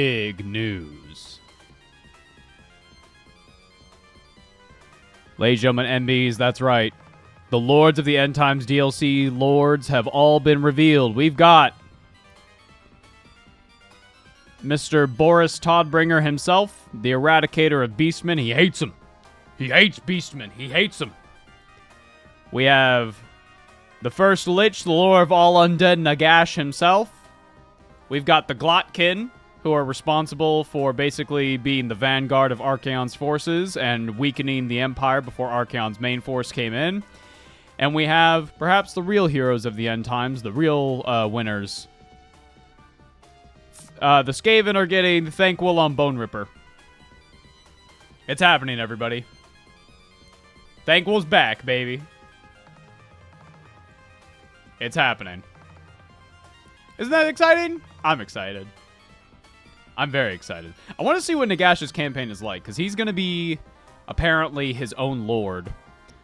Big news. Ladies and gentlemen, MBs, that's right. The Lords of the End Times DLC Lords have all been revealed. We've got Mr. Boris Todbringer himself, the Eradicator of Beastmen. He hates him. He hates Beastmen. He hates them. We have the First Lich, the Lord of all undead, Nagash himself. We've got the Glotkin, who are responsible for basically being the vanguard of Archaon's forces and weakening the Empire before Archaon's main force came in. And we have perhaps the real heroes of the end times, the real winners. The Skaven are getting Thankful on Bone Ripper. It's happening, everybody. Thankful's back, baby. It's happening. Isn't that exciting? I'm excited. I'm very excited. I want to see what Nagash's campaign is like, because he's going to be, apparently, his own lord.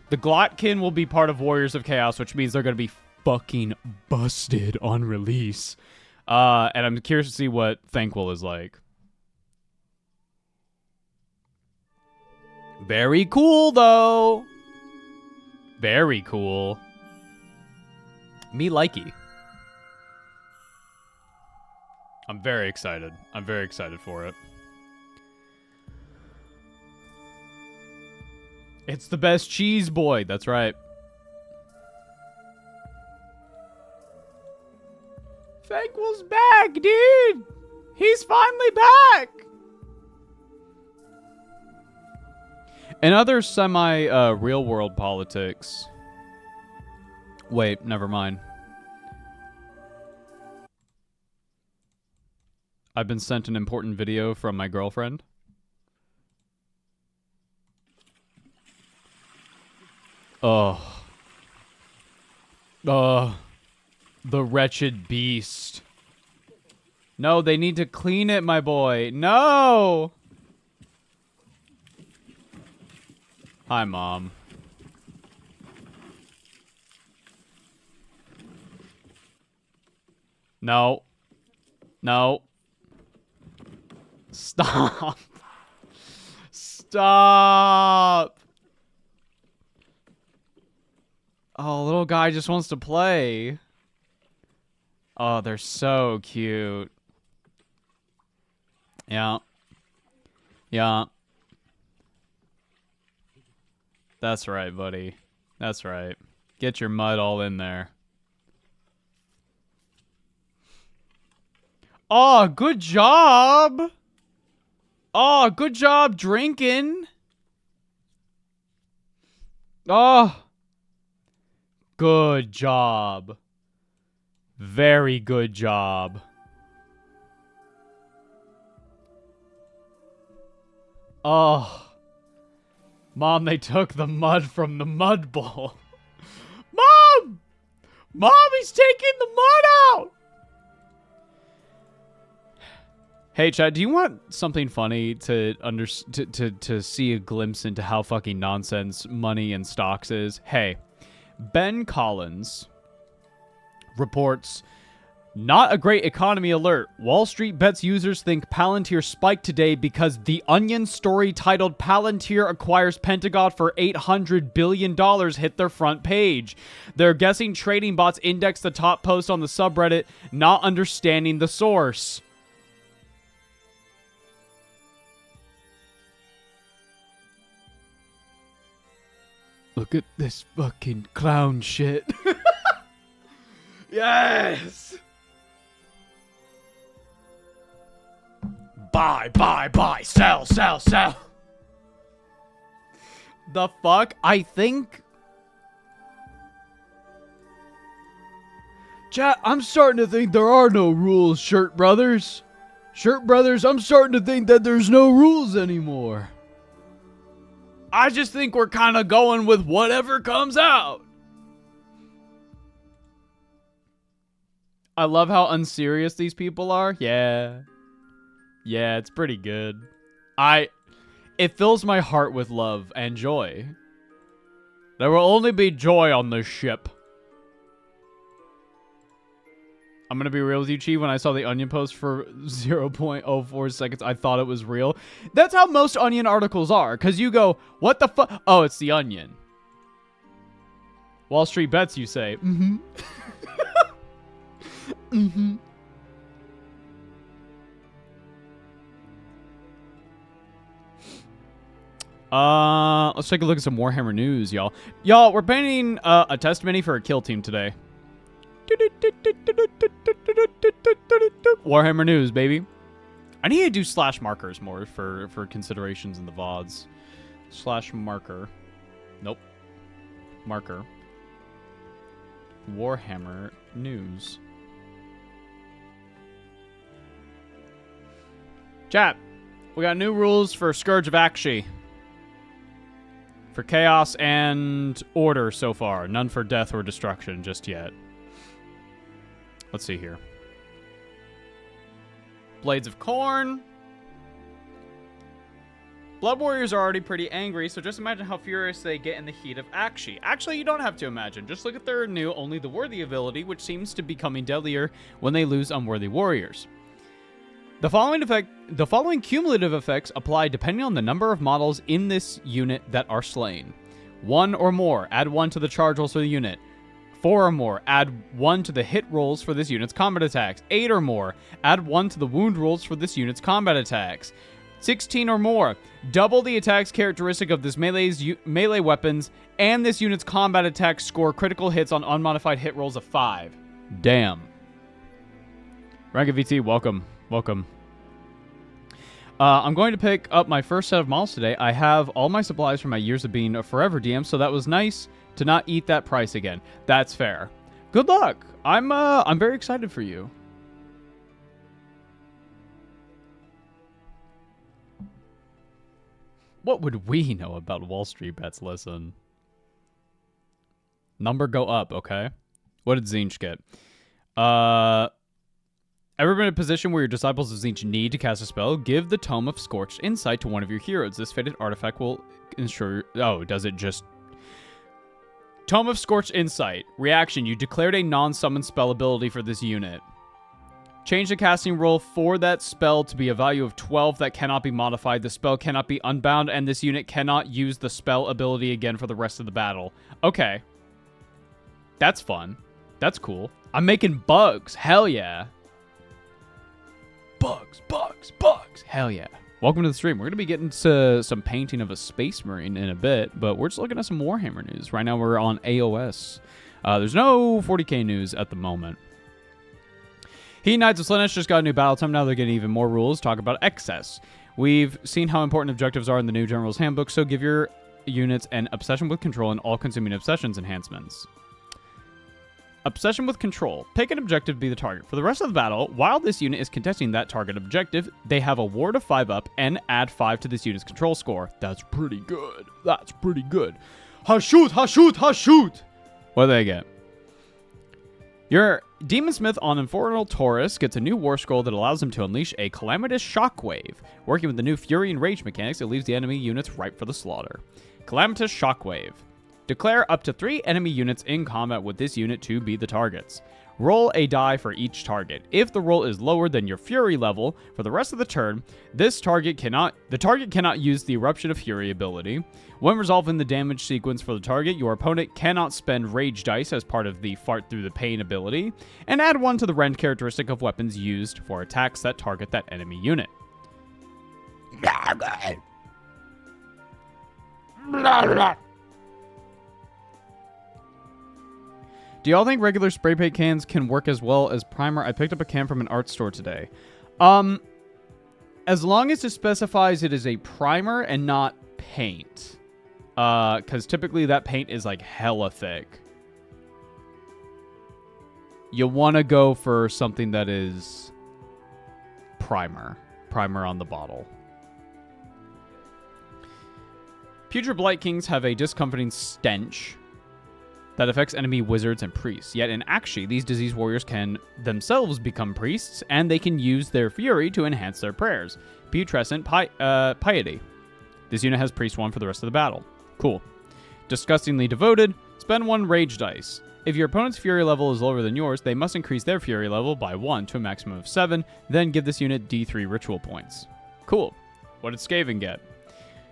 The Glotkin will be part of Warriors of Chaos, which means they're going to be fucking busted on release. And I'm curious to see what Thankful is like. Very cool, though. Very cool. Me likey. I'm very excited. I'm very excited for it. It's the best cheese boy. That's right. Thankful's back, dude. He's finally back. In other real world politics. Wait, never mind. I've been sent an important video from my girlfriend. Oh. Oh. The wretched beast. No, they need to clean it, my boy. No! Hi, Mom. No. No. Stop. Stop. Oh, little guy just wants to play. Oh, they're so cute. Yeah. Yeah. That's right, buddy. That's right. Get your mud all in there. Oh, good job. Oh, good job drinking. Oh. Good job. Very good job. Oh. Mom, they took the mud from the mud bowl. Mom! Mom, he's taking the mud out! Hey, Chad, do you want something funny to see a glimpse into how fucking nonsense money and stocks is? Hey, Ben Collins reports, not a great economy alert. Wall Street Bets users think Palantir spiked today because the Onion story titled Palantir acquires Pentagon for $800 billion hit their front page. They're guessing trading bots indexed the top post on the subreddit, not understanding the source. Look at this fucking clown shit. Yes! Buy, buy, buy, sell, sell, sell. The fuck? I think... Chat, I'm starting to think there are no rules, Shirt Brothers. Shirt Brothers, I'm starting to think that there's no rules anymore. I just think we're kind of going with whatever comes out. I love how unserious these people are. Yeah. Yeah, it's pretty good. It fills my heart with love and joy. There will only be joy on this ship. I'm going to be real with you, Chi. When I saw the Onion post for 0.04 seconds, I thought it was real. That's how most Onion articles are. Because you go, what the fuck? Oh, it's the Onion. Wall Street Bets, you say. Mm-hmm. Mm-hmm. Let's take a look at some Warhammer news, y'all. Y'all, we're painting a test mini for a kill team today. Warhammer news, baby. I need to do slash markers more for considerations in the VODs. Slash marker. Nope. Marker. Warhammer news. Chat, we got new rules for Scourge of Akshi. For chaos and order so far. None for death or destruction just yet. Let's see here. Blades of Corn. Blood Warriors are already pretty angry, so just imagine how furious they get in the heat of Akshi. Actually, you don't have to imagine. Just look at their new Only the Worthy ability, which seems to be becoming deadlier when they lose unworthy warriors. The following cumulative effects apply depending on the number of models in this unit that are slain. 1 or more, add 1 to the charge rolls for the unit. 4 or more, add 1 to the hit rolls for this unit's combat attacks. 8 or more, add 1 to the wound rolls for this unit's combat attacks. 16 or more, double the attacks characteristic of this melee weapons and this unit's combat attacks score critical hits on unmodified hit rolls of 5. Damn. Rank of VT, welcome. Welcome. I'm going to pick up my first set of models today. I have all my supplies from my years of being a forever DM, so that was nice to not eat that price again. That's fair. Good luck. I'm very excited for you. What would we know about Wall Street Bets? Listen. Number go up, okay? What did Zinch get? Ever been in a position where your disciples of Zinch need to cast a spell? Give the Tome of Scorched Insight to one of your heroes. This fated artifact will ensure... Oh, does it just... Tome of Scorched Insight. Reaction. You declared a non-summon spell ability for this unit. Change the casting roll for that spell to be a value of 12 that cannot be modified. The spell cannot be unbound, and this unit cannot use the spell ability again for the rest of the battle. Okay. That's fun. That's cool. I'm making bugs. Hell yeah. Bugs, bugs, bugs. Hell yeah. Welcome to the stream. We're going to be getting to some painting of a Space Marine in a bit, but we're just looking at some Warhammer news. Right now we're on AOS. There's no 40k news at the moment. He Knights of Slaanesh just got a new battle time. Now they're getting even more rules. Talk about excess. We've seen how important objectives are in the new General's Handbook, so give your units an Obsession with Control and all-consuming obsessions enhancements. Obsession with Control. Pick an objective to be the target. For the rest of the battle, while this unit is contesting that target objective, they have a ward of 5 up and add 5 to this unit's control score. That's pretty good. That's pretty good. Ha shoot, ha shoot, ha shoot! What do they get? Your Demonsmith on Infernal Taurus gets a new war scroll that allows him to unleash a Calamitous Shockwave. Working with the new Fury and Rage mechanics, it leaves the enemy units ripe for the slaughter. Calamitous Shockwave. Declare up to 3 enemy units in combat with this unit to be the targets. Roll a die for each target. If the roll is lower than your Fury level, for the rest of the turn, the target cannot use the Eruption of Fury ability. When resolving the damage sequence for the target, your opponent cannot spend Rage dice as part of the Fart Through the Pain ability, and add 1 to the rend characteristic of weapons used for attacks that target that enemy unit. Do y'all think regular spray paint cans can work as well as primer? I picked up a can from an art store today. As long as it specifies it is a primer and not paint. Because typically that paint is like hella thick. You want to go for something that is primer. Primer on the bottle. Putrid Blight Kings have a discomforting stench that affects enemy wizards and priests. Yet in Akshi, these diseased warriors can themselves become priests, and they can use their fury to enhance their prayers. Putrescent Piety. This unit has priest 1 for the rest of the battle. Cool. Disgustingly Devoted. Spend 1 rage dice. If your opponent's fury level is lower than yours, they must increase their fury level by 1 to a maximum of 7, then give this unit D3 ritual points. Cool. What did Skaven get?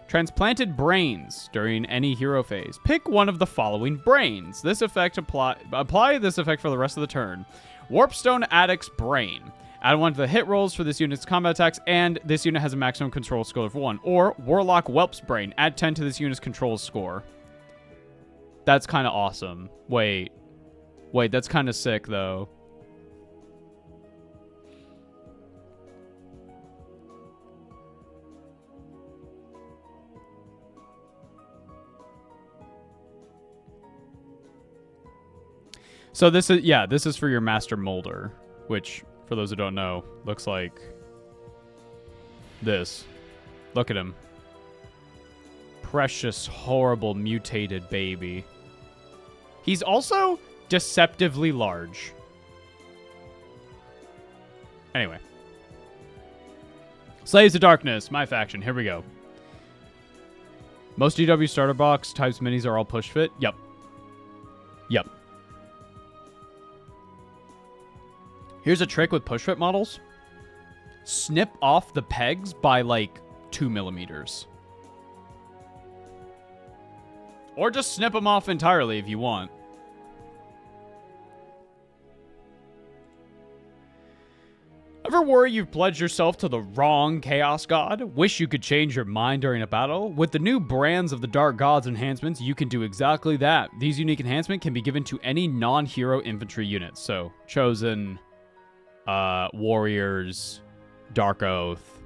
Transplanted brains during any hero phase. Pick one of the following brains. This effect apply this effect for the rest of the turn. Warpstone Addict's Brain. Add 1 to the hit rolls for this unit's combat attacks, and this unit has a maximum control score of 1. Or Warlock Whelp's Brain. Add 10 to this unit's control score. That's kind of awesome. Wait, that's kind of sick, though. So this is for your Master Molder, which, for those who don't know, looks like this. Look at him. Precious, horrible, mutated baby. He's also deceptively large. Anyway. Slaves of Darkness, my faction. Here we go. Most GW starter box types minis are all push fit. Yep. Here's a trick with push fit models. Snip off the pegs by like 2 millimeters. Or just snip them off entirely if you want. Ever worry you've pledged yourself to the wrong Chaos God? Wish you could change your mind during a battle? With the new Brands of the Dark Gods enhancements, you can do exactly that. These unique enhancements can be given to any non-hero infantry units. So, Chosen, Warriors, Dark Oath,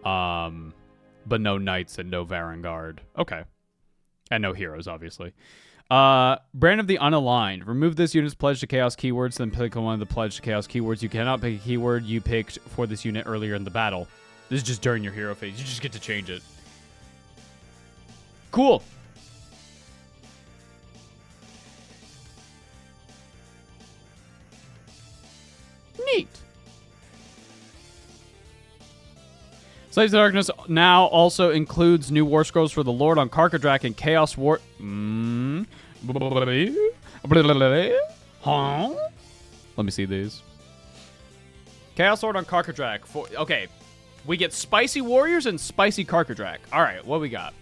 but no Knights and no Varangard. Okay. And no heroes, obviously. Brand of the Unaligned. Remove this unit's pledge to chaos keywords, then pick one of the pledge to chaos keywords. You cannot pick a keyword you picked for this unit earlier in the battle. This is just during your hero phase. You just get to change it. Cool. Neat. Slaves of Darkness now also includes new War Scrolls for the Lord on Karkadrak and Chaos War... Huh? Let me see these. Chaos Lord on Karkadrak. Okay. We get Spicy Warriors and Spicy Karkadrak. Alright, what we got?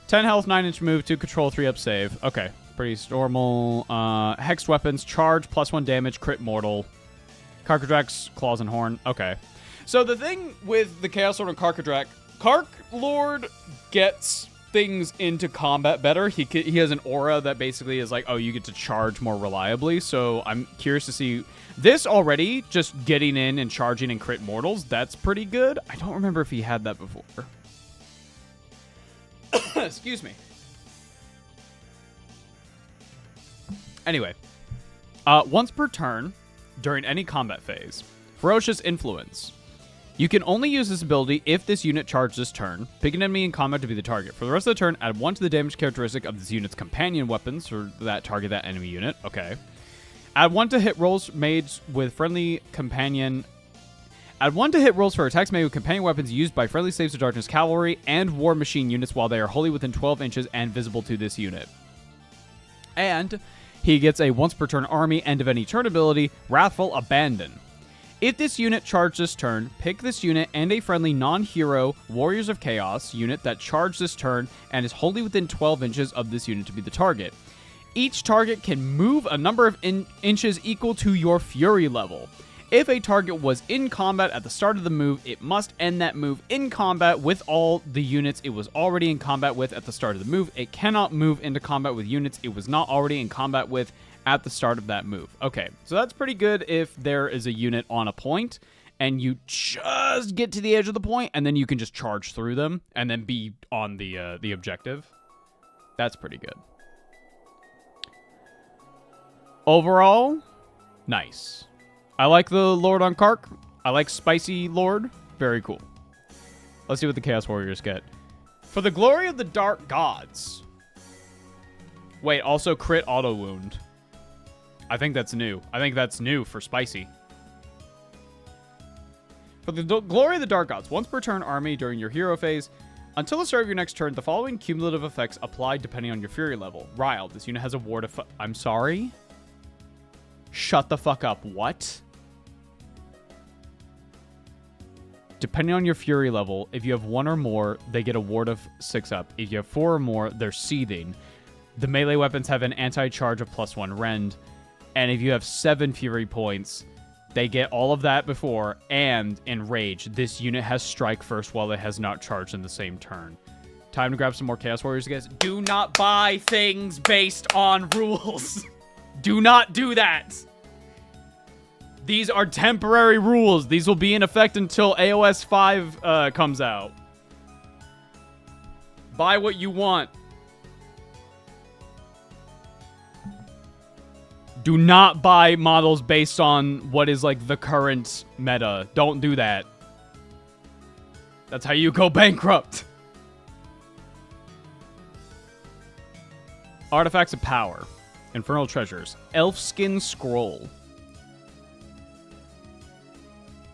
10 health, 9-inch move, 2 control, 3 up save. Okay, pretty normal. Hexed weapons, charge, +1 damage, crit mortal. Karkadrak's Claws and Horn. Okay. So the thing with the Chaos Lord and Karkadrak, Kark Lord gets things into combat better. He has an aura that basically is like, oh, you get to charge more reliably. So I'm curious to see this already, just getting in and charging and crit mortals. That's pretty good. I don't remember if he had that before. Excuse me. Anyway, once per turn during any combat phase, Ferocious Influence. You can only use this ability if this unit charged this turn. Pick an enemy in combat to be the target. For the rest of the turn, add 1 to the damage characteristic of this unit's companion weapons for that target that enemy unit. Okay. Add 1 to hit rolls made with friendly companion. Add 1 to hit rolls for attacks made with companion weapons used by friendly Slaves of Darkness cavalry and war machine units while they are wholly within 12 inches and visible to this unit. And he gets a once per turn army end of any turn ability, Wrathful Abandon. If this unit charged this turn, pick this unit and a friendly non-hero Warriors of Chaos unit that charged this turn and is wholly within 12 inches of this unit to be the target. Each target can move a number of inches equal to your fury level. If a target was in combat at the start of the move, it must end that move in combat with all the units it was already in combat with at the start of the move. It cannot move into combat with units it was not already in combat with at the start of that move. Okay, so that's pretty good if there is a unit on a point and you just get to the edge of the point and then you can just charge through them and then be on the objective. That's pretty good. Overall, nice. I like the Lord on Kark. I like Spicy Lord. Very cool. Let's see what the Chaos Warriors get. For the Glory of the Dark Gods. Wait, also crit auto wound. I think that's new. I think that's new for Spicy. For the Glory of the Dark Gods, once per turn army during your hero phase, Until the start of your next turn, the following cumulative effects apply depending on your Fury level. Riled. This unit has a ward of... I'm sorry? Shut the fuck up. What? Depending on your Fury level, if you have 1 or more, they get a ward of 6 up. If you have 4 or more, they're seething. The melee weapons have an anti-charge of +1 rend. And if you have 7 Fury points, they get all of that before, and in Rage, this unit has Strike first while it has not charged in the same turn. Time to grab some more Chaos Warriors, guys. Do not buy things based on rules. Do not do that. These are temporary rules. These will be in effect until AOS 5 comes out. Buy what you want. Do not buy models based on what is, like, the current meta. Don't do that. That's how you go bankrupt. Artifacts of Power. Infernal Treasures. Elfskin Scroll.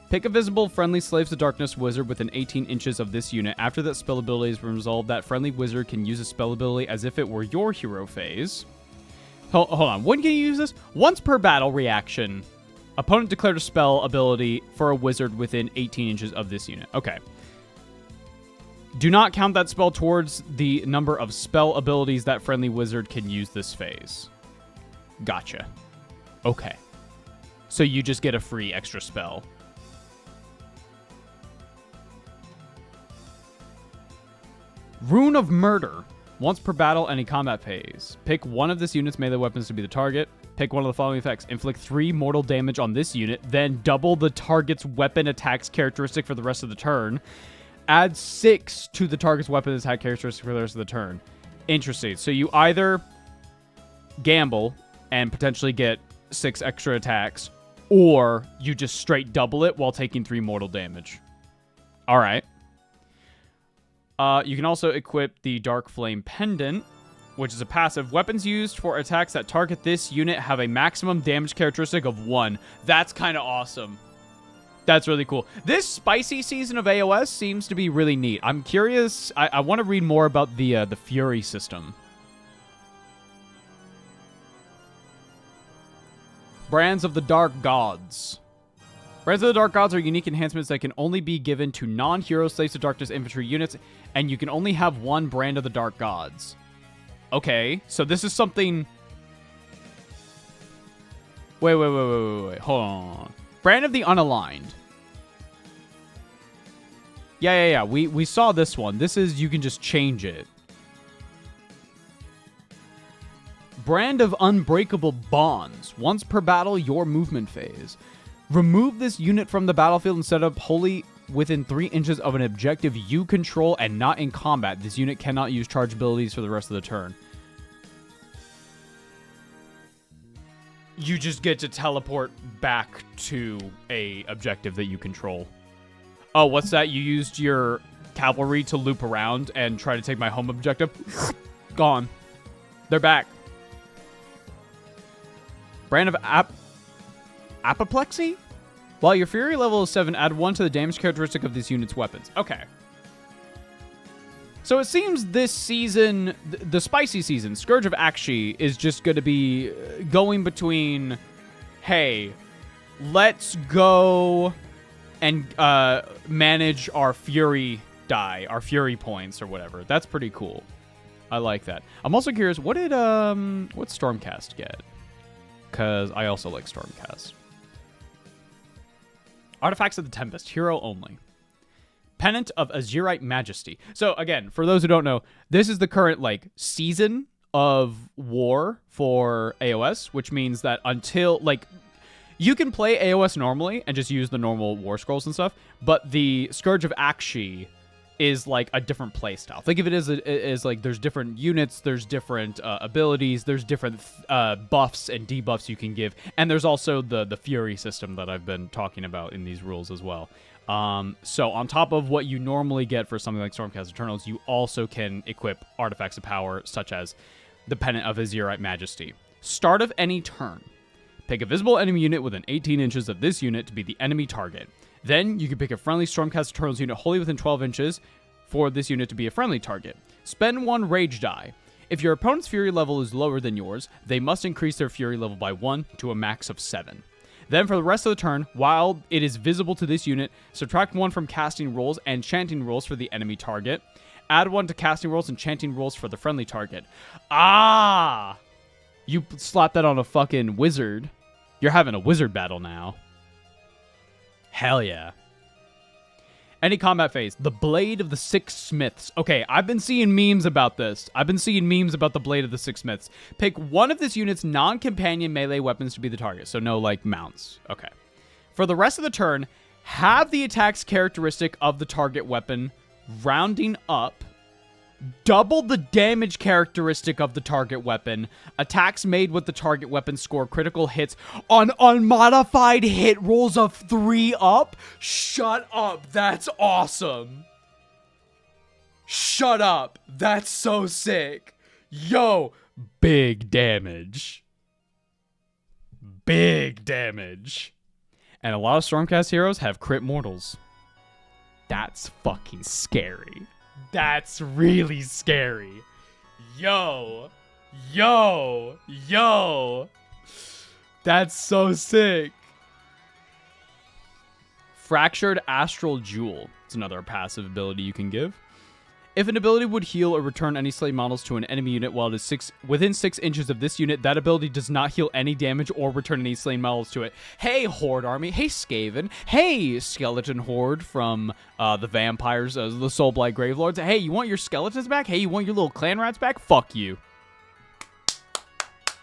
Pick a visible friendly Slaves to Darkness wizard within 18 inches of this unit. After that spell ability is resolved, that friendly wizard can use a spell ability as if it were your hero phase. Hold on. When can you use this? Once per battle reaction. Opponent declared a spell ability for a wizard within 18 inches of this unit. Okay. Do not count that spell towards the number of spell abilities that friendly wizard can use this phase. Gotcha. Okay. So you just get a free extra spell. Rune of Murder. Once per battle, any combat phase. Pick one of this unit's melee weapons to be the target. Pick one of the following effects. Inflict 3 mortal damage on this unit, then double the target's weapon attacks characteristic for the rest of the turn. Add 6 to the target's weapon attack characteristic for the rest of the turn. Interesting. So you either gamble and potentially get 6 extra attacks, or you just straight double it while taking 3 mortal damage. All right. You can also equip the Dark Flame Pendant, which is a passive. Weapons used for attacks that target this unit have a maximum damage characteristic of 1. That's kind of awesome. That's really cool. This spicy season of AOS seems to be really neat. I'm curious. I want to read more about the Fury system. Brands of the Dark Gods. Brands of the Dark Gods are unique enhancements that can only be given to non-hero Slaves to Darkness infantry units, and you can only have one Brand of the Dark Gods. Okay, so this is something... Wait. Hold on. Brand of the Unaligned. Yeah. We saw this one. This is, you can just change it. Brand of Unbreakable Bonds. Once per battle, your movement phase. Remove this unit from the battlefield and set up wholly within 3 inches of an objective you control and not in combat. This unit cannot use charge abilities for the rest of the turn. You just get to teleport back to a objective that you control. Oh, what's that? You used your cavalry to loop around and try to take my home objective? Gone. They're back. Brand of Apoplexy? While your Fury level is 7, add 1 to the damage characteristic of this unit's weapons. Okay. So it seems this season, the spicy season, Scourge of Akshi, is just going to be going between, hey, let's go and manage our Fury die, our Fury points or whatever. That's pretty cool. I like that. I'm also curious, what did what Stormcast get? Because I also like Stormcast. Artifacts of the Tempest, hero only. Pennant of Azurite Majesty. So again, for those who don't know, this is the current like season of war for AOS, which means that until like you can play AOS normally and just use the normal war scrolls and stuff, but the Scourge of Akshi is like a different play style. Think of it as like there's different units, there's different abilities, there's different buffs and debuffs you can give, and there's also the Fury system that I've been talking about in these rules as well. So on top of what you normally get for something like Stormcast Eternals, you also can equip artifacts of power such as the Pennant of Azurite Majesty. Start of any turn. Pick a visible enemy unit within 18 inches of this unit to be the enemy target. Then you can pick a friendly Stormcast Eternals unit wholly within 12 inches for this unit to be a friendly target. Spend 1 rage die. If your opponent's fury level is lower than yours, they must increase their fury level by 1 to a max of 7. Then for the rest of the turn, while it is visible to this unit, subtract 1 from casting rolls and chanting rolls for the enemy target. Add 1 to casting rolls and chanting rolls for the friendly target. Ah! You slap that on a fucking wizard. You're having a wizard battle now. Hell yeah. Any combat phase. The Blade of the Six Smiths. Okay, I've been seeing memes about this. I've been seeing memes about the Blade of the Six Smiths. Pick one of this unit's non-companion melee weapons to be the target. So no, like, mounts. Okay. For the rest of the turn, have the attack's characteristic of the target weapon rounding up. Double the damage characteristic of the target weapon. Attacks made with the target weapon score critical hits on unmodified hit rolls of 3 up. Shut up. That's awesome. Shut up. That's so sick. Yo, big damage. Big damage. And a lot of Stormcast heroes have crit mortals. That's fucking scary. That's really scary. Yo. Yo. Yo. That's so sick. Fractured Astral Jewel. It's another passive ability you can give. If an ability would heal or return any slain models to an enemy unit while it is within 6 inches of this unit, that ability does not heal any damage or return any slain models to it. Hey, Horde Army. Hey, Skaven. Hey, Skeleton Horde from the Vampires, the Soulblight Gravelords. Hey, you want your skeletons back? Hey, you want your little clan rats back? Fuck you.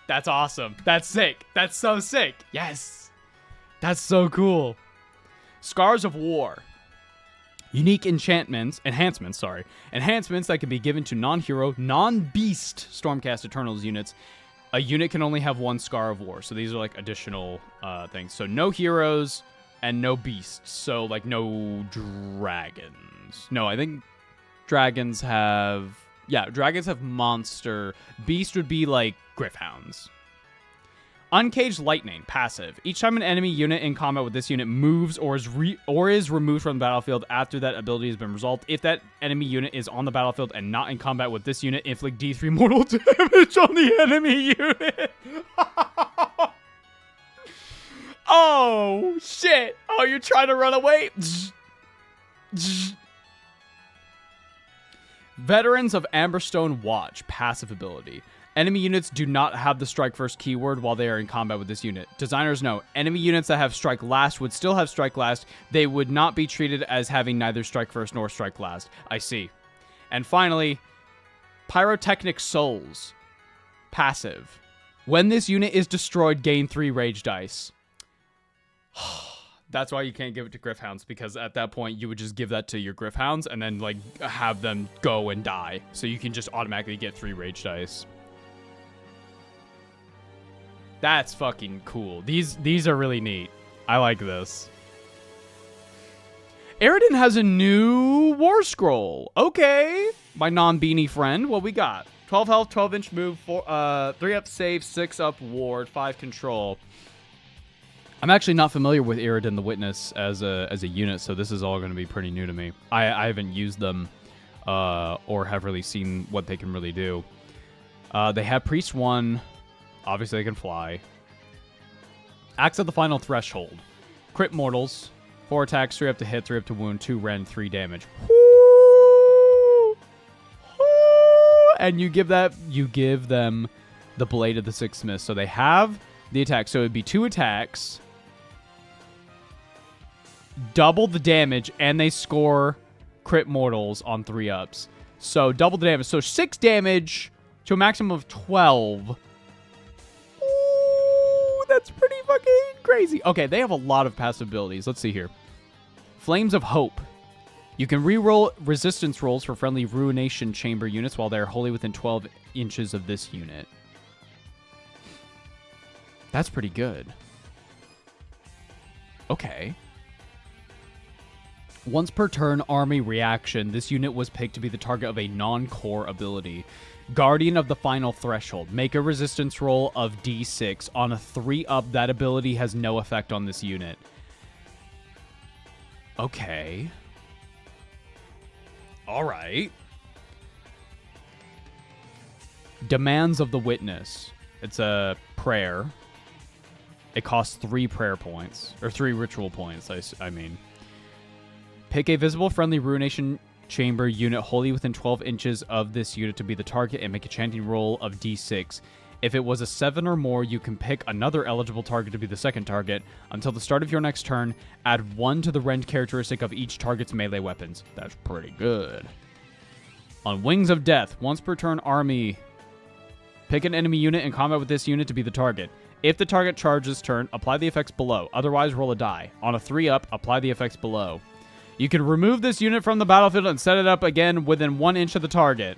That's awesome. That's sick. That's so sick. Yes. That's so cool. Scars of War. Unique enhancements that can be given to non-hero, non-beast Stormcast Eternals units. A unit can only have 1 Scar of War. So these are like additional things. So no heroes and no beasts. So like no dragons. No, I think dragons have... Yeah, dragons have monster. Beast would be like Gryph-hounds. Uncaged Lightning, passive. Each time an enemy unit in combat with this unit moves or is removed from the battlefield after that ability has been resolved, if that enemy unit is on the battlefield and not in combat with this unit, inflict D3 mortal damage on the enemy unit. Oh, shit. Oh, you're trying to run away? Veterans of Amberstone Watch, passive ability. Enemy units do not have the strike first keyword while they are in combat with this unit. Designers know, enemy units that have strike last would still have strike last. They would not be treated as having neither strike first nor strike last. I see. And finally, Pyrotechnic Souls. Passive. When this unit is destroyed, gain 3 rage dice. That's why you can't give it to Gryph-hounds, because at that point you would just give that to your Gryph-hounds and then like have them go and die. So you can just automatically get 3 rage dice. That's fucking cool. These are really neat. I like this. Aridin has a new War Scroll. Okay. My non-beanie friend. What we got? 12 health, 12-inch move, 3 up save, 6 up ward, 5 control. I'm actually not familiar with Aridin the Witness as a unit, so this is all going to be pretty new to me. I haven't used them or have really seen what they can really do. They have Priest 1. Obviously, they can fly. Axe at the Final Threshold. Crit mortals. 4 attacks, 3 up to hit, 3 up to wound, 2 rend, 3 damage. And you give them the Blade of the Six Smiths. So they have the attack. So it would be 2 attacks. Double the damage, and they score crit mortals on 3 ups. So double the damage. So 6 damage to a maximum of 12. That's pretty fucking crazy. Okay, they have a lot of passive abilities. Let's see here. Flames of Hope. You can reroll resistance rolls for friendly Ruination Chamber units while they're wholly within 12 inches of this unit. That's pretty good. Okay. Once per turn army reaction, this unit was picked to be the target of a non-core ability. Guardian of the Final Threshold. Make a resistance roll of D6. On a 3-up, that ability has no effect on this unit. Okay. All right. Demands of the Witness. It's a prayer. It costs 3 prayer points. Or 3 ritual points, I mean. Pick a visible friendly ruination chamber unit wholly within 12 inches of this unit to be the target and make a chanting roll of d6. If it was a 7 or more, you can pick another eligible target to be the second target. Until the start of your next turn, add 1 to the rend characteristic of each target's melee weapons. That's pretty good. On Wings of Death, once per turn army, pick an enemy unit in combat with this unit to be the target. If the target charges turn, apply the effects below. Otherwise, roll a die. On a 3-up, apply the effects below. You can remove this unit from the battlefield and set it up again within 1 inch of the target.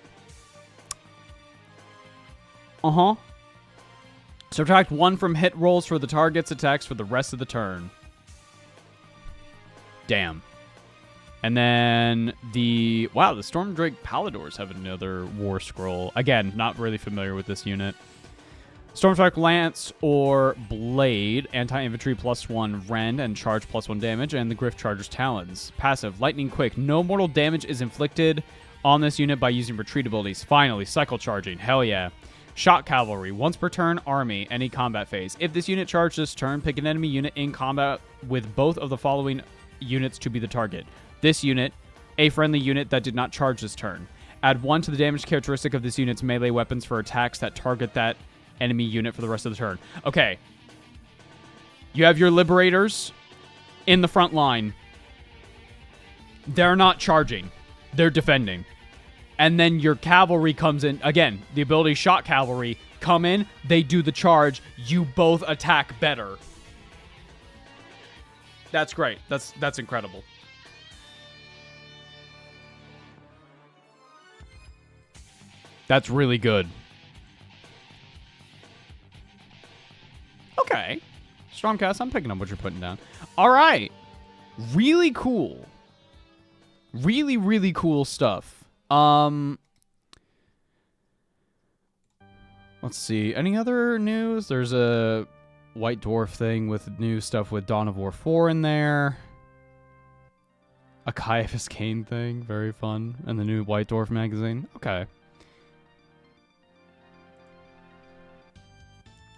Uh-huh. Subtract 1 from hit rolls for the target's attacks for the rest of the turn. Damn. And then the... Wow, the Stormdrake Paladors have another War Scroll. Again, not really familiar with this unit. Stormstrike Lance or Blade, anti-infantry +1 rend and charge +1 damage, and the Griff Charger's Talons. Passive, Lightning Quick. No mortal damage is inflicted on this unit by using retreat abilities. Finally, Cycle Charging. Hell yeah. Shock Cavalry. Once per turn, army, any combat phase. If this unit charges this turn, pick an enemy unit in combat with both of the following units to be the target. This unit, a friendly unit that did not charge this turn. Add 1 to the damage characteristic of this unit's melee weapons for attacks that target that enemy unit for the rest of the turn. Okay. You have your Liberators in the front line. They're not charging. They're defending. And then your cavalry comes in. Again, the ability Shock Cavalry. Come in. They do the charge. You both attack better. That's great. That's incredible. That's really good. Okay. Stormcast, I'm picking up what you're putting down. All right. Really cool. Really, really cool stuff. Let's see. Any other news? There's a White Dwarf thing with new stuff with Dawn of War 4 in there. A Caiaphas Cain thing. Very fun. And the new White Dwarf magazine. Okay.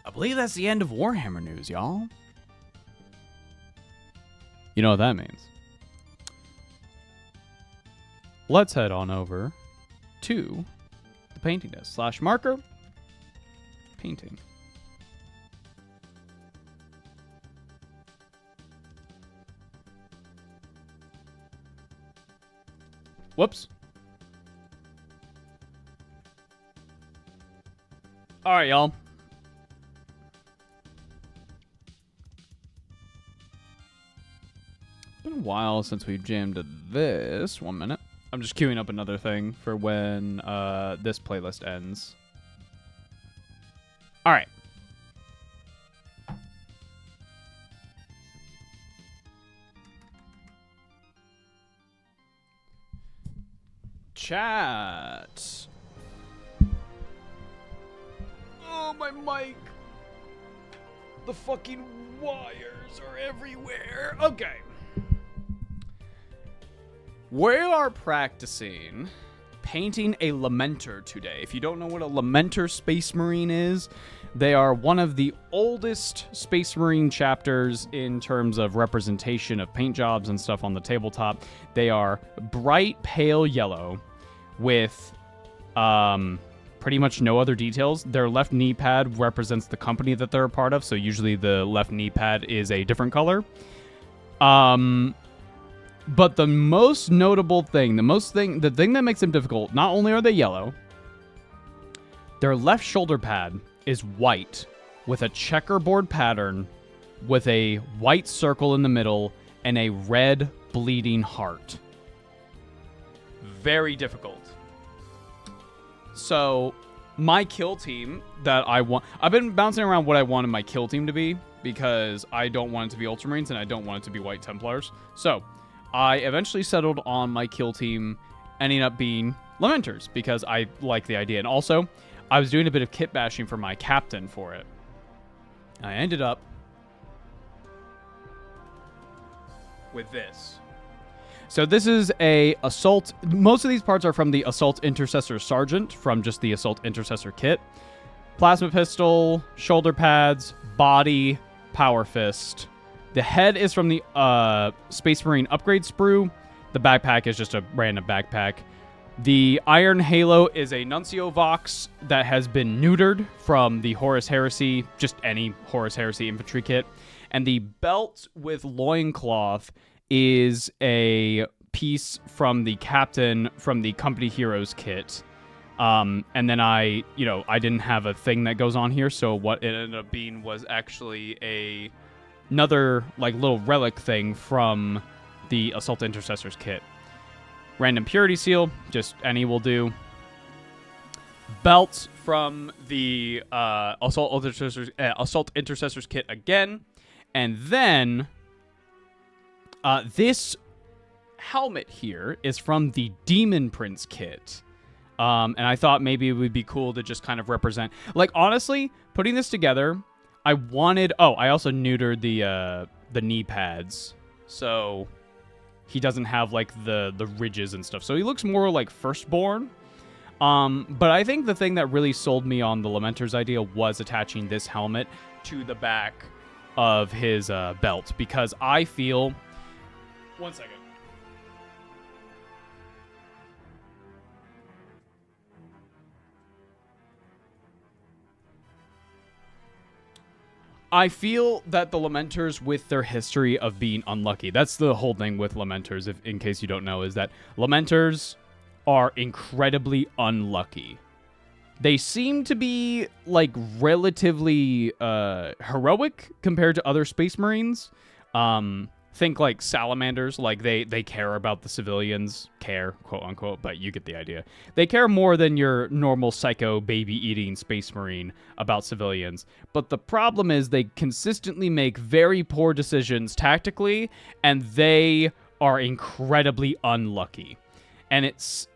I believe that's the end of Warhammer news, y'all. You know what that means. Let's head on over to the painting desk. /marker. Painting. Whoops. All right, y'all. Been a while since we've jammed to this. 1 minute. I'm just queuing up another thing for when this playlist ends. All right. Chat. Oh, my mic. The fucking wires are everywhere. Okay. We are practicing painting a Lamenter today. If you don't know what a Lamenter Space Marine is, they are one of the oldest Space Marine chapters in terms of representation of paint jobs and stuff on the tabletop. They are bright pale yellow with pretty much no other details. Their left knee pad represents the company that they're a part of, so usually the left knee pad is a different color. But the most notable thing, the thing that makes them difficult, not only are they yellow, their left shoulder pad is white with a checkerboard pattern with a white circle in the middle and a red bleeding heart. Very difficult. So, my kill team that I want... I've been bouncing around what I wanted my kill team to be because I don't want it to be Ultramarines and I don't want it to be White Templars. So, I eventually settled on my kill team ending up being Lamenters because I like the idea. And also, I was doing a bit of kit bashing for my captain for it. I ended up with this. So this is a assault. Most of these parts are from the Assault Intercessor Sergeant from just the Assault Intercessor kit. Plasma pistol, shoulder pads, body, power fist. The head is from the Space Marine upgrade sprue. The backpack is just a random backpack. The Iron Halo is a Nuncio Vox that has been neutered from the Horus Heresy, just any Horus Heresy infantry kit. And the belt with loincloth is a piece from the captain from the Company Heroes kit. And then I didn't have a thing that goes on here, so what it ended up being was actually another like little relic thing from the Assault Intercessors kit. Random Purity Seal, just any will do. Belt from the Assault Intercessors kit again. And then this helmet here is from the Demon Prince kit. And I thought maybe it would be cool to just kind of represent. Like, honestly, putting this together, I wanted... Oh, I also neutered the knee pads. So he doesn't have, like, the ridges and stuff. So he looks more like Firstborn. But I think the thing that really sold me on the Lamenters idea was attaching this helmet to the back of his belt. Because I feel... One second. I feel that the Lamenters, with their history of being unlucky, that's the whole thing with Lamenters, if in case you don't know, is that Lamenters are incredibly unlucky. They seem to be, like, relatively heroic compared to other Space Marines. Think, like, Salamanders. Like, they care about the civilians. Care, quote-unquote, but you get the idea. They care more than your normal psycho baby-eating Space Marine about civilians. But the problem is they consistently make very poor decisions tactically, and they are incredibly unlucky. And it's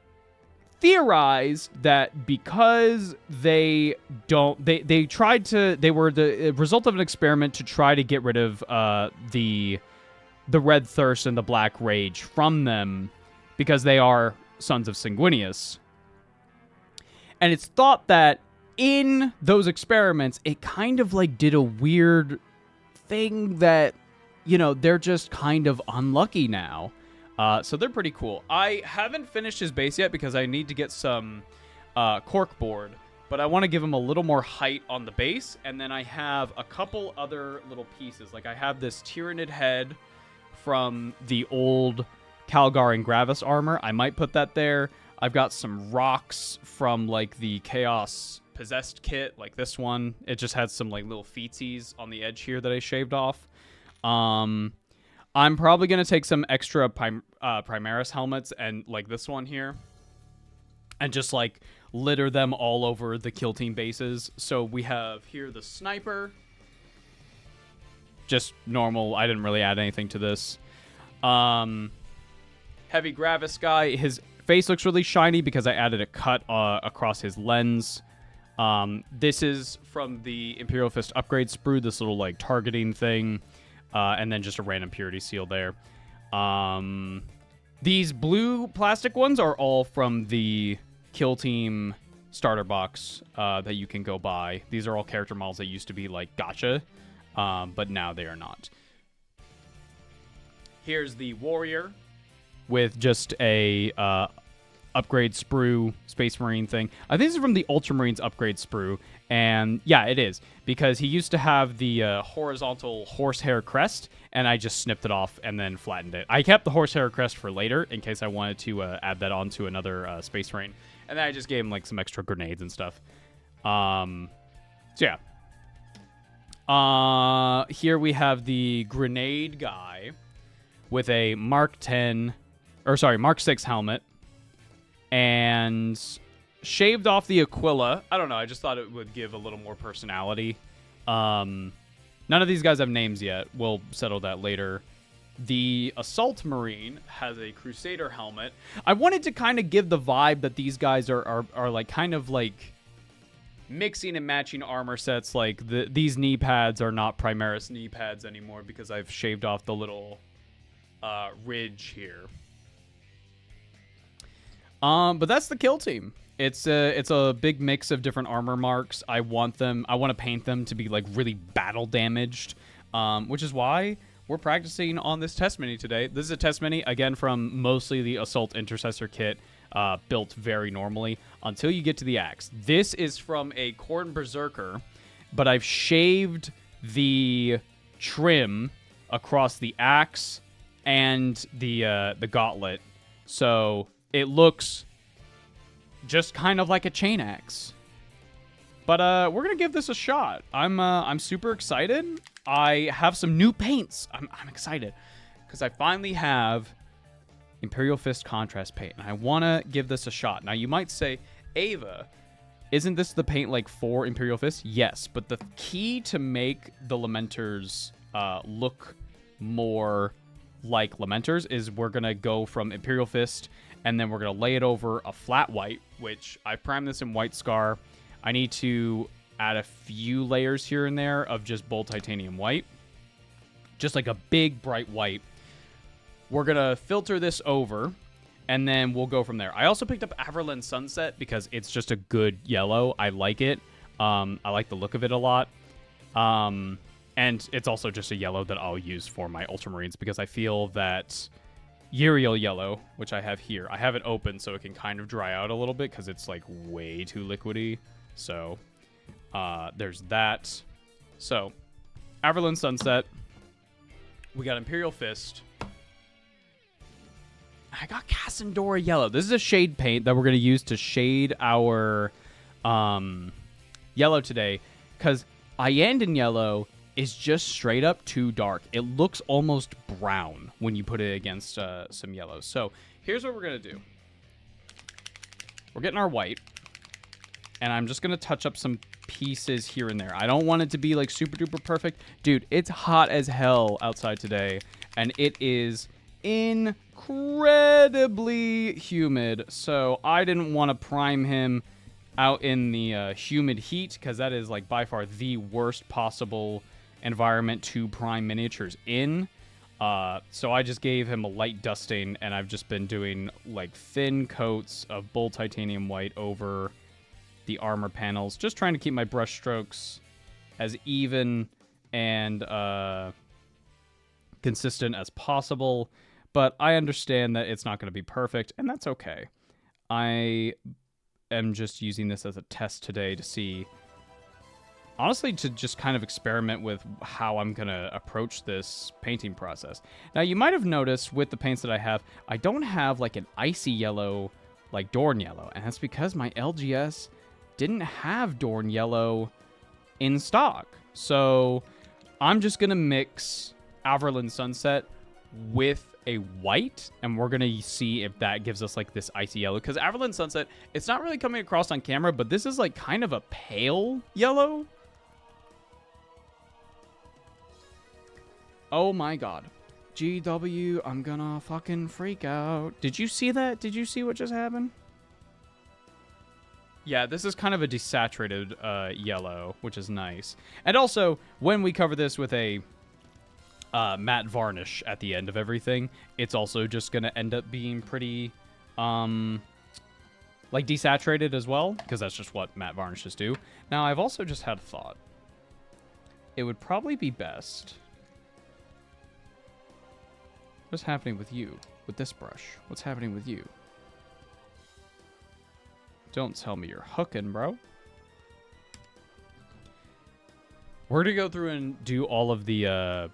theorized that because they were the result of an experiment to try to get rid of the Red Thirst and the Black Rage from them because they are sons of Sanguinius. And it's thought that in those experiments, it kind of like did a weird thing that, you know, they're just kind of unlucky now. So they're pretty cool. I haven't finished his base yet because I need to get some cork board, but I want to give him a little more height on the base. And then I have a couple other little pieces. Like I have this Tyrannid head from the old Calgar and Gravis armor. I might put that there. I've got some rocks from like the Chaos Possessed kit, like this one. It just has some like little feetsies on the edge here that I shaved off. I'm probably going to take some extra Primaris helmets and like this one here and just like litter them all over the kill team bases. So we have here the sniper. Just normal. I didn't really add anything to this. Heavy Gravis guy. His face looks really shiny because I added a cut across his lens. This is from the Imperial Fist upgrade sprue, this little like targeting thing. And then just a random purity seal there. These blue plastic ones are all from the Kill Team starter box that you can go buy. These are all character models that used to be like gacha. But now they are not. Here's the Warrior with just a upgrade sprue Space Marine thing. I think this is from the Ultramarines upgrade sprue. And yeah, it is. Because he used to have the horizontal horsehair crest, and I just snipped it off and then flattened it. I kept the horsehair crest for later in case I wanted to add that onto another Space Marine. And then I just gave him like some extra grenades and stuff. So yeah. Here we have the grenade guy with a Mark 6 helmet and shaved off the Aquila. I don't know. I just thought it would give a little more personality. None of these guys have names yet. We'll settle that later. The Assault Marine has a Crusader helmet. I wanted to kind of give the vibe that these guys are like kind of like mixing and matching armor sets. Like these knee pads are not Primaris knee pads anymore because I've shaved off the little ridge here. But that's the kill team. It's a big mix of different armor marks. I want to paint them to be like really battle damaged, which is why we're practicing on this test mini today. This is a test mini, again, from mostly the Assault Intercessor kit, built very normally until you get to the axe. This is from a Khorne Berserker, but I've shaved the trim across the axe and the gauntlet, so it looks just kind of like a chain axe. But we're gonna give this a shot. I'm super excited. I have some new paints. I'm excited because I finally have Imperial Fist contrast paint, and I want to give this a shot. Now you might say, Ava, isn't this the paint like for Imperial Fist? Yes, but the key to make the Lamenters look more like Lamenters is we're gonna go from Imperial Fist, and then we're gonna lay it over a flat white, which I primed this in White Scar. I need to add a few layers here and there of just bold titanium white, just like a big bright white. We're gonna filter this over, and then we'll go from there. I also picked up Averland Sunset because it's just a good yellow. I like it. I like the look of it a lot. And it's also just a yellow that I'll use for my Ultramarines because I feel that Uriel yellow, which I have here, I have it open so it can kind of dry out a little bit because it's like way too liquidy. So there's that. So Averland Sunset. We got Imperial Fist. I got Cassandora yellow. This is a shade paint that we're going to use to shade our yellow today because Iyanden yellow is just straight up too dark. It looks almost brown when you put it against some yellows. So here's what we're going to do. We're getting our white, and I'm just going to touch up some pieces here and there. I don't want it to be like super duper perfect. Dude, it's hot as hell outside today, and it is incredibly humid. So I didn't want to prime him out in the humid heat because that is like by far the worst possible environment to prime miniatures in. So I just gave him a light dusting, and I've just been doing like thin coats of bold titanium white over the armor panels, just trying to keep my brush strokes as even and consistent as possible. But I understand that it's not going to be perfect, and that's okay. I am just using this as a test today to see, honestly, to just kind of experiment with how I'm going to approach this painting process. Now, you might have noticed with the paints that I don't have like an icy yellow like Dorn yellow, and that's because my LGS didn't have Dorn yellow in stock. So I'm just going to mix Averland Sunset with a white, and we're going to see if that gives us like this icy yellow, because Averland Sunset, it's not really coming across on camera, but this is like kind of a pale yellow. Oh my god. GW, I'm gonna fucking freak out. Did you see that? Did you see what just happened? Yeah, this is kind of a desaturated yellow, which is nice. And also, when we cover this with a matte varnish at the end of everything, it's also just going to end up being pretty, like, desaturated as well, because that's just what matte varnishes do. Now, I've also just had a thought. It would probably be best... What's happening with you? With this brush? What's happening with you? Don't tell me you're hooking, bro. We're going to go through and do all of the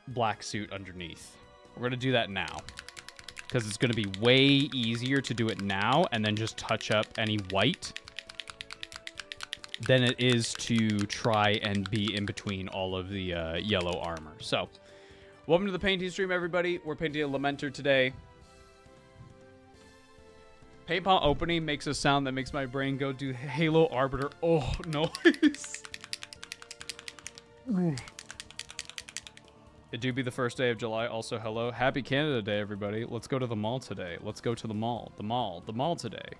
black suit underneath. We're going to do that now, because it's going to be way easier to do it now and then just touch up any white than it is to try and be in between all of the yellow armor. So, welcome to the painting stream, everybody. We're painting a Lamenter today. Paint pot opening makes a sound that makes my brain go do Halo Arbiter. Oh, noise. It do be the first day of July. Also, hello. Happy Canada Day, everybody. Let's go to the mall today. Let's go to the mall. The mall today.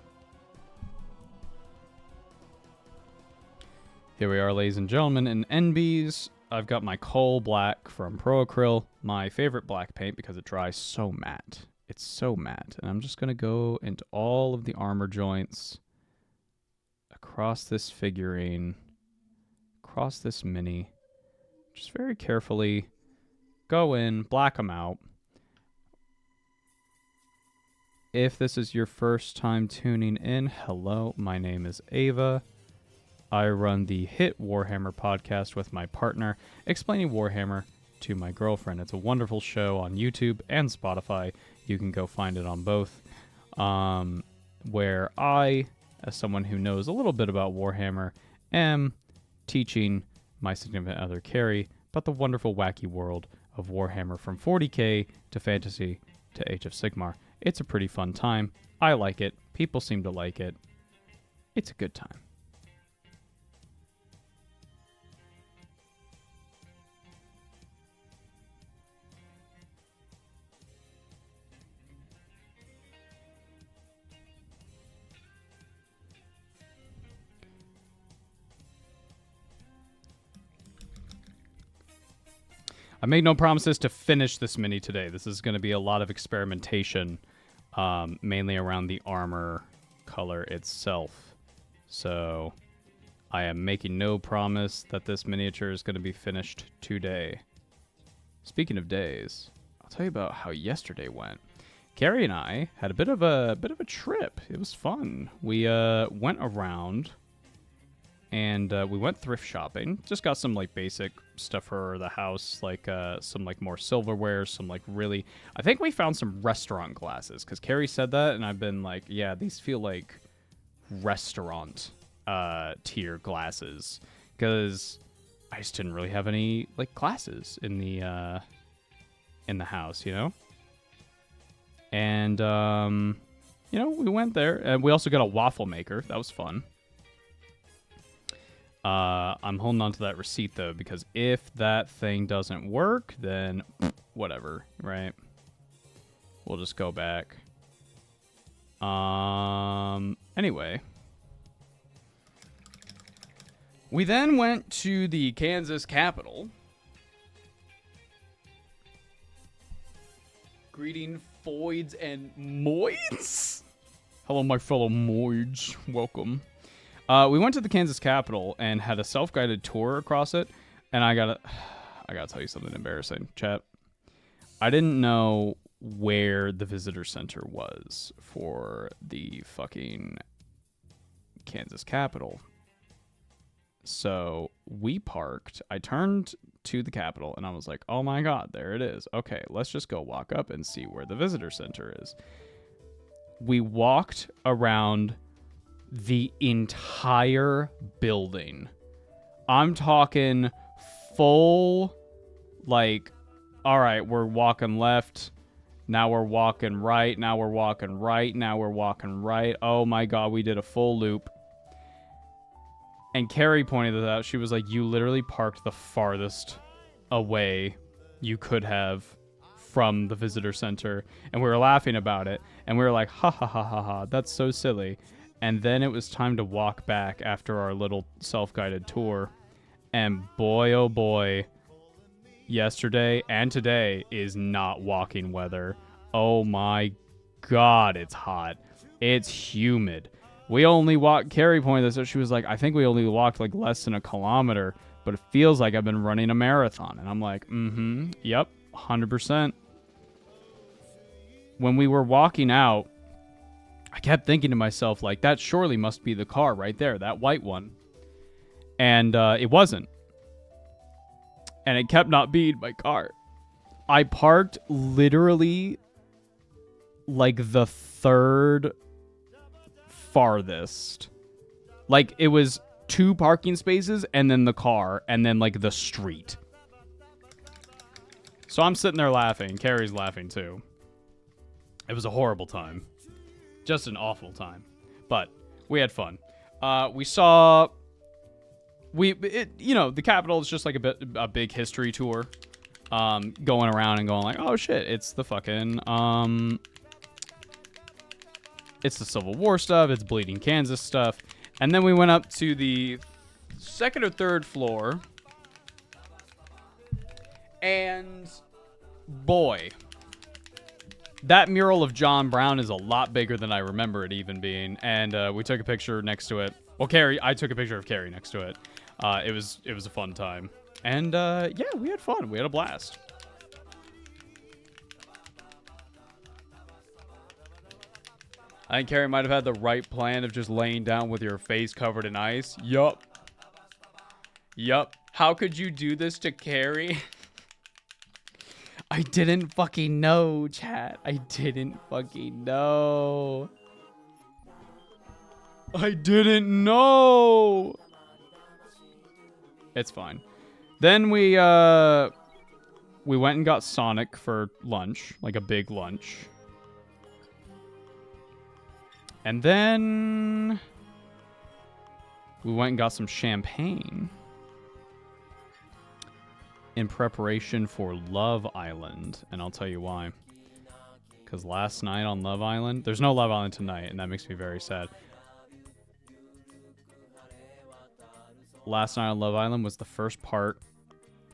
Here we are, ladies and gentlemen, in NBs. I've got my coal black from Pro Acryl, my favorite black paint because it dries so matte. It's so matte. And I'm just going to go into all of the armor joints across this figurine, across this mini. Just very carefully go in, black them out. If this is your first time tuning in, hello, my name is Ava. I run the Hit Warhammer podcast with my partner, explaining Warhammer to my girlfriend. It's a wonderful show on YouTube and Spotify. You can go find it on both. Where I, as someone who knows a little bit about Warhammer, am teaching my significant other, Carrie, about the wonderful, wacky world of Warhammer from 40k to fantasy to Age of Sigmar. It's a pretty fun time. I like it. People seem to like it. It's a good time. I made no promises to finish this mini today. This is going to be a lot of experimentation, mainly around the armor color itself. So I am making no promise that this miniature is going to be finished today. Speaking of days, I'll tell you about how yesterday went. Carrie and I had a bit of a trip. It was fun. We went around. And we went thrift shopping. Just got some like basic stuff for the house, like some like more silverware, some like really. I think we found some restaurant glasses because Carrie said that, and I've been like, yeah, these feel like restaurant tier glasses because I just didn't really have any like glasses in the house, you know. And you know, we went there, and we also got a waffle maker. That was fun. I'm holding on to that receipt, though, because if that thing doesn't work, then whatever, right? We'll just go back. Anyway. We then went to the Kansas Capitol. Greeting Foids and Moids. Hello, my fellow Moids. Welcome. We went to the Kansas Capitol and had a self-guided tour across it, and I gotta tell you something embarrassing, chat. I didn't know where the visitor center was for the fucking Kansas Capitol. So we parked. I turned to the Capitol, and I was like, oh my god, there it is. Okay, let's just go walk up and see where the visitor center is. We walked around the entire building. I'm talking full, like, all right, we're walking left. Now we're walking right. Now we're walking right. Now we're walking right. Oh my god, we did a full loop. And Carrie pointed this out. She was like, you literally parked the farthest away you could have from the visitor center. And we were laughing about it. And we were like, ha ha ha ha ha, that's so silly. And then it was time to walk back after our little self-guided tour. And boy, oh boy, yesterday and today is not walking weather. Oh my god, it's hot. It's humid. We only walked, Carrie pointed this out, she was like, I think we only walked like less than a kilometer, but it feels like I've been running a marathon. And I'm like, yep, 100%. When we were walking out, I kept thinking to myself, like, that surely must be the car right there, that white one. And it wasn't. And it kept not being my car. I parked literally like the third farthest. Like, it was 2 parking spaces and then the car and then like the street. So I'm sitting there laughing. Carrie's laughing too. It was a horrible time. Just an awful time. But we had fun. We saw... the Capitol is just like a big history tour. Going around and going like, oh shit, it's the fucking... it's the Civil War stuff. It's Bleeding Kansas stuff. And then we went up to the 2nd or 3rd floor. And... boy... that mural of John Brown is a lot bigger than I remember it even being. And we took a picture next to it. Well, I took a picture of Carrie next to it. It was a fun time. And yeah, we had fun. We had a blast. I think Carrie might have had the right plan of just laying down with your face covered in ice. Yup. Yup. How could you do this to Carrie? I didn't fucking know, chat. I didn't fucking know. I didn't know. It's fine. Then we went and got Sonic for lunch, like a big lunch. And then we went and got some champagne in preparation for Love Island. And I'll tell you why. Because last night on Love Island, there's no Love Island tonight, and that makes me very sad. Last night on Love Island was the first part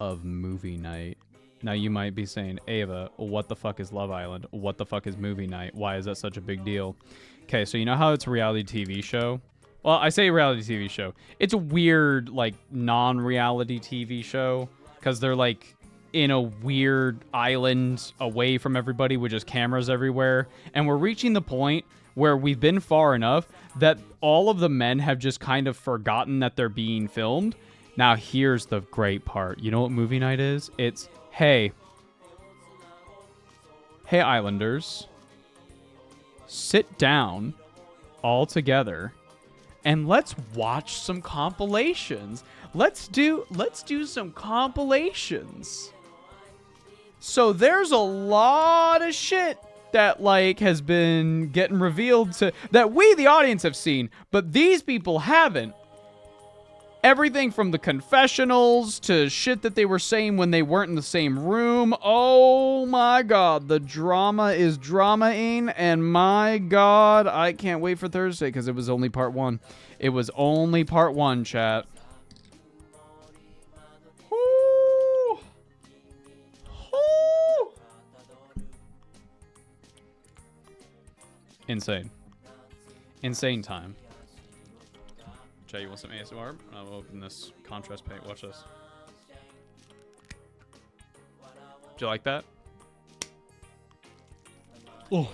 of movie night. Now you might be saying, Ava, what the fuck is Love Island? What the fuck is movie night? Why is that such a big deal? Okay, so you know how it's a reality TV show? Well, I say reality TV show. It's a weird, like, non-reality TV show. Because they're, like, in a weird island away from everybody with just cameras everywhere. And we're reaching the point where we've been far enough that all of the men have just kind of forgotten that they're being filmed. Now, here's the great part. You know what movie night is? It's, hey, Islanders, sit down all together and let's watch some compilations. Let's do some compilations. So there's a lot of shit that, like, has been getting revealed that we, the audience, have seen, but these people haven't. Everything from the confessionals to shit that they were saying when they weren't in the same room. Oh my god, the drama is drama-ing, and my god, I can't wait for Thursday because it was only part 1. It was only part 1, chat. Woo! Woo! Insane. Insane time. Jay, you want some ASMR? I'll open this contrast paint. Watch this. Do you like that? Oh.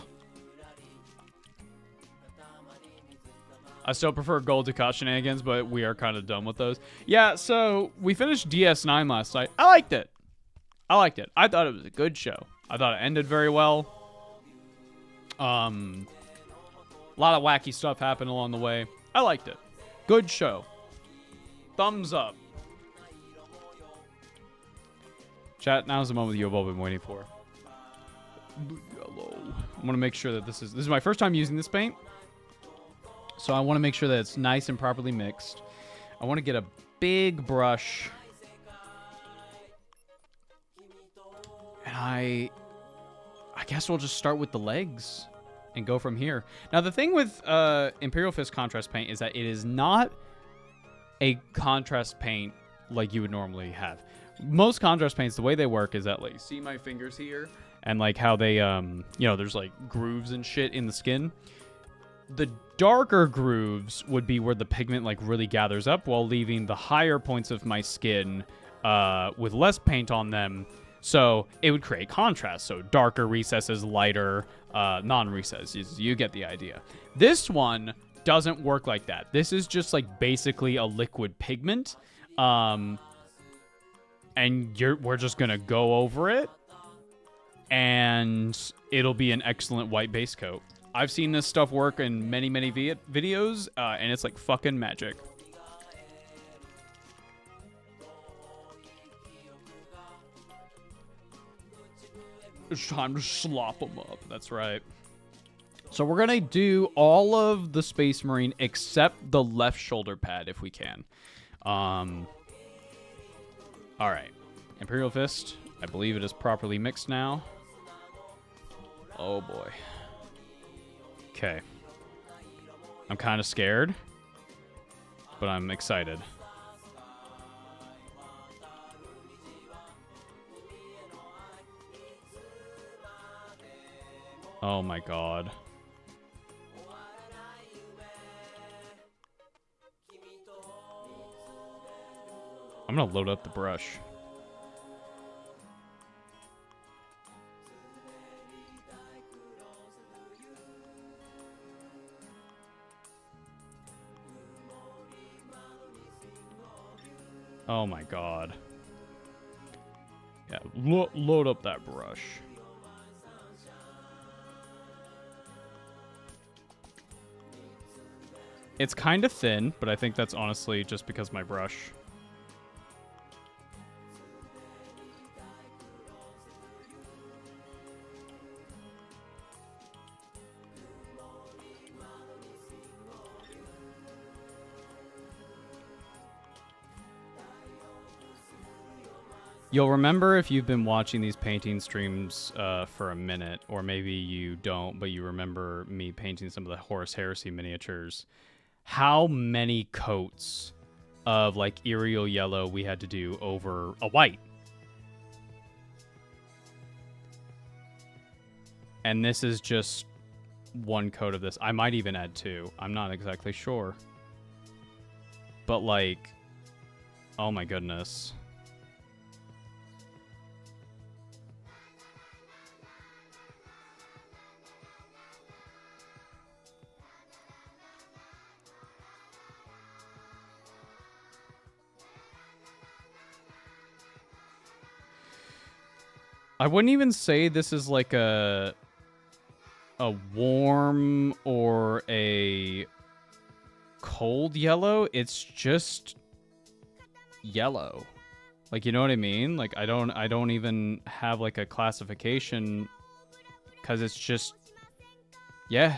I still prefer gold to caught shenanigans, but we are kind of done with those. Yeah, so we finished DS9 last night. I liked it. I thought it was a good show. I thought it ended very well. A lot of wacky stuff happened along the way. I liked it. Good show. Thumbs up. Chat, now's the moment you've all been waiting for. Yellow. I want to make sure that this is my first time using this paint. So I want to make sure that it's nice and properly mixed. I want to get a big brush. And I guess we'll just start with the legs and go from here. Now, the thing with Imperial Fist contrast paint is that it is not a contrast paint like you would normally have. Most contrast paints, the way they work is that, like, see my fingers here? And, like, how they, there's, like, grooves and shit in the skin. The darker grooves would be where the pigment, like, really gathers up, while leaving the higher points of my skin with less paint on them. So it would create contrast. So darker recesses, lighter non-recesses. You get the idea. This one doesn't work like that. This is just, like, basically a liquid pigment. And we're just going to go over it. And it'll be an excellent white base coat. I've seen this stuff work in many, many videos. And it's like fucking magic. It's time to slop them up. That's right. So we're going to do all of the Space Marine except the left shoulder pad if we can. All right. Imperial Fist. I believe it is properly mixed now. Oh, boy. Okay. I'm kind of scared, but I'm excited. Oh my god. I'm gonna load up the brush. Oh my god. Yeah, load up that brush. It's kind of thin, but I think that's honestly just because my brush. You'll remember if you've been watching these painting streams for a minute, or maybe you don't, but you remember me painting some of the Horus Heresy miniatures, how many coats of like Arial yellow we had to do over a white. And this is just one coat of this. I might even add two. I'm not exactly sure. But like, oh my goodness. I wouldn't even say this is like a warm or a cold yellow. It's just yellow. Like, you know what I mean? Like, I don't even have like a classification because it's just, yeah.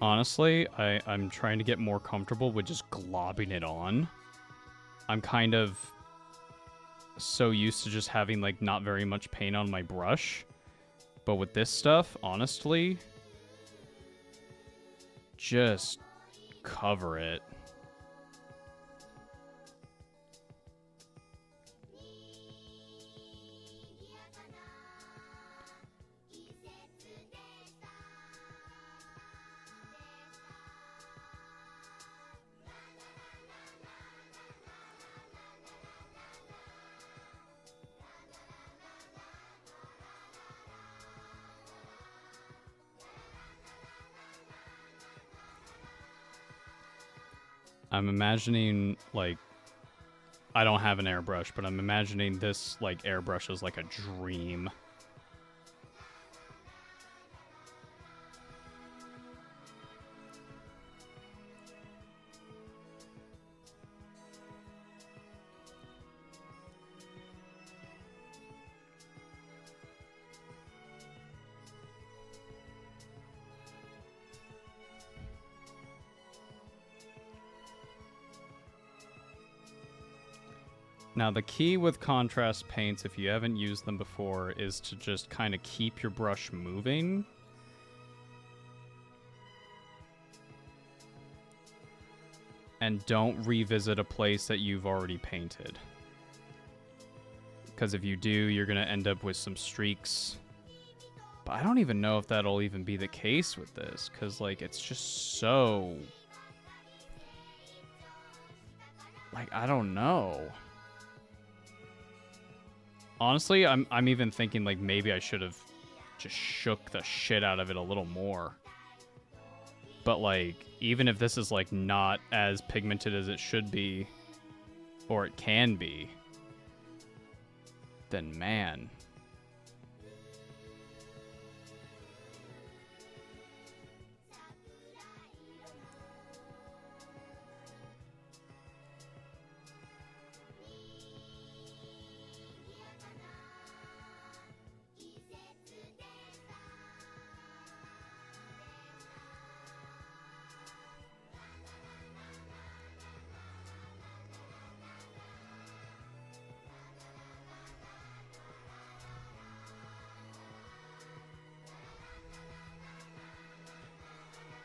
Honestly, I'm trying to get more comfortable with just globbing it on. I'm kind of so used to just having like not very much paint on my brush. But with this stuff, honestly, just cover it. I'm imagining, like, I don't have an airbrush, but I'm imagining this, like, airbrush is like a dream. Now, the key with contrast paints, if you haven't used them before, is to just kind of keep your brush moving. And don't revisit a place that you've already painted. Because if you do, you're going to end up with some streaks. But I don't even know if that'll even be the case with this. Because, like, it's just so... Like, I don't know. Honestly, I'm even thinking, like, maybe I should have just shook the shit out of it a little more. But, like, even if this is, like, not as pigmented as it should be, or it can be, then, man.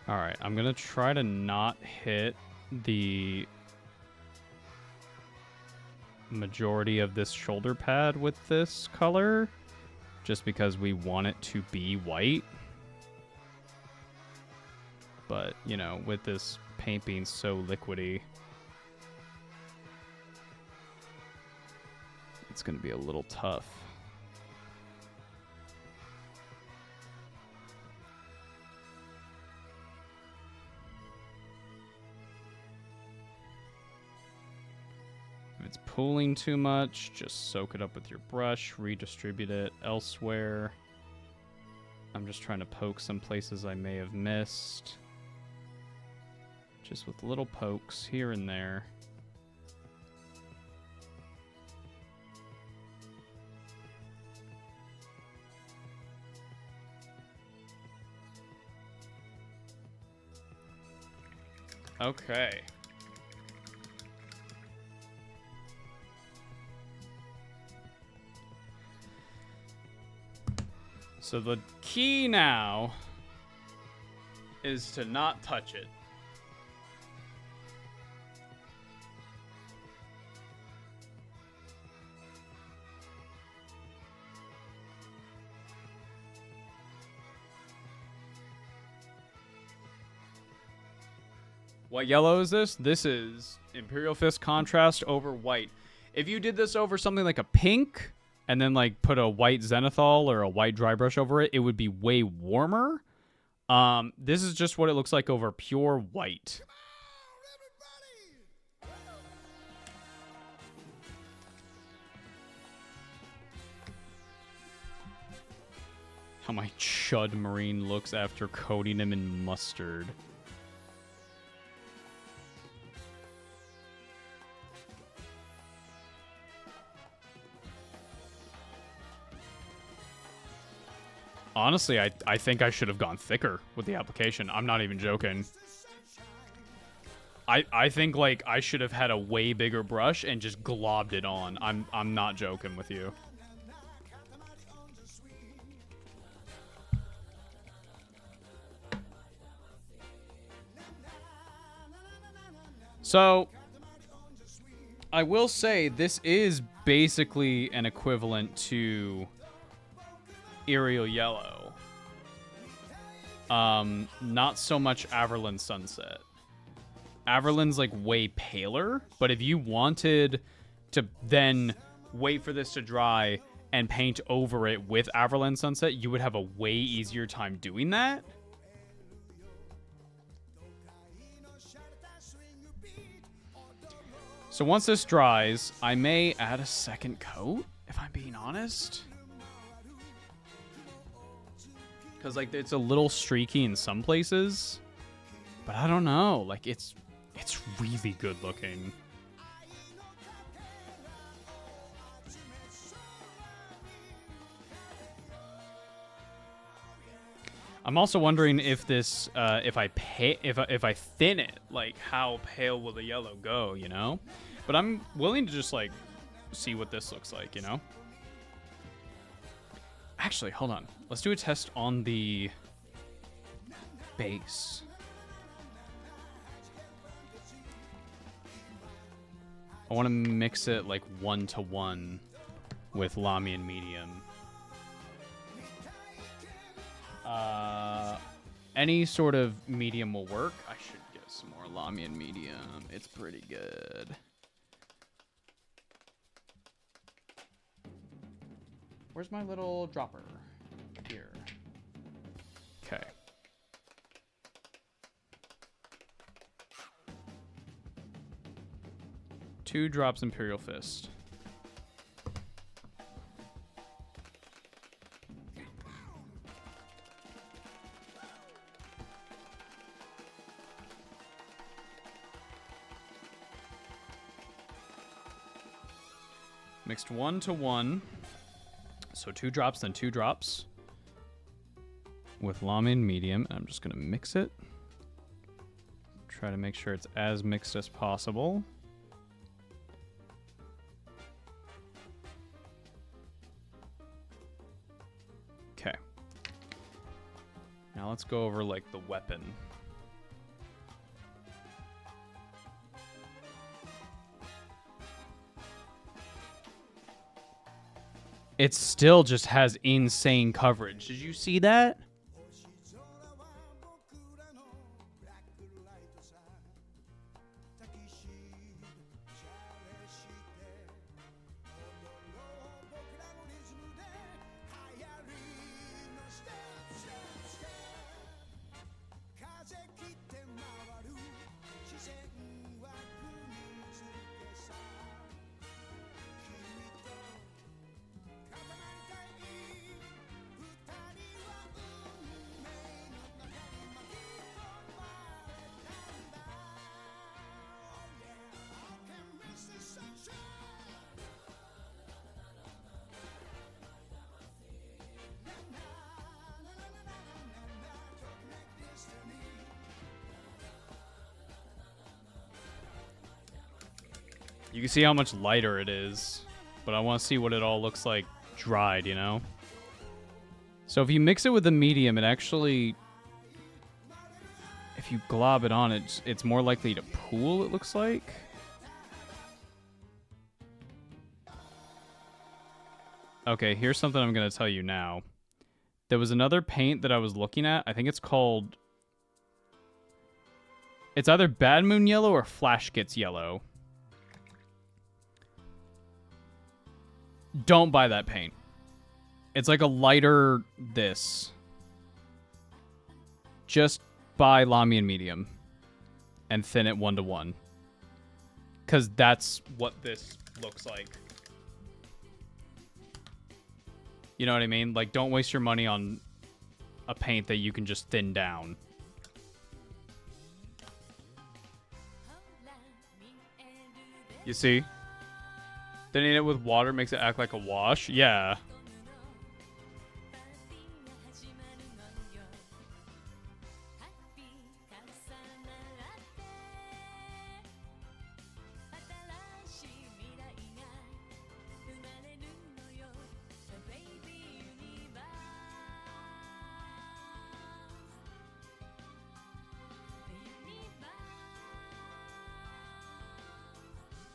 All right, I'm going to try to not hit the majority of this shoulder pad with this color, just because we want it to be white. But, you know, with this paint being so liquidy, it's going to be a little tough. If it's pooling too much, just soak it up with your brush, redistribute it elsewhere. I'm just trying to poke some places I may have missed. Just with little pokes here and there. Okay. So the key now is to not touch it. What yellow is this? This is Imperial Fist contrast over white. If you did this over something like a pink and then like put a white zenithal or a white dry brush over it, it would be way warmer. This is just what it looks like over pure white. How my chud marine looks after coating him in mustard. Honestly, I think I should have gone thicker with the application. I'm not even joking. I think like I should have had a way bigger brush and just globbed it on. I'm not joking with you. So I will say this is basically an equivalent to Aerial Yellow. Not so much Averland Sunset. Averland's like way paler, but if you wanted to then wait for this to dry and paint over it with Averland Sunset, you would have a way easier time doing that. So once this dries, I may add a second coat, if I'm being honest. Because, like, it's a little streaky in some places. But I don't know. Like, it's really good looking. I'm also wondering if this, if I thin it, like, how pale will the yellow go, you know? But I'm willing to just, like, see what this looks like, you know? Actually, hold on. Let's do a test on the base. I want to mix it like 1-to-1 with Lamy and medium. Any sort of medium will work. I should get some more Lamy and medium. It's pretty good. Where's my little dropper? Here. Okay. Two drops Imperial Fist. Mixed 1-to-1. So 2 drops, then 2 drops with Lamy and medium. And I'm just going to mix it. Try to make sure it's as mixed as possible. Okay. Now let's go over like the weapon it still just has insane coverage. Did you see that? You can see how much lighter it is, but I want to see what it all looks like dried, you know? So if you mix it with the medium, it actually, if you glob it on, it's more likely to pool, it looks like. Okay, here's something I'm going to tell you now. There was another paint that I was looking at. I think it's called, it's either Bad Moon Yellow or Flash Gets Yellow. Don't buy that paint. It's like a lighter this. Just buy Lamy and medium and thin it 1:1. Because that's what this looks like. You know what I mean? Like, don't waste your money on a paint that you can just thin down. You see? Thinning it with water makes it act like a wash? Yeah.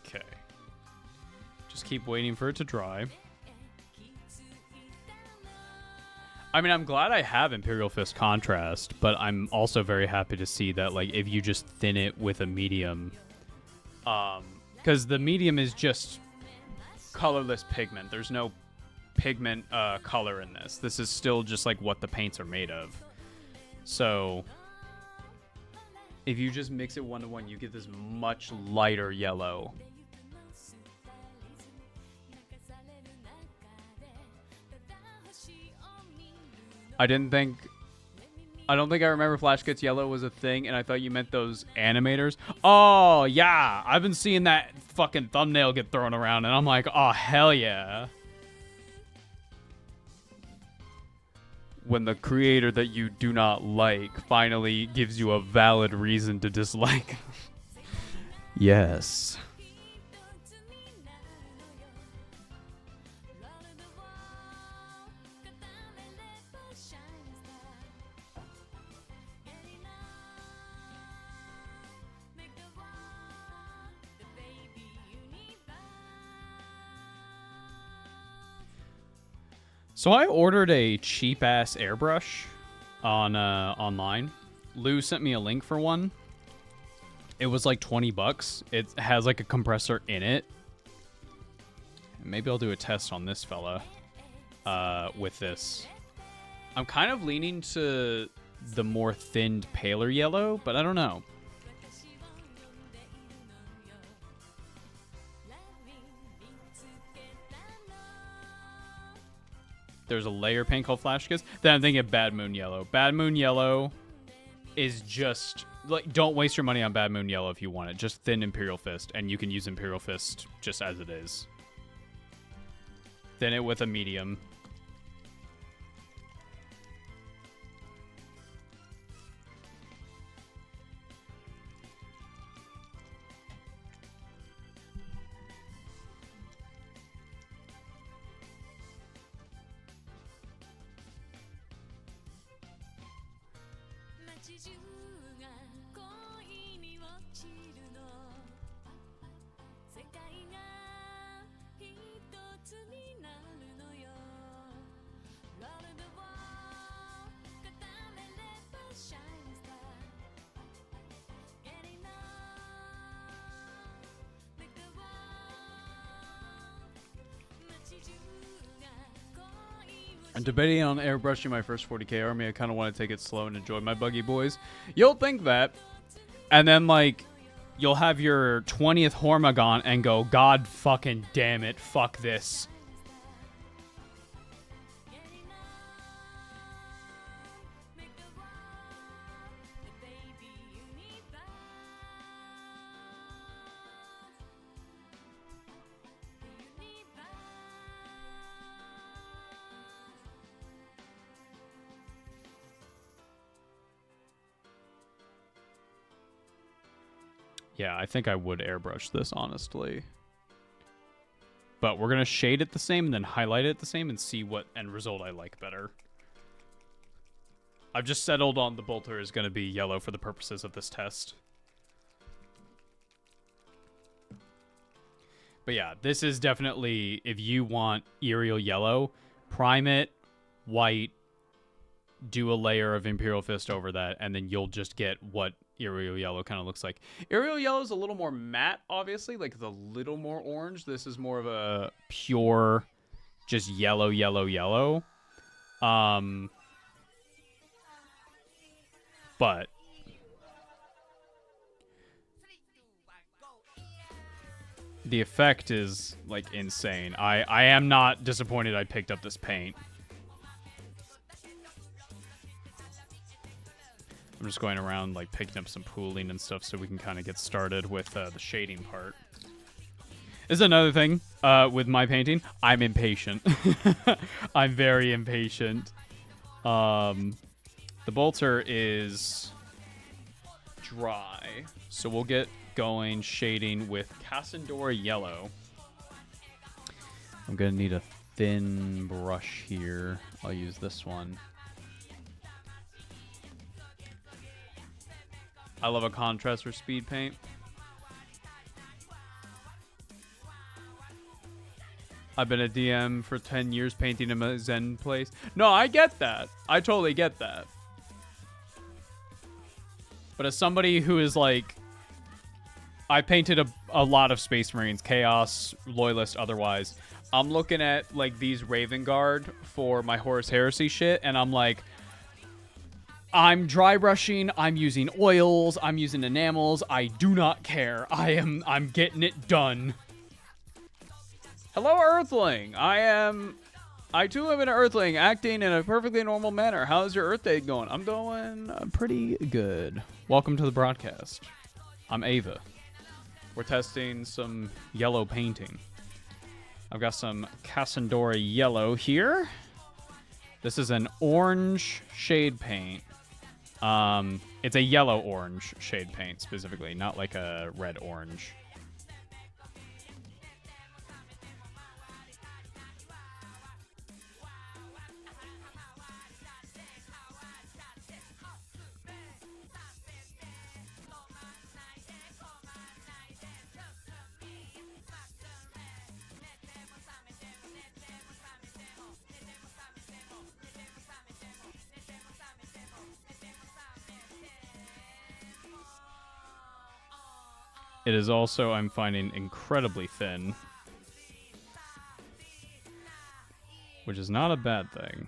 Okay. Just keep waiting for it to dry. I mean, I'm glad I have Imperial Fist Contrast, but I'm also very happy to see that, like, if you just thin it with a medium, because the medium is just colorless pigment. There's no pigment color in this. This is still just like what the paints are made of. So if you just mix it 1:1, you get this much lighter yellow. I don't think I remember Flash Gets Yellow was a thing, and I thought you meant those animators. Oh, yeah. I've been seeing that fucking thumbnail get thrown around, and I'm like, oh, hell yeah. When the creator that you do not like finally gives you a valid reason to dislike. Yes. So I ordered a cheap-ass airbrush on online. Lou sent me a link for one. It was like $20. It has like a compressor in it. Maybe I'll do a test on this fella with this. I'm kind of leaning to the more thinned, paler yellow, but I don't know. There's a layer paint called Flash Kiss. Then I'm thinking of Bad Moon Yellow. Bad Moon Yellow is just, like, don't waste your money on Bad Moon Yellow if you want it. Just thin Imperial Fist, and you can use Imperial Fist just as it is. Thin it with a medium. I'm debating on airbrushing my first 40k army. I kind of want to take it slow and enjoy my buggy boys. You'll think that. And then, like, you'll have your 20th Hormagon and go, God fucking damn it, fuck this. Yeah, I think I would airbrush this, honestly. But we're going to shade it the same and then highlight it the same and see what end result I like better. I've just settled on the bolter is going to be yellow for the purposes of this test. But yeah, this is definitely, if you want Aerial Yellow, prime it, white, do a layer of Imperial Fist over that, and then you'll just get what Aerial Yellow kind of looks like. Aerial Yellow is a little more matte, obviously, like it's a little more orange. This is more of a pure, just yellow, yellow, yellow. But the effect is like insane. I am not disappointed I picked up this paint. I'm just going around like picking up some pooling and stuff so we can kind of get started with the shading part. This is another thing with my painting. I'm impatient. I'm very impatient. The bolter is dry, so we'll get going shading with Cassandora Yellow. I'm gonna need a thin brush here. I'll use this one. I love a contrast for speed paint. I've been a DM for 10 years painting in a Zen place. No, I get that. I totally get that. But as somebody who is like... I painted a lot of Space Marines, Chaos, Loyalist, otherwise. I'm looking at like these Raven Guard for my Horus Heresy shit, and I'm like... I'm dry brushing, I'm using oils, I'm using enamels, I do not care. I'm getting it done. Hello, Earthling. I too am an Earthling, acting in a perfectly normal manner. How's your Earth Day going? I'm going pretty good. Welcome to the broadcast. I'm Ava. We're testing some yellow painting. I've got some Cassandora Yellow here. This is an orange shade paint. It's a yellow-orange shade paint, specifically, not like a red-orange. It is also, I'm finding, incredibly thin. Which is not a bad thing.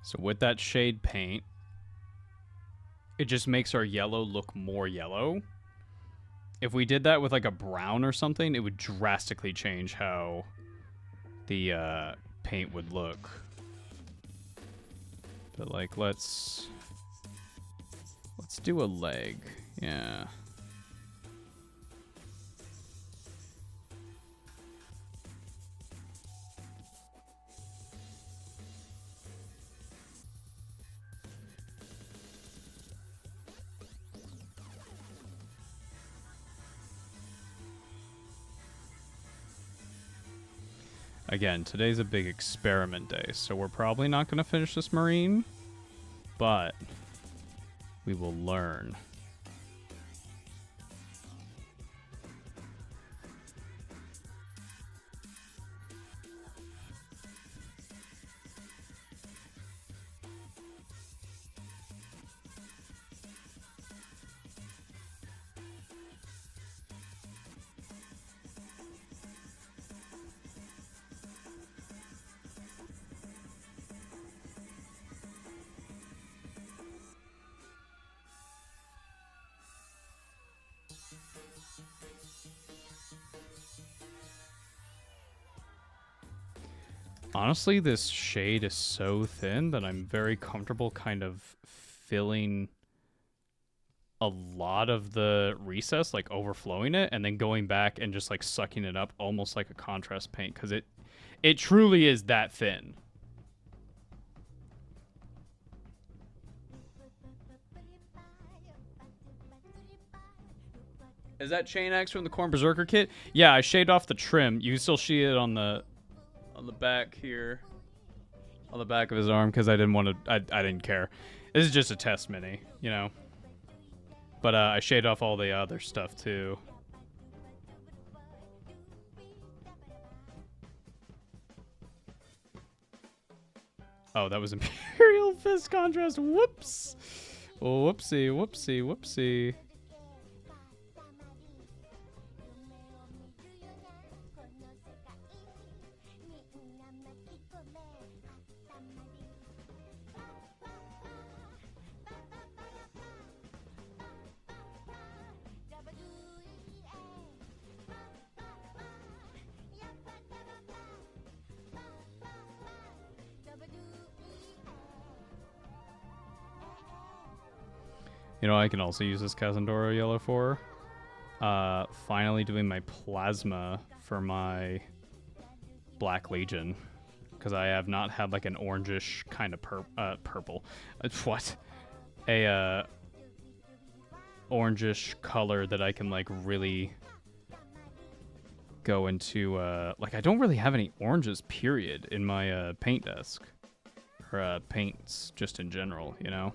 So with that shade paint, it just makes our yellow look more yellow. If we did that with like a brown or something, it would drastically change how the paint would look. But like, let's do a leg. Yeah. Again, today's a big experiment day, so we're probably not going to finish this marine, but we will learn. Honestly, this shade is so thin that I'm very comfortable kind of filling a lot of the recess, like overflowing it, and then going back and just like sucking it up almost like a contrast paint, because it truly is that thin. Is that chain axe from the Corn Berserker kit? Yeah, I shaved off the trim. You can still see it on the back here, on the back of his arm, because I didn't want to. I didn't care. This is just a test mini, you know. But I shaved off all the other stuff too. Oh, that was Imperial Fist contrast. Whoops. Whoopsie, whoopsie, whoopsie. You know, I can also use this Kazandora yellow for. Finally doing my plasma for my Black Legion. Because I have not had like an orangish kind of purple. What? A orangish color that I can like really go into. Like I don't really have any oranges, period, in my paint desk. Or paints just in general, you know?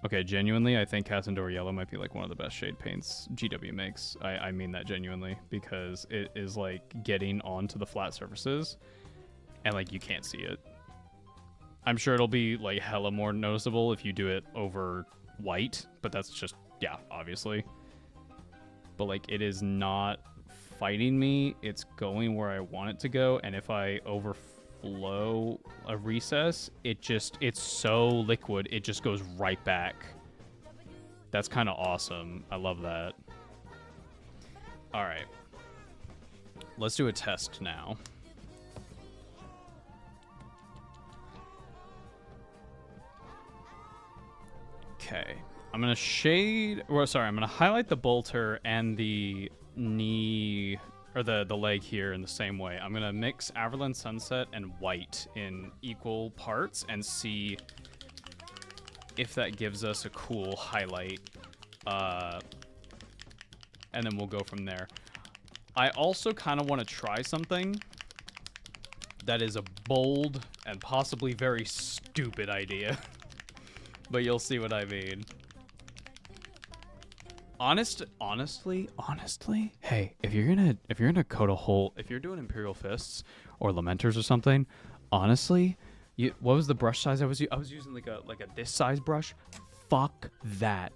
Okay, genuinely, I think Cassandora Yellow might be like one of the best shade paints GW makes. I mean that genuinely, because it is like getting onto the flat surfaces and like you can't see it. I'm sure it'll be like hella more noticeable if you do it over white, but that's just, yeah, obviously. But like it is not fighting me, it's going where I want it to go, and if I overflow a recess, it's so liquid, it just goes right back. That's kind of awesome. I love that. All right, let's do a test now. Okay, I'm gonna shade, or sorry, I'm gonna highlight the bolter and the knee, or the leg here in the same way. I'm gonna mix Averland Sunset and white in equal parts and see if that gives us a cool highlight. And then we'll go from there. I also kind of want to try something that is a bold and possibly very stupid idea. But you'll see what I mean. Honestly, hey, if you're gonna coat a whole, if you're doing Imperial Fists or Lamenters or something, honestly, what was the brush size I was using? I was using like a this size brush. Fuck that.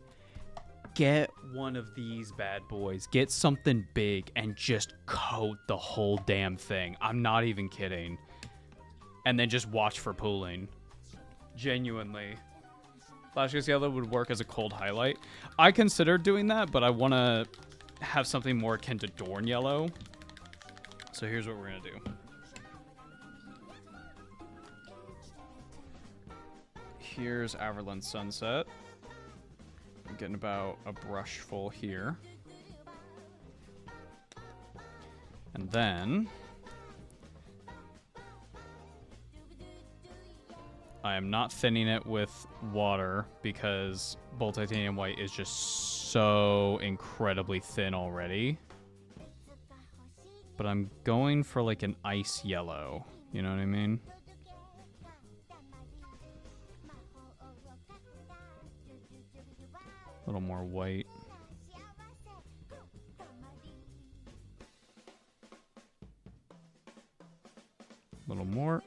Get one of these bad boys. Get something big and just coat the whole damn thing. I'm not even kidding. And then just watch for pooling. Genuinely. Flash Gas Yellow would work as a cold highlight. I considered doing that, but I want to have something more akin to Dorn Yellow. So here's what we're going to do. here's Averland Sunset. I'm getting about a brush full here. And then I am not thinning it with water because Bold Titanium White is just so incredibly thin already. But I'm going for like an ice yellow. You know what I mean? A little more white. A little more.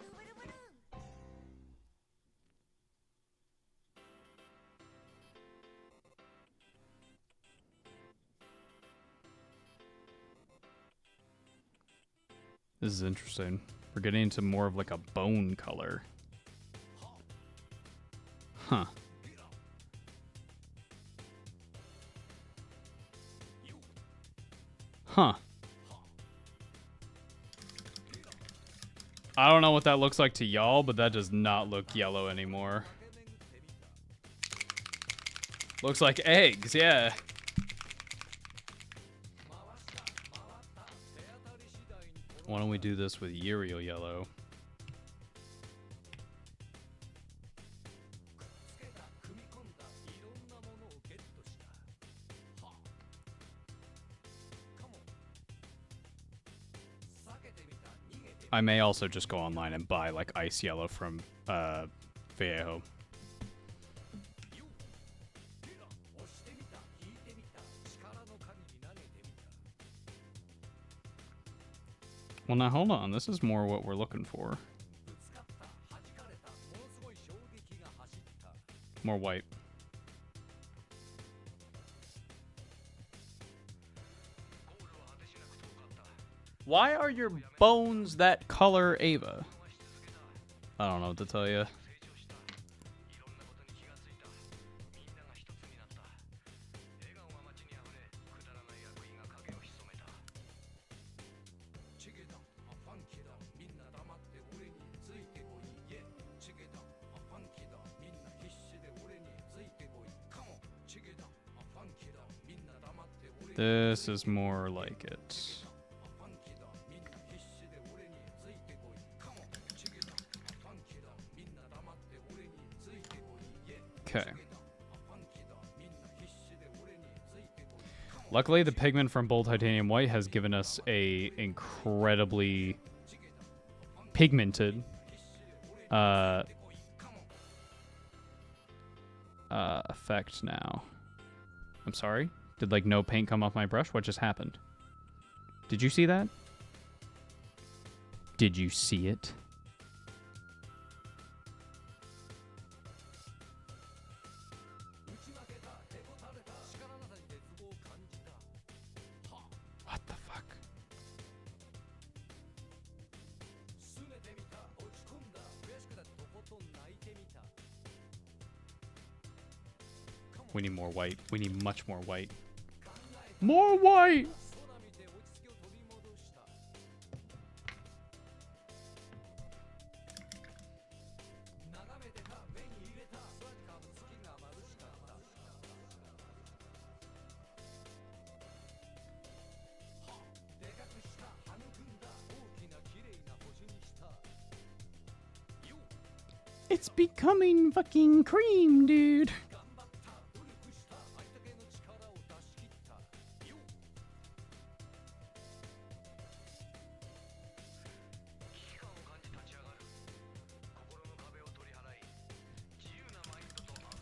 This is interesting. We're getting into more of like a bone color. Huh. Huh. I don't know what that looks like to y'all, but that does not look yellow anymore. Looks like eggs, yeah. Why don't we do this with Uriel yellow? I may also just go online and buy like ice yellow from Vallejo. Well, now hold on. This is more what we're looking for. More white. Why are your bones that color, Ava? I don't know what to tell you. This is more like it. Okay. Luckily, the pigment from Bold Titanium White has given us a incredibly pigmented effect now. I'm sorry? Did like no paint come off my brush? What just happened? Did you see that? Did you see it? What the fuck? We need more white. We need much more white. More white! It's becoming fucking cream, dude.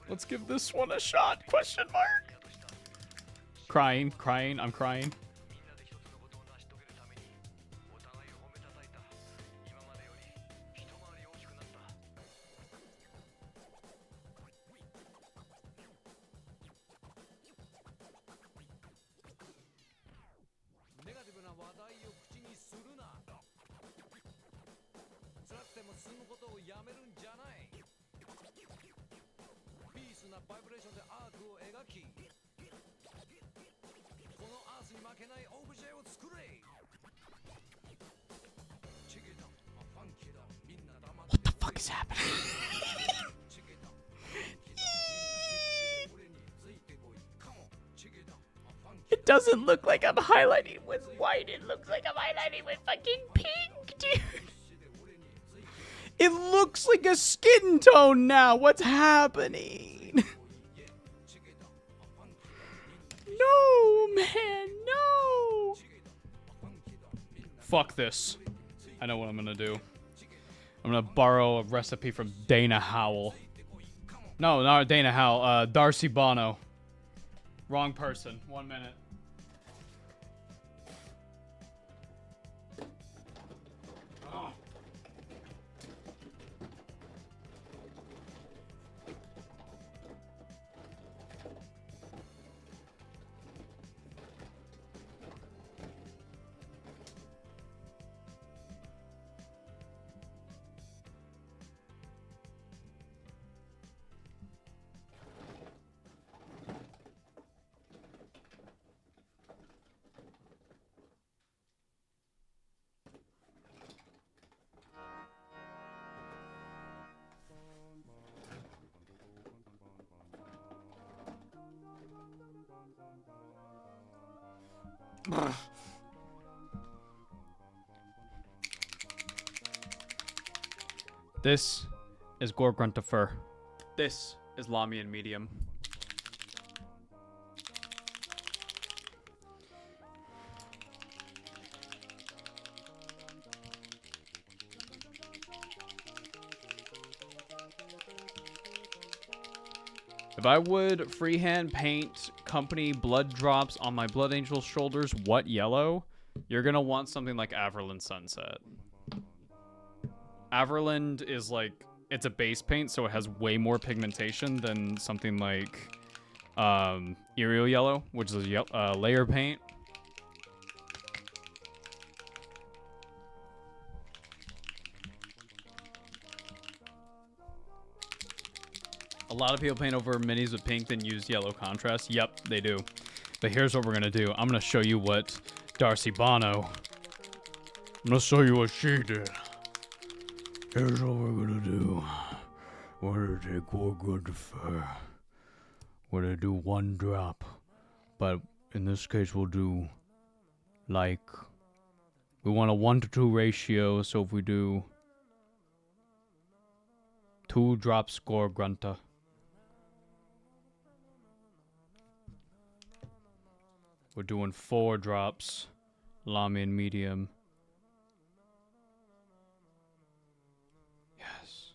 Let's give this one a shot, question mark. Crying, crying, I'm crying. What the fuck is happening? doesn't look like I'm highlighting with white. It looks like I'm highlighting with fucking pink, dude. It looks like a skin tone now. What's happening? No, man, no. Fuck this. I know what I'm gonna do. I'm gonna borrow a recipe from Dana Howell. No, not Dana Howell. Darcy Bono. Wrong person. 1 minute. Oh. This is Gorgrunta fur. This is Lamian medium. If I would freehand paint company blood drops on my Blood Angel's shoulders, what yellow? You're gonna want something like Averland Sunset. Averland is like, it's a base paint, so it has way more pigmentation than something like Aerial Yellow, which is a layer paint. A lot of people paint over minis with pink then use yellow contrast. Yep, they do. But here's what we're gonna do. I'm gonna show you what Darcy Bono. I'm gonna show you what she did. Here's what we're gonna do. We're gonna take Gorgrunta fur. We're gonna do 1 drop. But in this case, we'll do like, we want a 1-to-2 ratio. So if we do 2 drops Gorgrunta. We're doing 4 drops Lamian medium. Yes.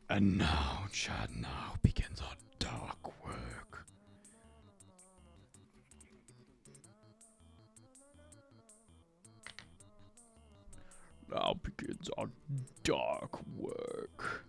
And now, Chad, now begins our dark work. Now begins our dark work.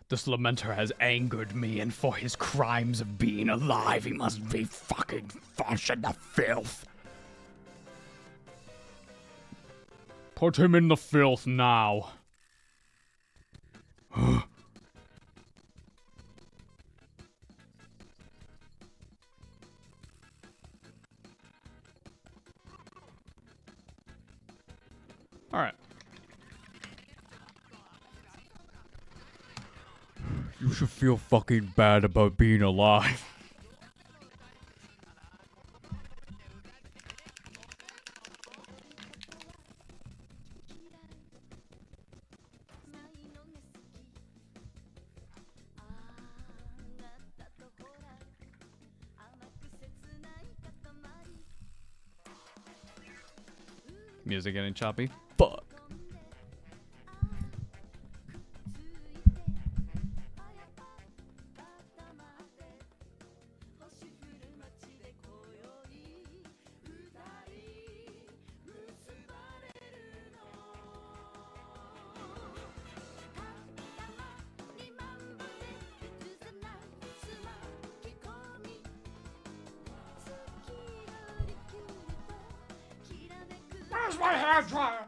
This Lamenter has angered me, and for his crimes of being alive, he must be fucking flushed in the filth. Put him in the filth now. Alright. You should feel fucking bad about being alive. Music getting choppy. Fuck. Where's my hair dryer?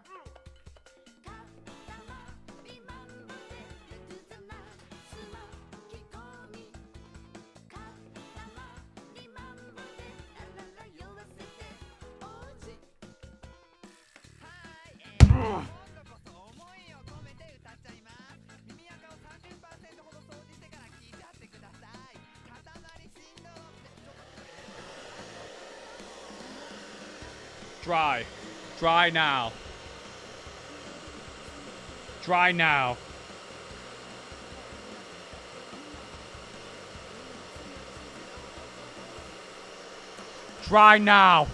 Dry. Dry now. Dry now. Dry now.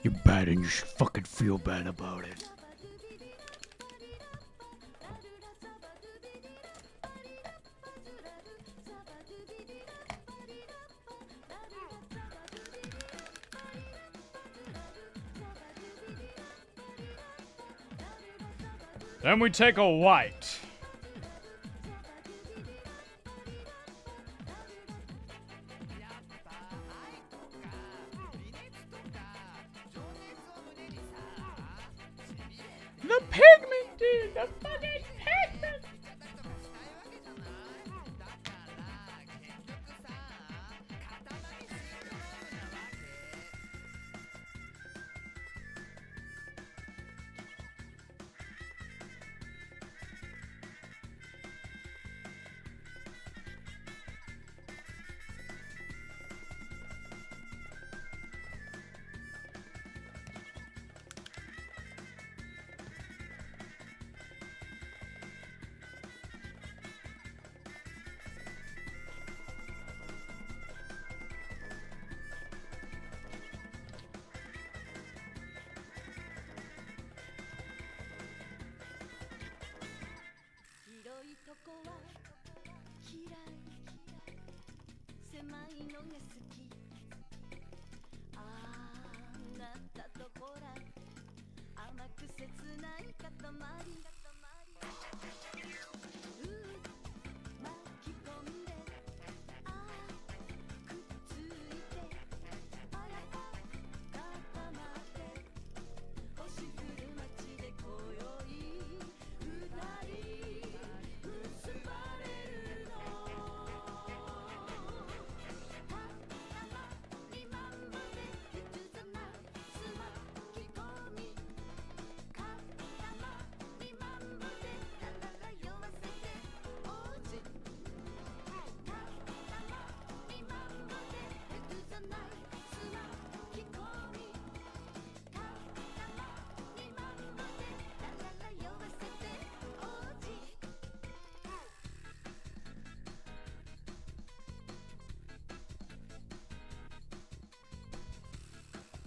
You're bad and you should fucking feel bad about it. Then we take a white. The pigment, dude! The fucking pigment!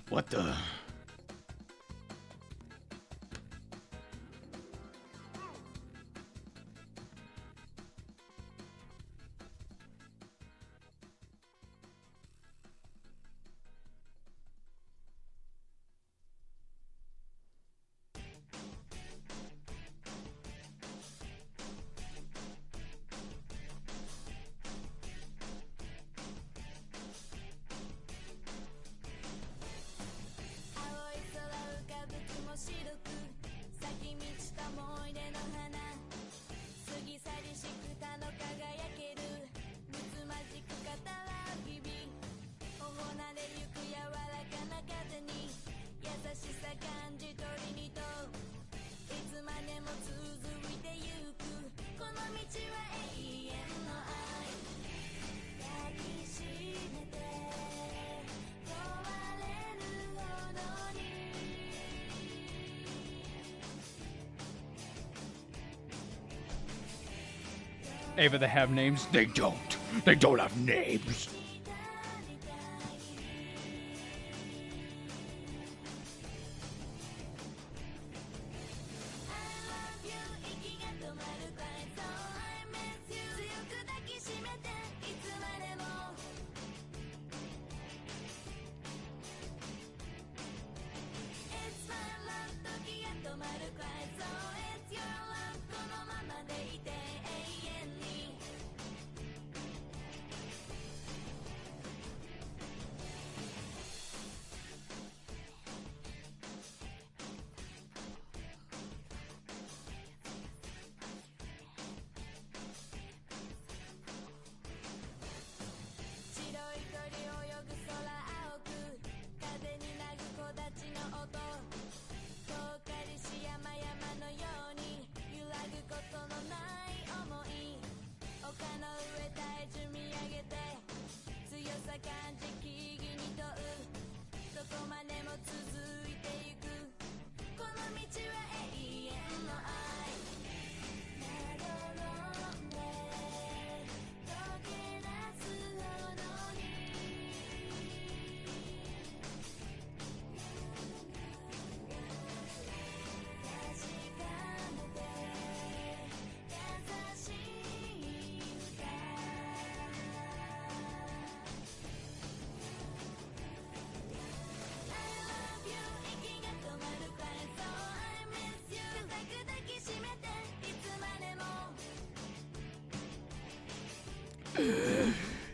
What the? Ava, they have names? They don't. They don't have names.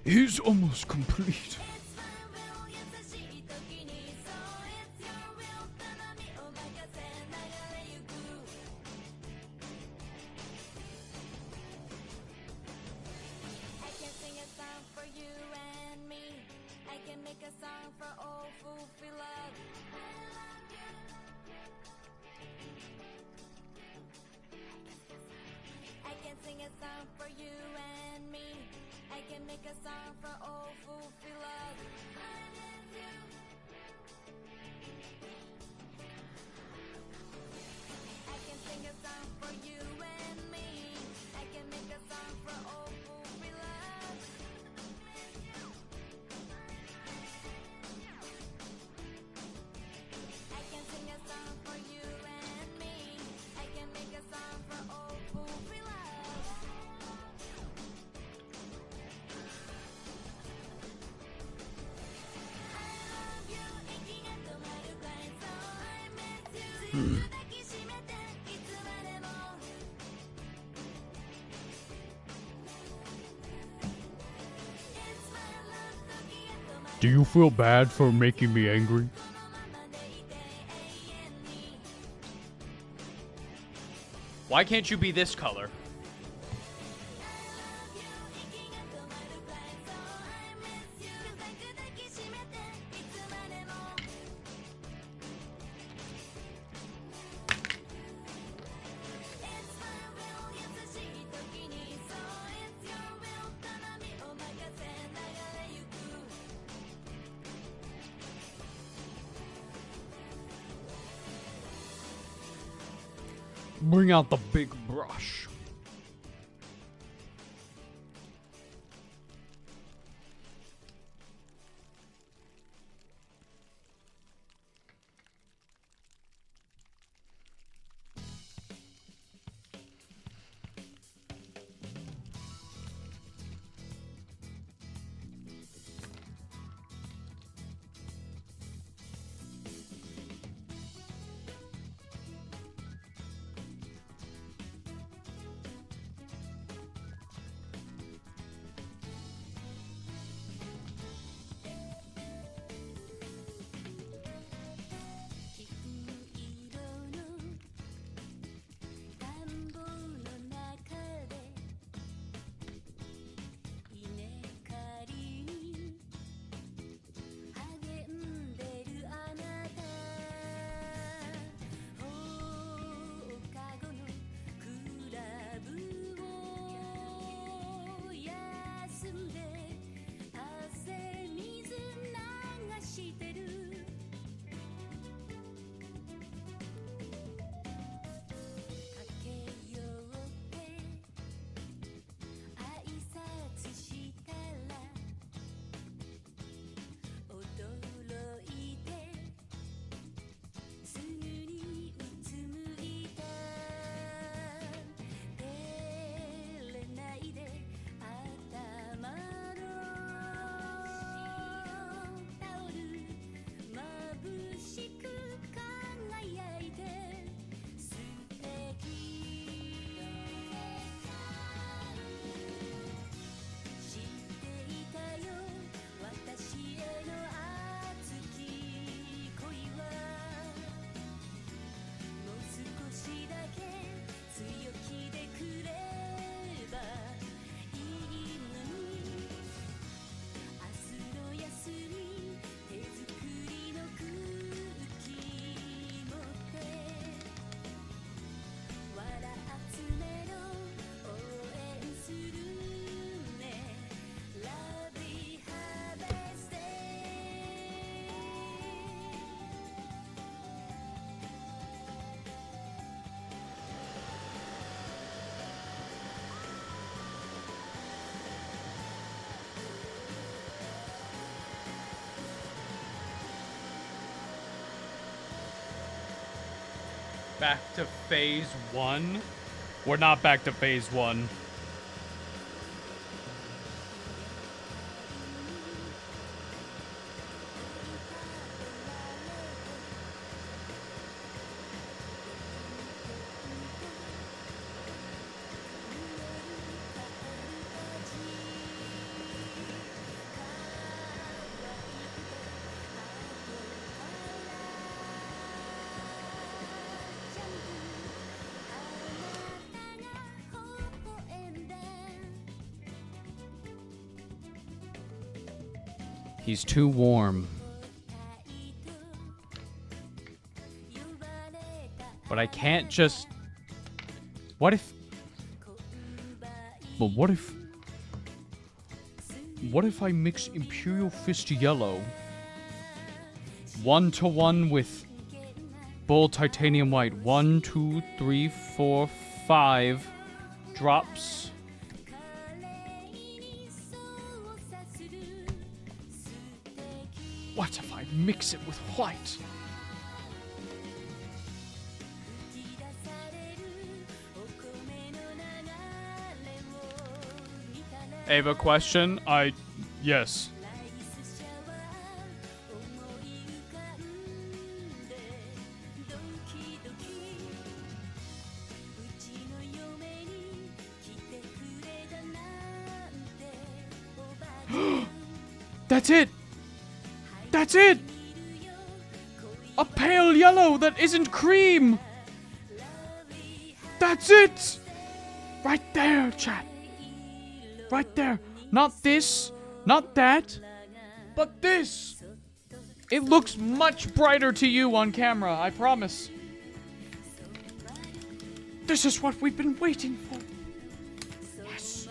He's almost complete. Do you feel bad for making me angry? Why can't you be this color? Bring out the big brush. Back to phase 1? We're not back to phase 1. He's too warm. But I can't just... What if... But what if... What if I mix Imperial Fist Yellow 1-to-1 with Bull Titanium White? 1, 2, 3, 4, 5 drops. What if I mix it with white? Ava, question? Yes. That's it! That's it! A pale yellow that isn't cream! That's it! Right there, chat. Right there. Not this, not that, but this. It looks much brighter to you on camera, I promise. This is what we've been waiting for. Yes.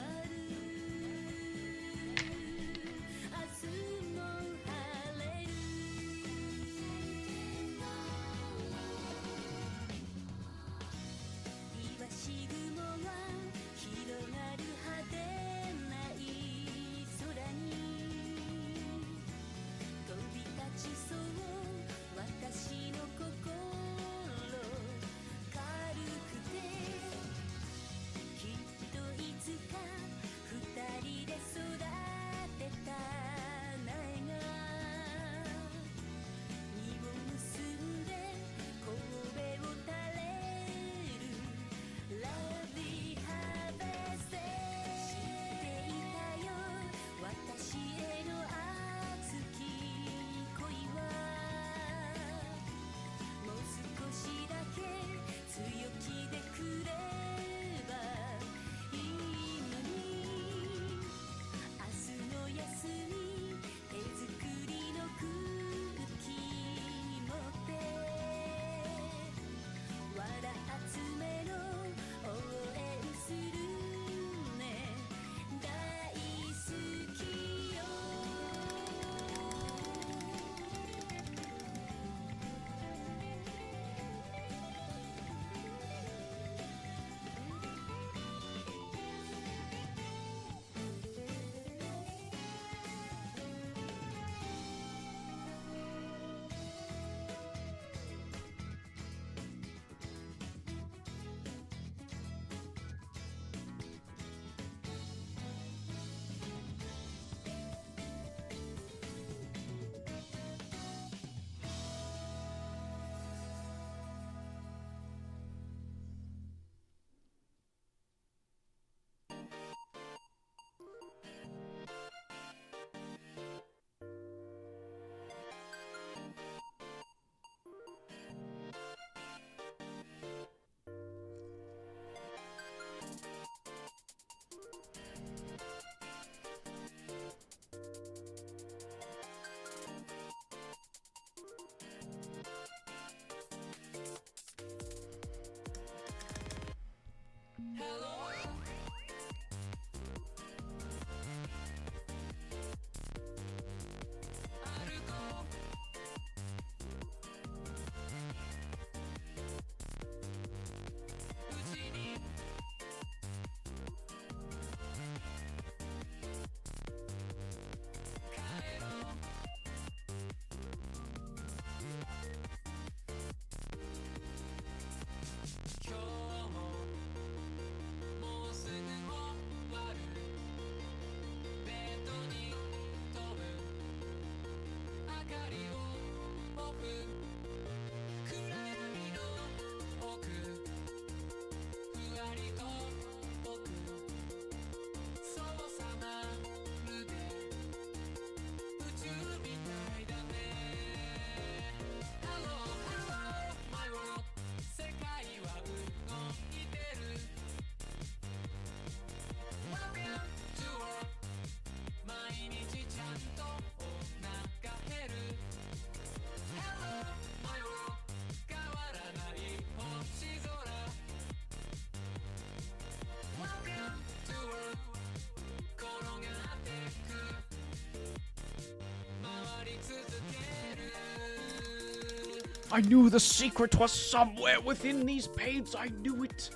I knew the secret was somewhere within these paints. I knew it.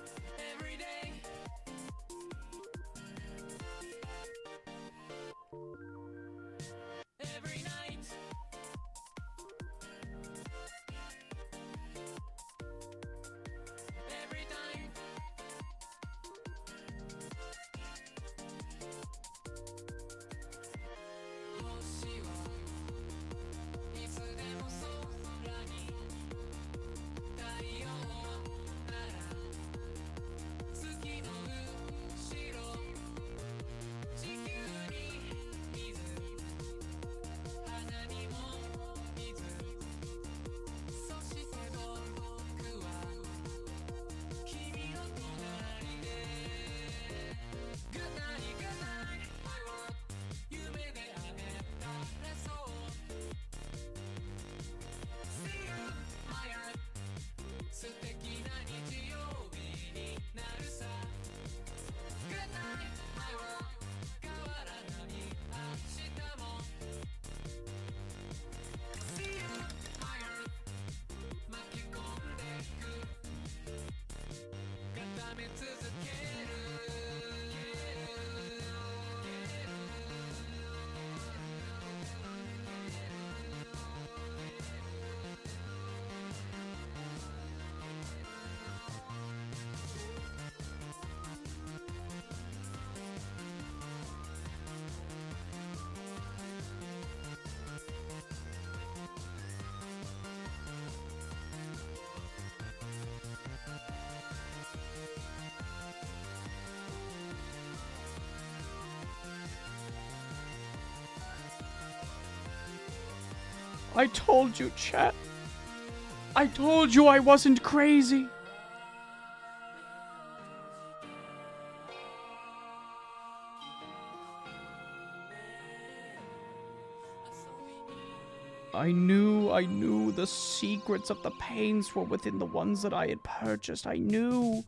I told you, chat. I told you I wasn't crazy. I knew the secrets of the paints were within the ones that I had purchased. I knew.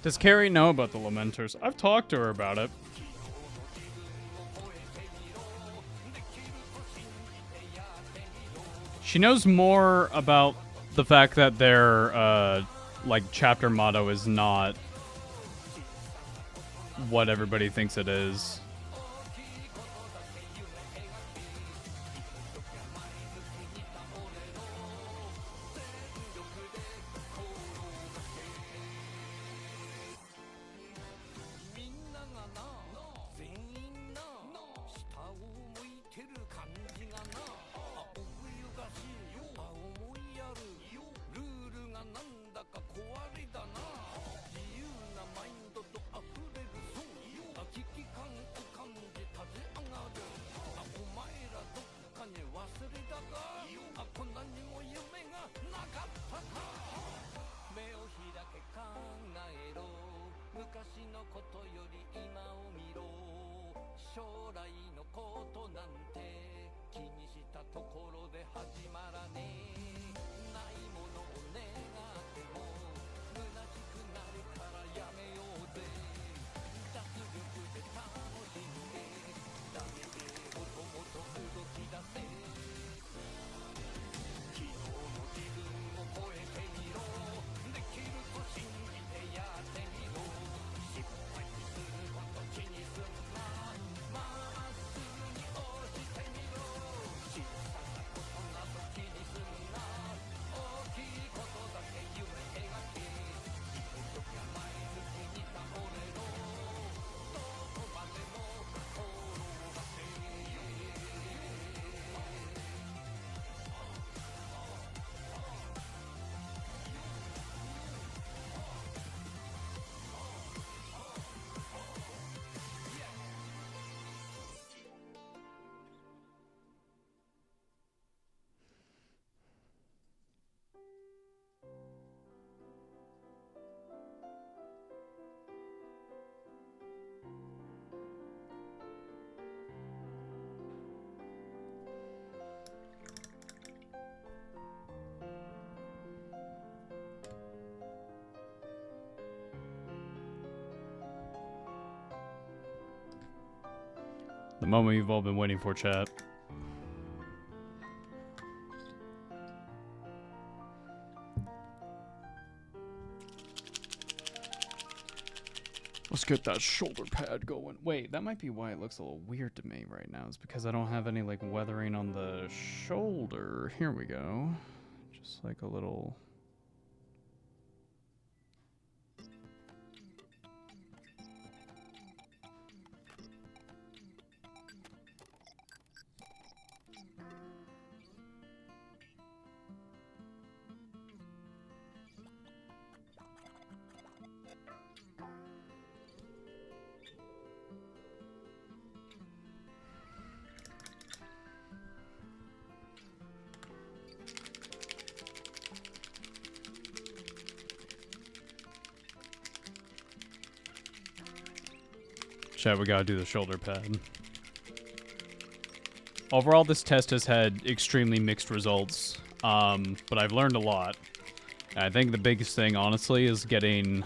Does Carrie know about the Lamenters? I've talked to her about it. She knows more about the fact that their like chapter motto is not what everybody thinks it is. The moment you've all been waiting for, chat. Let's get that shoulder pad going. Wait, that might be why it looks a little weird to me right now. It's because I don't have any, like, weathering on the shoulder. Here we go. Just like a little... Chat, we gotta do the shoulder pad. Overall, this test has had extremely mixed results, but I've learned a lot. And I think the biggest thing, honestly, is getting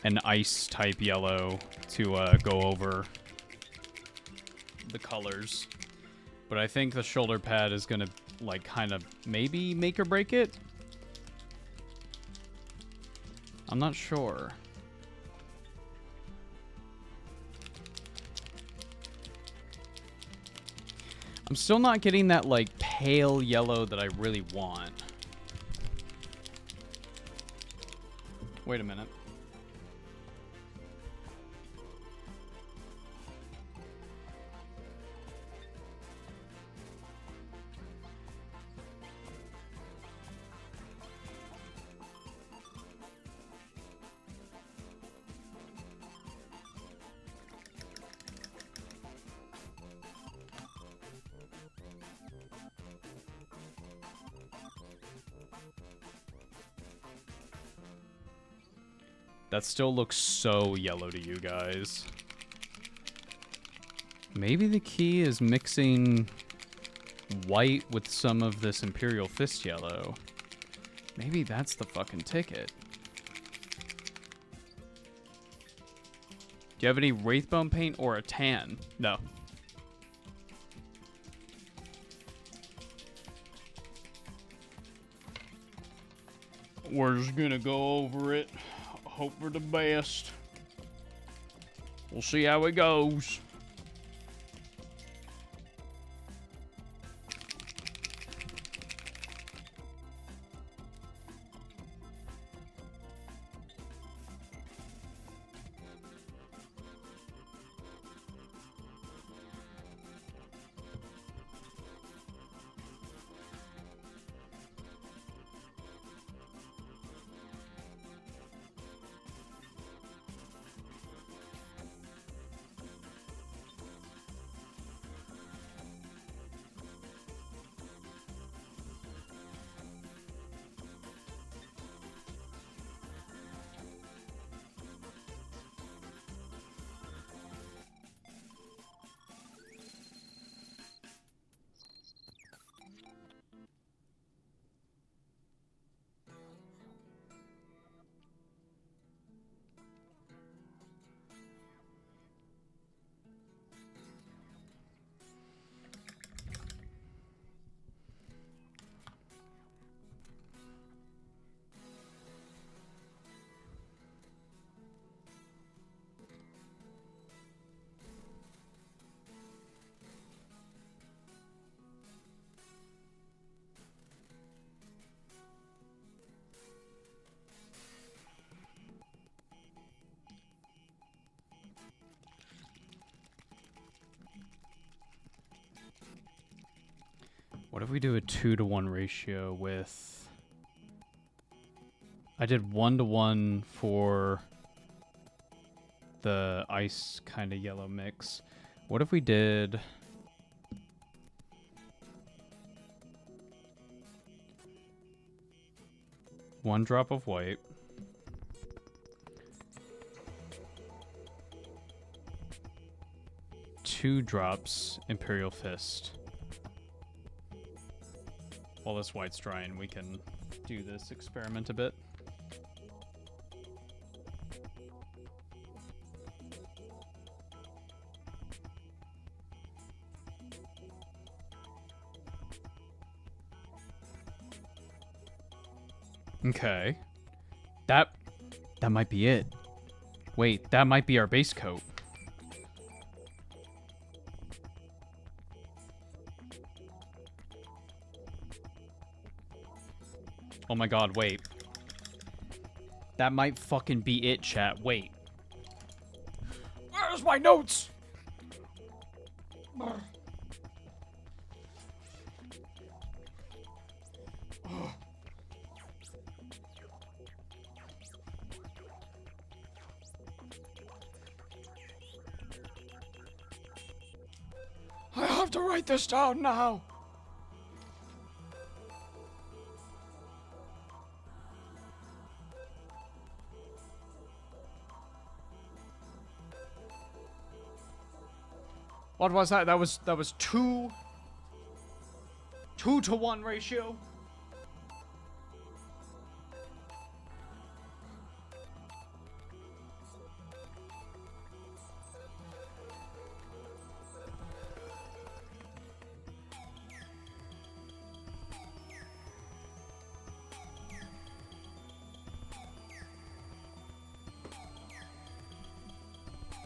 an ice-type yellow to go over the colors. But I think the shoulder pad is gonna, like, kind of maybe make or break it? I'm not sure. I'm still not getting that, like, pale yellow that I really want. Wait a minute. That still looks so yellow to you guys. Maybe the key is mixing white with some of this Imperial Fist yellow. Maybe that's the fucking ticket. Do you have any Wraithbone paint or a tan? No. We're just gonna go over it. Hope for the best. We'll see how it goes. What if we do a 2-to-1 ratio with... I did 1-to-1 for the ice kind of yellow mix. What if we did... 1 drop of white. 2 drops Imperial Fist. While this white's drying, we can do this experiment a bit. Okay. That might be it. Wait, that might be our base coat. Oh my god, wait. That might fucking be it, chat. Wait. Where's my notes? I have to write this down now. What was that? That was 2-to-1 ratio.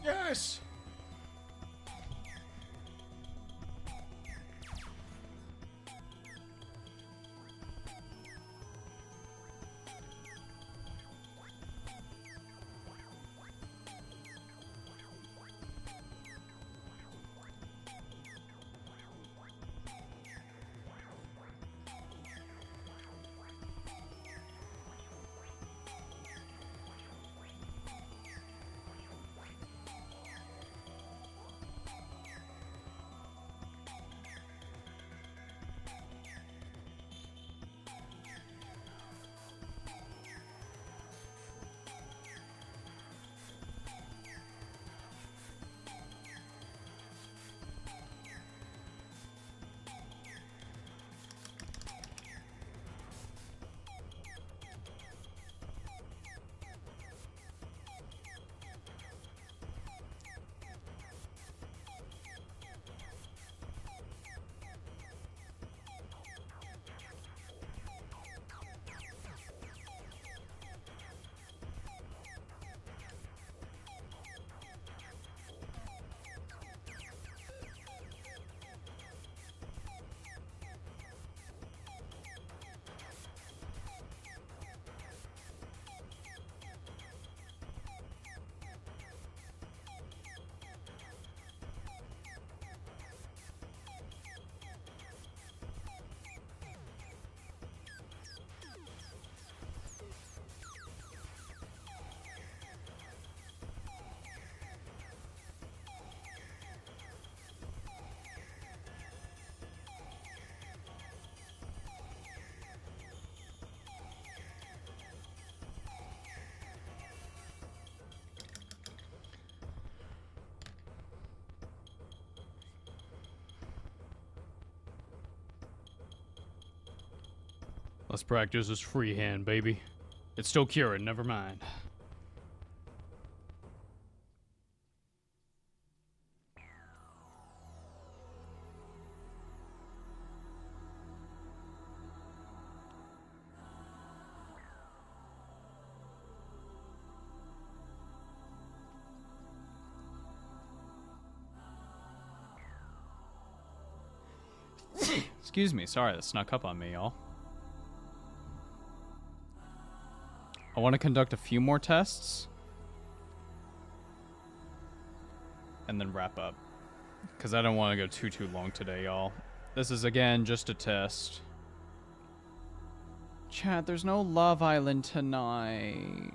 Yes. Let's practice this freehand, baby. It's still curing, never mind. Excuse me, sorry that snuck up on me, y'all. I want to conduct a few more tests. And then wrap up. Because I don't want to go too long today, y'all. This is, again, just a test. Chat, there's no Love Island tonight.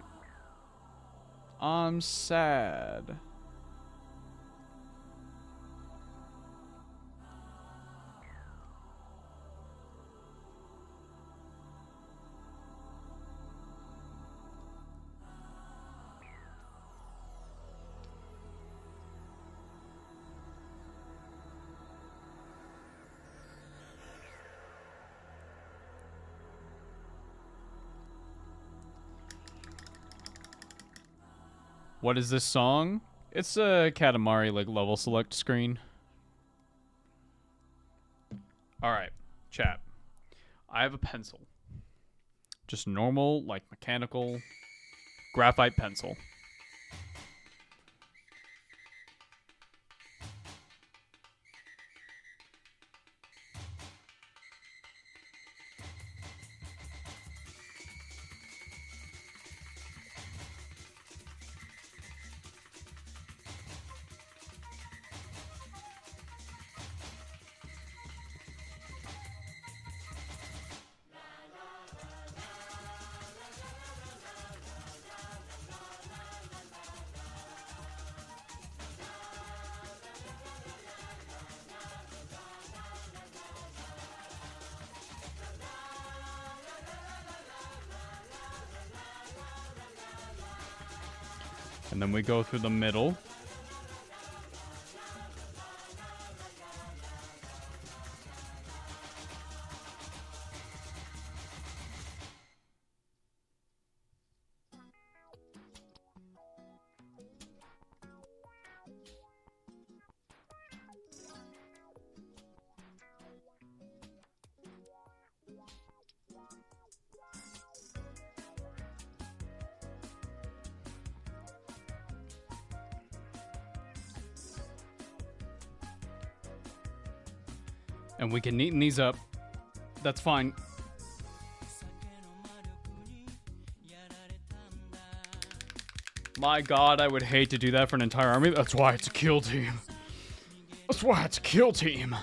I'm sad. What is this song? It's a Katamari like level select screen. Alright, chat. I have a pencil. Just normal, like mechanical graphite pencil. And then we go through the middle. And we can neaten these up. That's fine. My god, I would hate to do that for an entire army. That's why it's a kill team. That's why it's a kill team.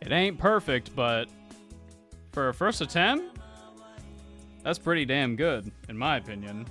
It ain't perfect, but for a first attempt, that's pretty damn good, in my opinion.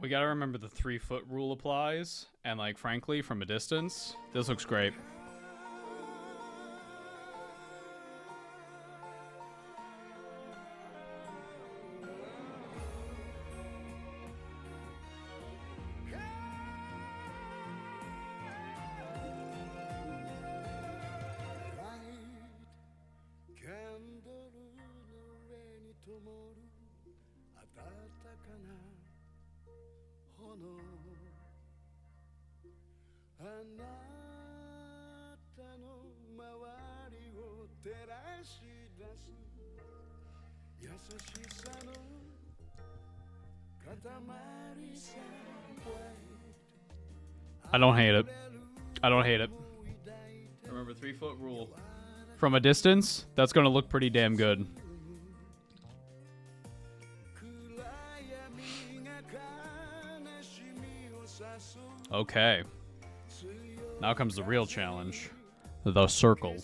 We gotta remember the 3-foot rule applies, and like frankly, from a distance, this looks great. I don't hate it. I don't hate it. Remember 3-foot rule. From a distance, that's gonna look pretty damn good. Okay. Now comes the real challenge. The circle.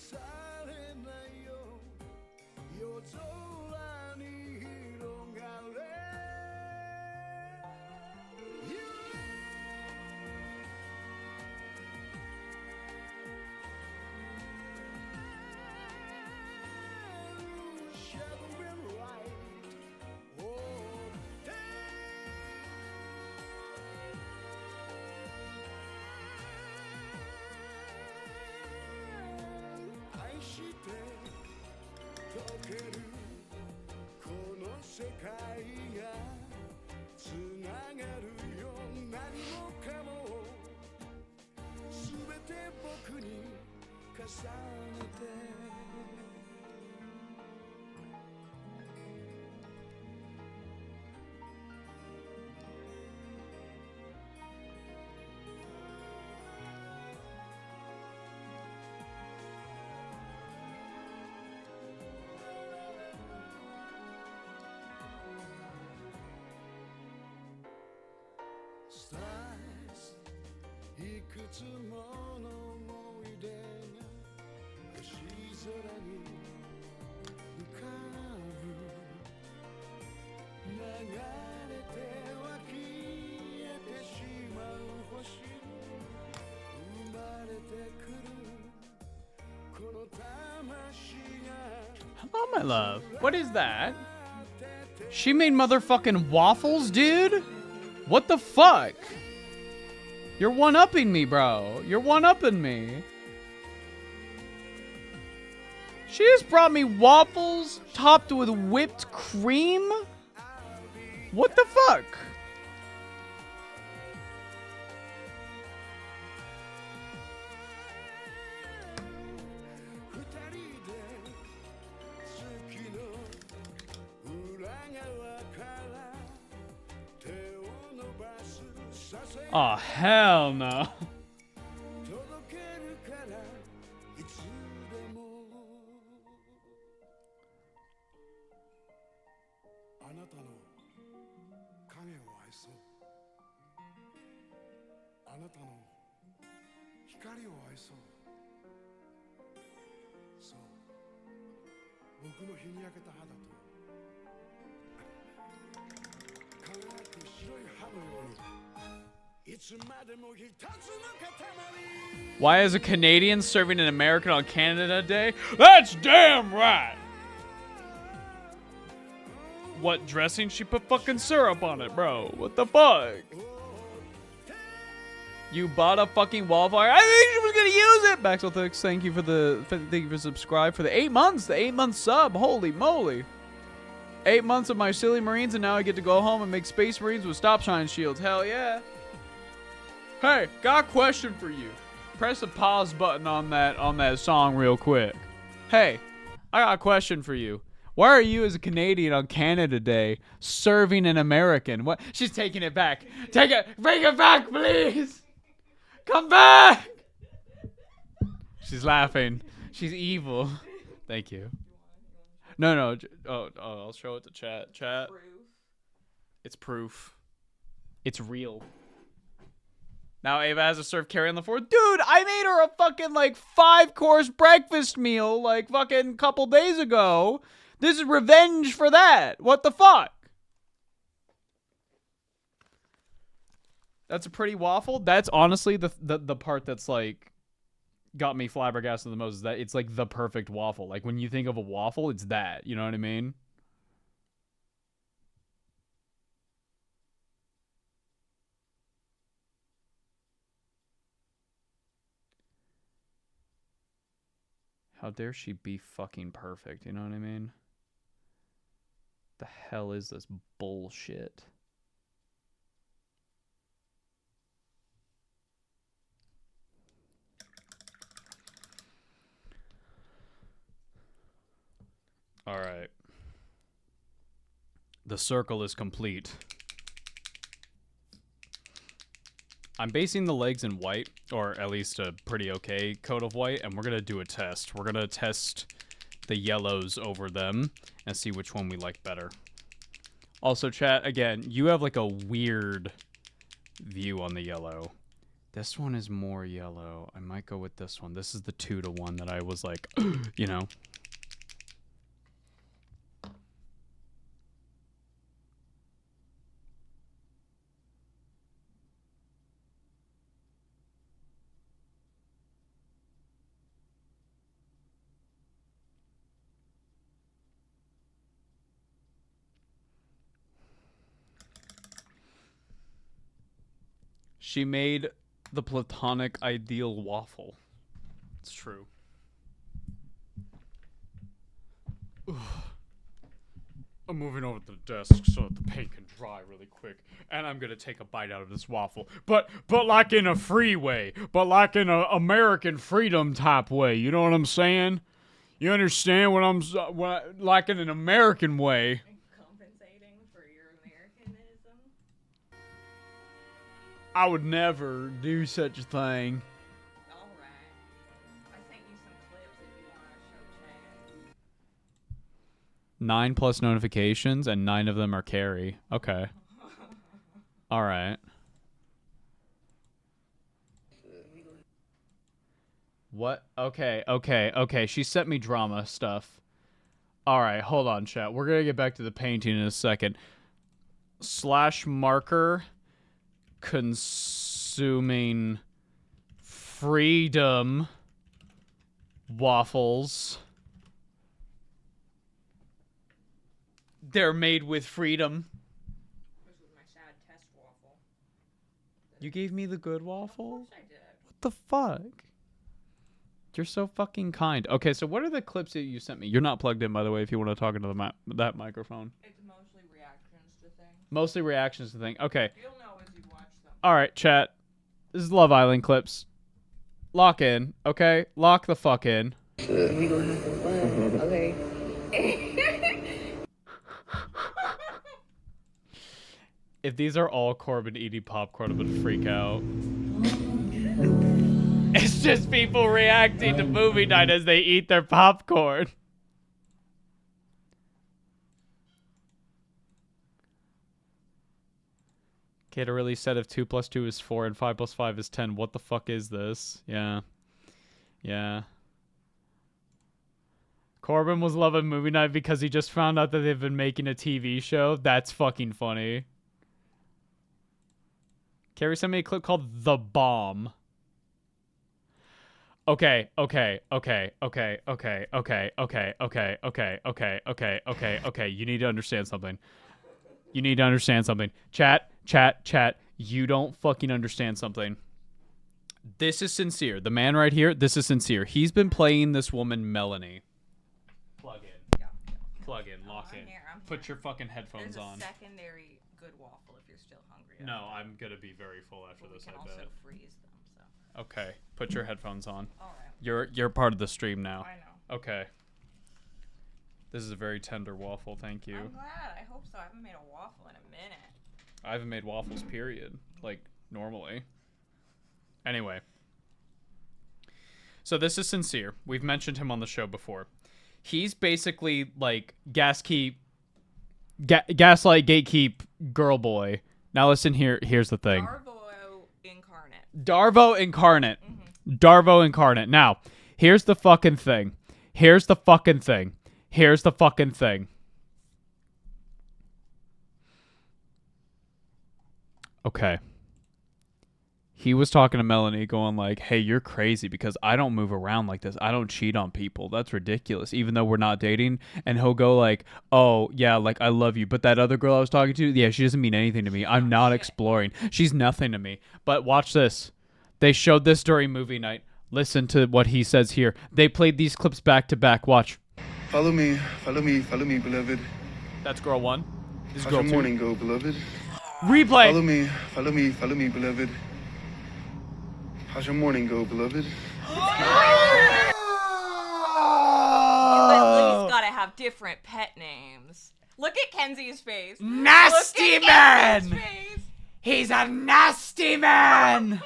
Hello, my love. What is that? She made motherfucking waffles, dude? What the fuck? You're one-upping me, bro. You're one-upping me. She just brought me waffles topped with whipped cream? What the fuck? Oh, hell no. Why is a Canadian serving an American on Canada Day? That's damn right! What dressing? She put fucking syrup on it, bro. What the fuck? You bought a fucking wallflower? I think she was gonna use it! Maxwell Thix, thank you for subscribe for the 8 months. The 8-month sub. Holy moly. 8 months of my silly Marines, and now I get to go home and make Space Marines with stop shine shields. Hell yeah. Hey, got a question for you. Press the pause button on that song real quick. Hey, I got a question for you. Why are you as a Canadian on Canada Day serving an American? What? She's taking it back. Bring it back, please. Come back. She's laughing. She's evil. Thank you. No. Oh, I'll show it to chat. Chat. It's proof. It's real. Now Ava has to serve carry on the 4th. Dude, I made her a fucking, 5-course breakfast meal, fucking couple days ago. This is revenge for that. What the fuck? That's a pretty waffle. That's honestly the part that's, got me flabbergasted the most, is that it's, the perfect waffle. When you think of a waffle, it's that. You know what I mean? How dare she be fucking perfect, you know what I mean? The hell is this bullshit? All right. The circle is complete. I'm basing the legs in white, or at least a pretty okay coat of white, and we're going to do a test. We're going to test the yellows over them and see which one we like better. Also, chat, again, you have a weird view on the yellow. This one is more yellow. I might go with this one. This is the 2-to-1 that I was you know. She made the platonic ideal waffle. It's true. I'm moving over to the desk so that the paint can dry really quick. And I'm going to take a bite out of this waffle. But in a free way. But in a American freedom type way. You know what I'm saying? You understand what I'm... in an American way. I would never do such a thing. All right. I sent you some clips if you want to show Chad. 9 plus notifications, and 9 of them are carry. Okay. All right. What? Okay. She sent me drama stuff. All right, hold on, chat. We're going to get back to the painting in a second. /marker... consuming freedom waffles. They're made with freedom. This was my sad test waffle. You gave me the good waffle? Of course I did. What the fuck? You're so fucking kind. Okay, so what are the clips that you sent me? You're not plugged in, by the way, if you want to talk into that microphone. It's mostly reactions to things. Mostly reactions to things. Okay. You'll know as you watch them. All right, chat. This is Love Island clips. Lock in, okay? Lock the fuck in. We gonna have some fun, okay? If these are all Corbin eating popcorn, I'm gonna freak out. It's just people reacting to movie night as they eat their popcorn. Gator really said if 2 + 2 is 4 and 5 + 5 is 10. What the fuck is this? Yeah. Yeah. Corbin was loving movie night because he just found out that they've been making a TV show. That's fucking funny. Carrie sent me a clip called The Bomb. Okay. You need to understand something. Chat. You don't fucking understand something. This is sincere. The man right here, this is sincere. He's been playing this woman, Melanie. Plug in. Yeah. Plug in. Lock in. I'm here. Put your fucking headphones There's a on. secondary good waffle if you're still hungry. No, I'm going to be very full after But we this, can I also bet. freeze them. So. Okay. Put your headphones on. All right. You're part of the stream now. I know. Okay. This is a very tender waffle. Thank you. I'm glad. I hope so. I haven't made a waffle in a minute. I haven't made waffles, period. Like, normally. Anyway. So this is sincere. We've mentioned him on the show before. He's basically, like, gaslight, gatekeep, girl boy. Now listen here. Here's the thing. Darvo incarnate. Mm-hmm. Darvo incarnate. Now, here's the fucking thing. Okay. He was talking to Melanie going like, hey, you're crazy because I don't move around like this. I don't cheat on people. That's ridiculous. Even though we're not dating. And he'll go like, oh, yeah, like I love you. But that other girl I was talking to, yeah, she doesn't mean anything to me. I'm not exploring. She's nothing to me. But watch this. They showed this during movie night. Listen to what he says here. They played these clips back to back. Watch. Follow me, beloved. That's girl one. This is How's girl your two. morning go, beloved? Replay. Follow me, beloved. How's your morning go, beloved? You at least gotta have different pet names. Look at Kenzie's face. Nasty Look man! at Kenzie's face. He's a nasty man!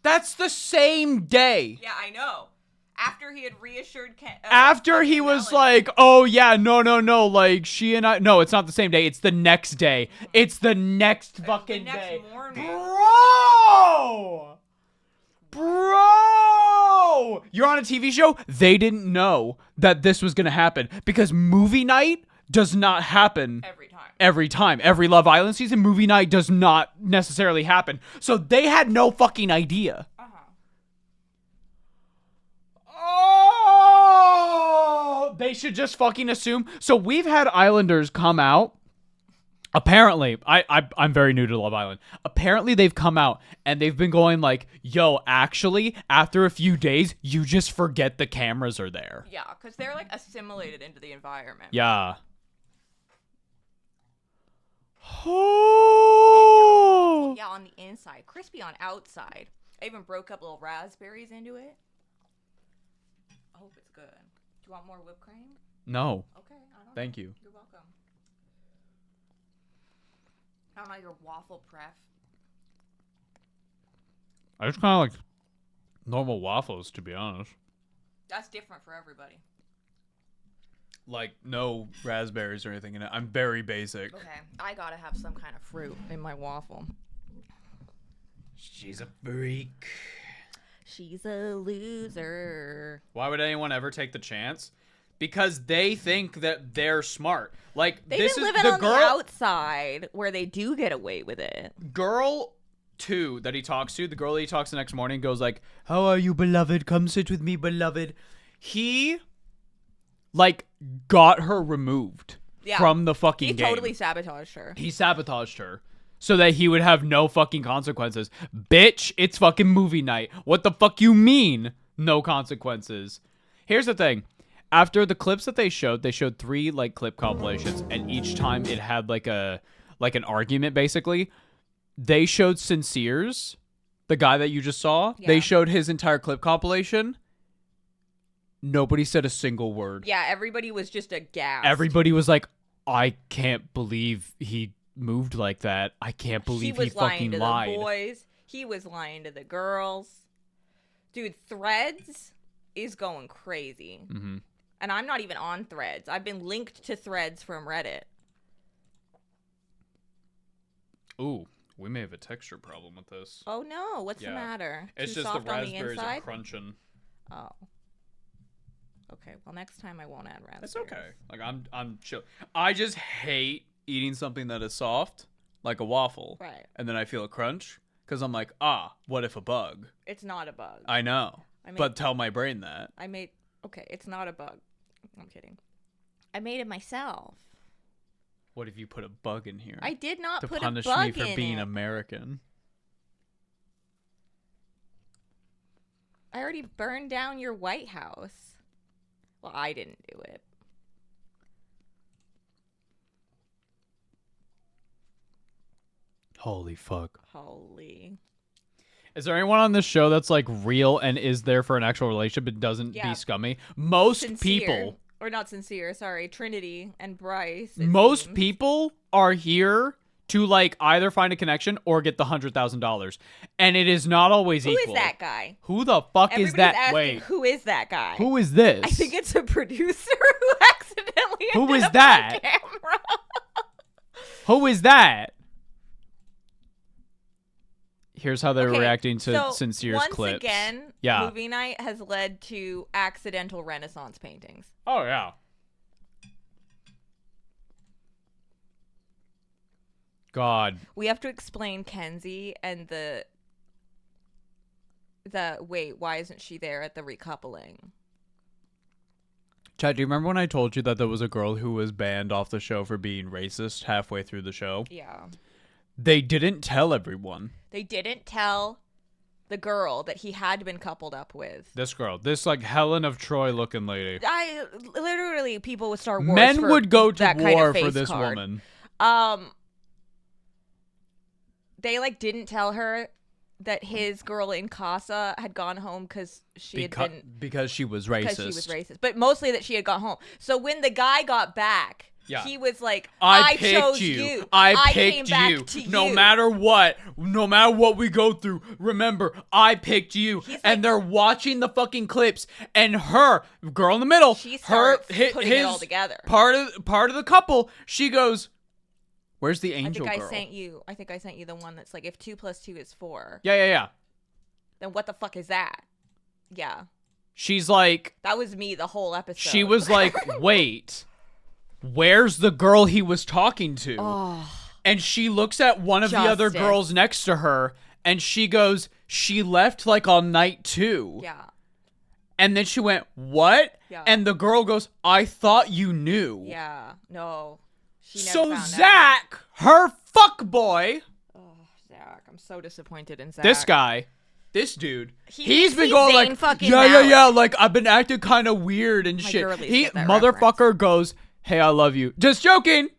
That's the same day. Yeah, I know. After he had reassured After he was like, oh yeah, no, like she and I, no, it's not the same day, it's the next day. It's the next fucking day. morning. Bro! You're on a TV show? They didn't know that this was gonna happen because movie night does not happen every time. Every Love Island season, movie night does not necessarily happen. So they had no fucking idea. Oh! They should just fucking assume. So we've had Islanders come out. Apparently, I'm very new to Love Island. Apparently, they've come out and they've been going like, yo, actually, after a few days, you just forget the cameras are there. Yeah, because they're like assimilated into the environment. Yeah. Oh. Yeah, on the inside. Crispy on outside. I even broke up little raspberries into it. I hope it's good. Do you want more whipped cream? No. Okay, I don't Thank know. you. You're welcome. I don't know your waffle pref. I just kind of like normal waffles, to be honest. That's different for everybody. Like, no raspberries or anything in it. I'm very basic. Okay, I gotta have some kind of fruit in my waffle. She's a freak. She's a loser. Why would anyone ever take the chance? Because they think that they're smart. Like, They've this been is living the on girl. the outside where they do get away with it. Girl 2 that he talks to, the girl that he talks the next morning, goes like, how are you, beloved? Come sit with me, beloved. He, like, got her removed from the fucking game. He totally sabotaged her. He sabotaged her so that he would have no fucking consequences. Bitch, it's fucking movie night. What the fuck you mean? No consequences. Here's the thing. After the clips that they showed 3 like clip compilations, and each time it had like an argument basically. They showed Sincere's, the guy that you just saw. Yeah. They showed his entire clip compilation. Nobody said a single word. Yeah, everybody was just aghast. Everybody was like, I can't believe he moved like that. I can't believe he fucking lied. He was lying to the boys. He was lying to the girls. Dude, Threads is going crazy. Mm-hmm. And I'm not even on Threads. I've been linked to Threads from Reddit. Ooh. We may have a texture problem with this. Oh no, what's the Yeah. matter? It's Too just the soft on the raspberries are inside? crunching. Oh. Okay, well next time I won't add raspberries. It's okay. Like I'm chill. I just hate eating something that is soft, like a waffle. Right. And then I feel a crunch because I'm like, what if a bug? It's not a bug. I know. I made- But tell my brain that. Okay, it's not a bug. I'm kidding. I made it myself. What if you put a bug in here? I did not to put punish a bug me for in being it. American. I already burned down your White House. Well, I didn't do it. Holy fuck. Holy. Is there anyone on this show that's like real and is there for an actual relationship and doesn't Yeah. be scummy? Most Sincere. people. Or not sincere, sorry. Trinity and Bryce. Most seems. people are here to like either find a connection or get the $100,000, and it is not always Who equal. is that guy? Who the fuck Everybody's is that? asking, Wait, who is that guy? who is this? I think it's a producer who accidentally Who ended is up that? on camera. Who is that? Here's how they're Okay, reacting to so Sincere's once clips. again, Yeah. movie night has led to accidental Renaissance paintings. Oh yeah. God. We have to explain Kenzie and the wait, why isn't she there at the recoupling? Chad, do you remember when I told you that there was a girl who was banned off the show for being racist halfway through the show? Yeah. They didn't tell everyone. They didn't tell the girl that he had been coupled up with. This girl, this like Helen of Troy looking lady. I literally people would start wars Men for would go to that kind of war for face this card. woman. They like didn't tell her that his girl in Casa had gone home because Because she was racist. because she was racist, but mostly that she had got home. So when the guy got back, Yeah. he was like, I chose picked you. I picked came back you. to No you." matter what we go through, remember, I picked you. He's And like- they're watching the fucking clips, and her girl in the middle, She her starts putting it all together. Part of the couple. She goes, "Where's the angel I think girl?" I sent you the one that's like, if 2 + 2 is 4, Yeah. then what the fuck is that? Yeah, She's like, that was me the whole episode. she was like, "Wait, where's the girl he was talking to?" oh, And she looks at one of the other Justice. girls next to her, and she goes, "She left like on night 2." yeah, And then she went, "What?" Yeah. And the girl goes, "I thought you knew." yeah, no. She never So found out. Zach, her fuck boy, Oh, Zach, I'm so disappointed in Zach. this guy, this dude, He he's been sees going Zayn like, fucking yeah, Malik. like I've been acting kind of weird and My shit. girlies He get that motherfucker goes, "Hey, I love you." Just joking.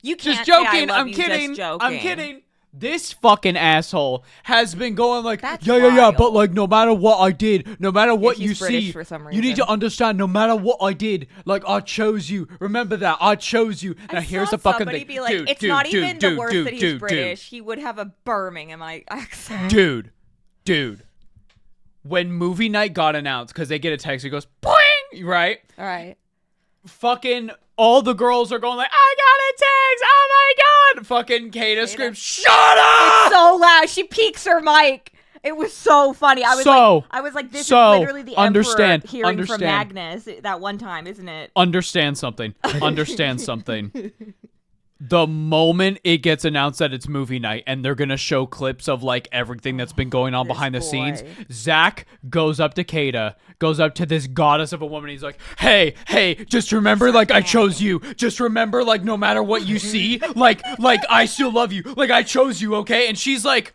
You can't Just say, "I joking. love I'm you," kidding. Just joking. I'm kidding. This fucking asshole has been going like, That's yeah, but wild. like no matter what I did, no matter what he's you British see, for some you need to reason. understand. No matter what I did, like I chose you. Remember that I chose you. Now I here's saw the fucking somebody thing, be like, dude, it's dude, not dude, even dude, the worst dude, that he's dude, British. He would have a Birmingham accent. dude. When movie night got announced, because they get a text, it goes, boing, right? All right. Fucking all the girls are going like, I got a text. Oh my god! Fucking Kata screams, shut up! So loud. She peeks her mic. It was so funny. I was like, this is literally the understand, Emperor hearing from understand. Magnus that one time, isn't it? Understand something. Understand something. The moment it gets announced that it's movie night and they're gonna show clips of like everything that's been going on This behind the scenes, boy. Zach goes up to Kata, goes up to this goddess of a woman. He's like, hey, just remember, like I chose you. Just remember, like no matter what you see, like I still love you. Like I chose you, okay? And she's like,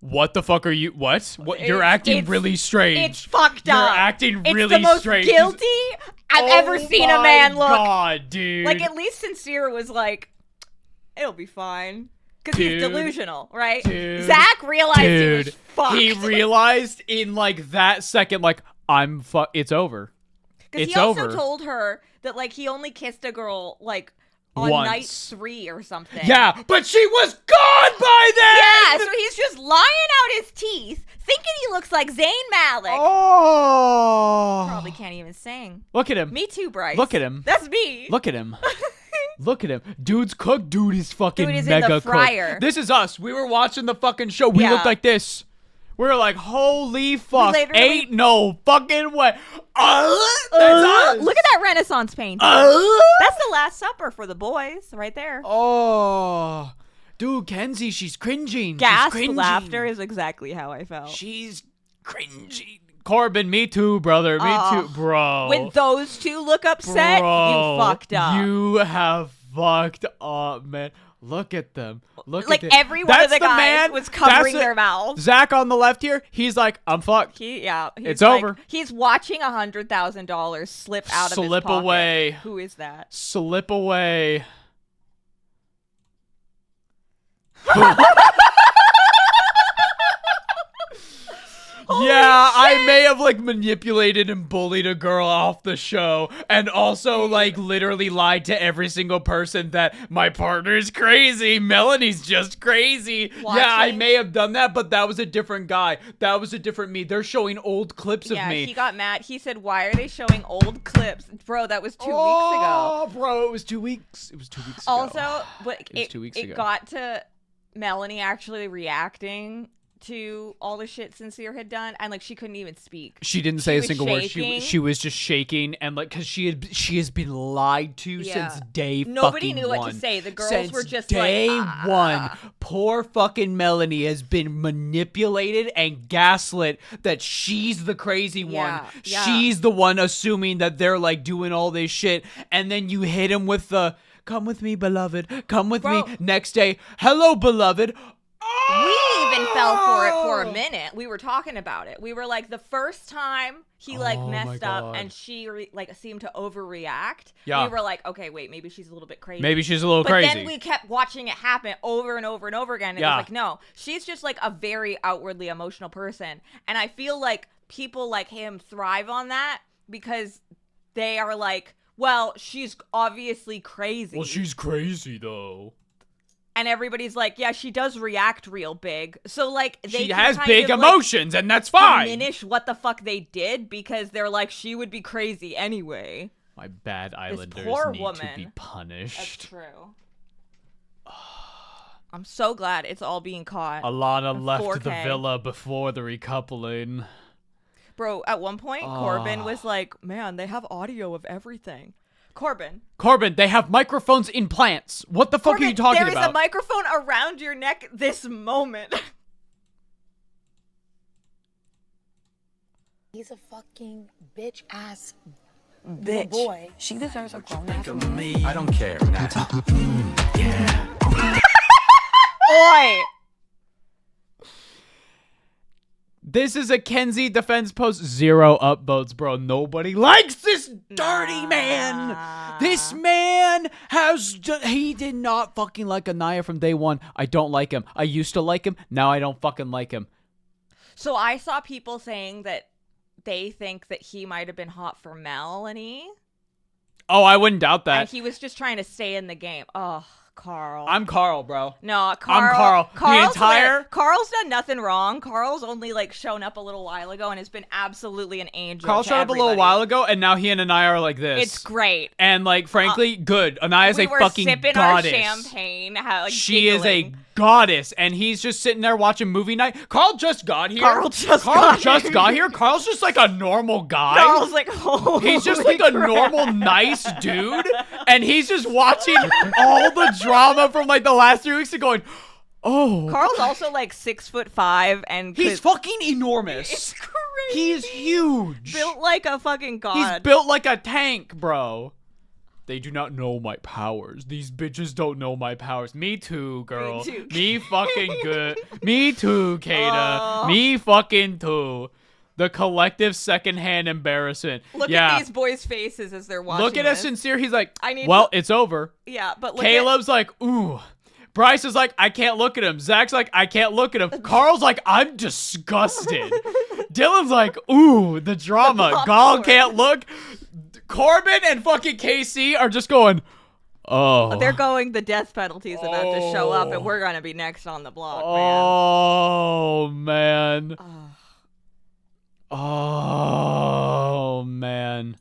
what the fuck are you? What? You're acting It's- really strange. It's fucked up. You're acting it's really the most strange. guilty I've ever seen a man look. God, dude. Like, at least Sincere was like, it'll be fine. Because he's Dude. delusional, right? Dude. Zach realized he was fucked. He realized in like that second, like it's over. Because It's he also over. told her that, like, he only kissed a girl, like, on Once. night 3 or something. Yeah, but she was gone by then. Yeah, so he's just lying out his teeth, thinking he looks like Zayn Malik. Oh. Probably can't even sing. Look at him. Me too, Bryce. Look at him. That's me. Look at him. Look at him. Dude's cooked. Dude is fucking Dude is in mega the fryer. cooked. This is us. We were watching the fucking show. We Yeah. looked like this. We were like, holy fuck. literally- Ain't no fucking way. That's us. Look at that Renaissance painting. Uh, That's the Last Supper for the boys, right there. oh. Dude, Kenzie, she's cringing. Gasp she's cringing. laughter is exactly how I felt. She's cringing. Corbin, me too, brother. Me too, bro. When those two look upset, Bro, you fucked up. You have fucked up, man. Look at them. Look Like at them. every one of the guys man. was covering That's their mouths. Zach on the left here, he's like, I'm fucked. He's It's like- over. He's watching $100,000 slip out of his Slip pocket. away. Who is that? Slip away. Yeah, I may have like manipulated and bullied a girl off the show and also like literally lied to every single person that my partner's crazy. Melanie's just crazy. Yeah, I may have done that, but that was a different guy. That was a different me. They're showing old clips of me. Yeah, he got mad. He said, "Why are they showing old clips?" Bro, that was 2 weeks ago. Oh, bro, it was 2 weeks. It was 2 weeks ago. Also, but It was 2 weeks ago. It got to Melanie actually reacting to all the shit Sincere had done, and like she couldn't even speak. She didn't say a was single word. shaking. She was just shaking and like because she has been lied to Yeah. since day Nobody fucking knew what one. to say. The girls Since were just day like, one. Poor fucking Melanie has been manipulated and gaslit that she's the crazy one. Yeah. She's the one assuming that they're like doing all this shit, and then you hit him with the "Come with me, beloved. Come with me." Bro. Next day, "Hello, beloved." We even fell for it for a minute. We were talking about it. We were like, the first time he like Oh my messed up God. and she like seemed to overreact. Yeah. We were like, okay, wait, maybe she's a little bit crazy. Maybe she's a little but crazy. then we kept watching it happen over and over and over again. And Yeah. it was like, no, she's just like a very outwardly emotional person. And I feel like people like him thrive on that because they are like, well, she's obviously crazy. Well, she's crazy though. And everybody's like, yeah, she does react real big. So like they She can has kind big of, like, emotions, and that's fine. diminish what the fuck they did because they're like, she would be crazy anyway. My bad Islanders poor need to woman. be That's punished. true. I'm so glad it's all being caught. Alana left the 4K. villa before the recoupling. Bro, at one point, Corbin was like, man, they have audio of everything. Corbin, They have microphones in plants. What the fuck are you talking there is about? a microphone around your neck this moment. He's a fucking bitch ass Bitch. boy. She deserves a grown ass I don't care. Oi! This is a Kenzie defense post. 0 upvotes, bro. Nobody likes this dirty man. This man he did not fucking like Anaya from day one. I don't like him. I used to like him. Now I don't fucking like him. So I saw people saying that they think that he might have been hot for Melanie. Oh, I wouldn't doubt And that. he was just trying to stay in the game. Oh, Carl. I'm Carl, bro. No, Carl. Carl. The Carl's entire- Carl's done nothing wrong. Carl's only like shown up a little while ago and has been absolutely an angel. Carl to showed up a little everybody. while ago, and now he and Anaya are like this. It's great. And like, frankly, good. Anaya's We a were fucking sipping goddess. our champagne. Like, She is a giggling. goddess, and he's just sitting there watching movie night. Carl just got here. Carl just got here. Carl's just like a normal guy. Carl's like, oh, He's just like a normal, nice dude, and he's just watching all the drama from like the last 3 weeks and going, oh. Carl's also like 6'5" and He's fucking enormous. It's crazy. He's huge. built like a fucking god. He's built like a tank, bro. They do not know my powers. These bitches don't know my powers. Me too, girl. Me too. Me fucking good. Me too, Kata. Me fucking too. The collective secondhand embarrassment. Look yeah. at these boys' faces as they're watching. Look at us this. sincere. He's like, I need well, to- it's over. Yeah, but look Caleb's like, ooh. Bryce is like, I can't look at him. Zach's like, I can't look at him. Carl's like, I'm disgusted. Dylan's like, ooh, the drama. popcorn. Gal can't look. Corbin and fucking KC are just going, oh. They're going, the death penalty's about to show up, Oh. and we're gonna be next on the block, Oh, man. man. Oh, man.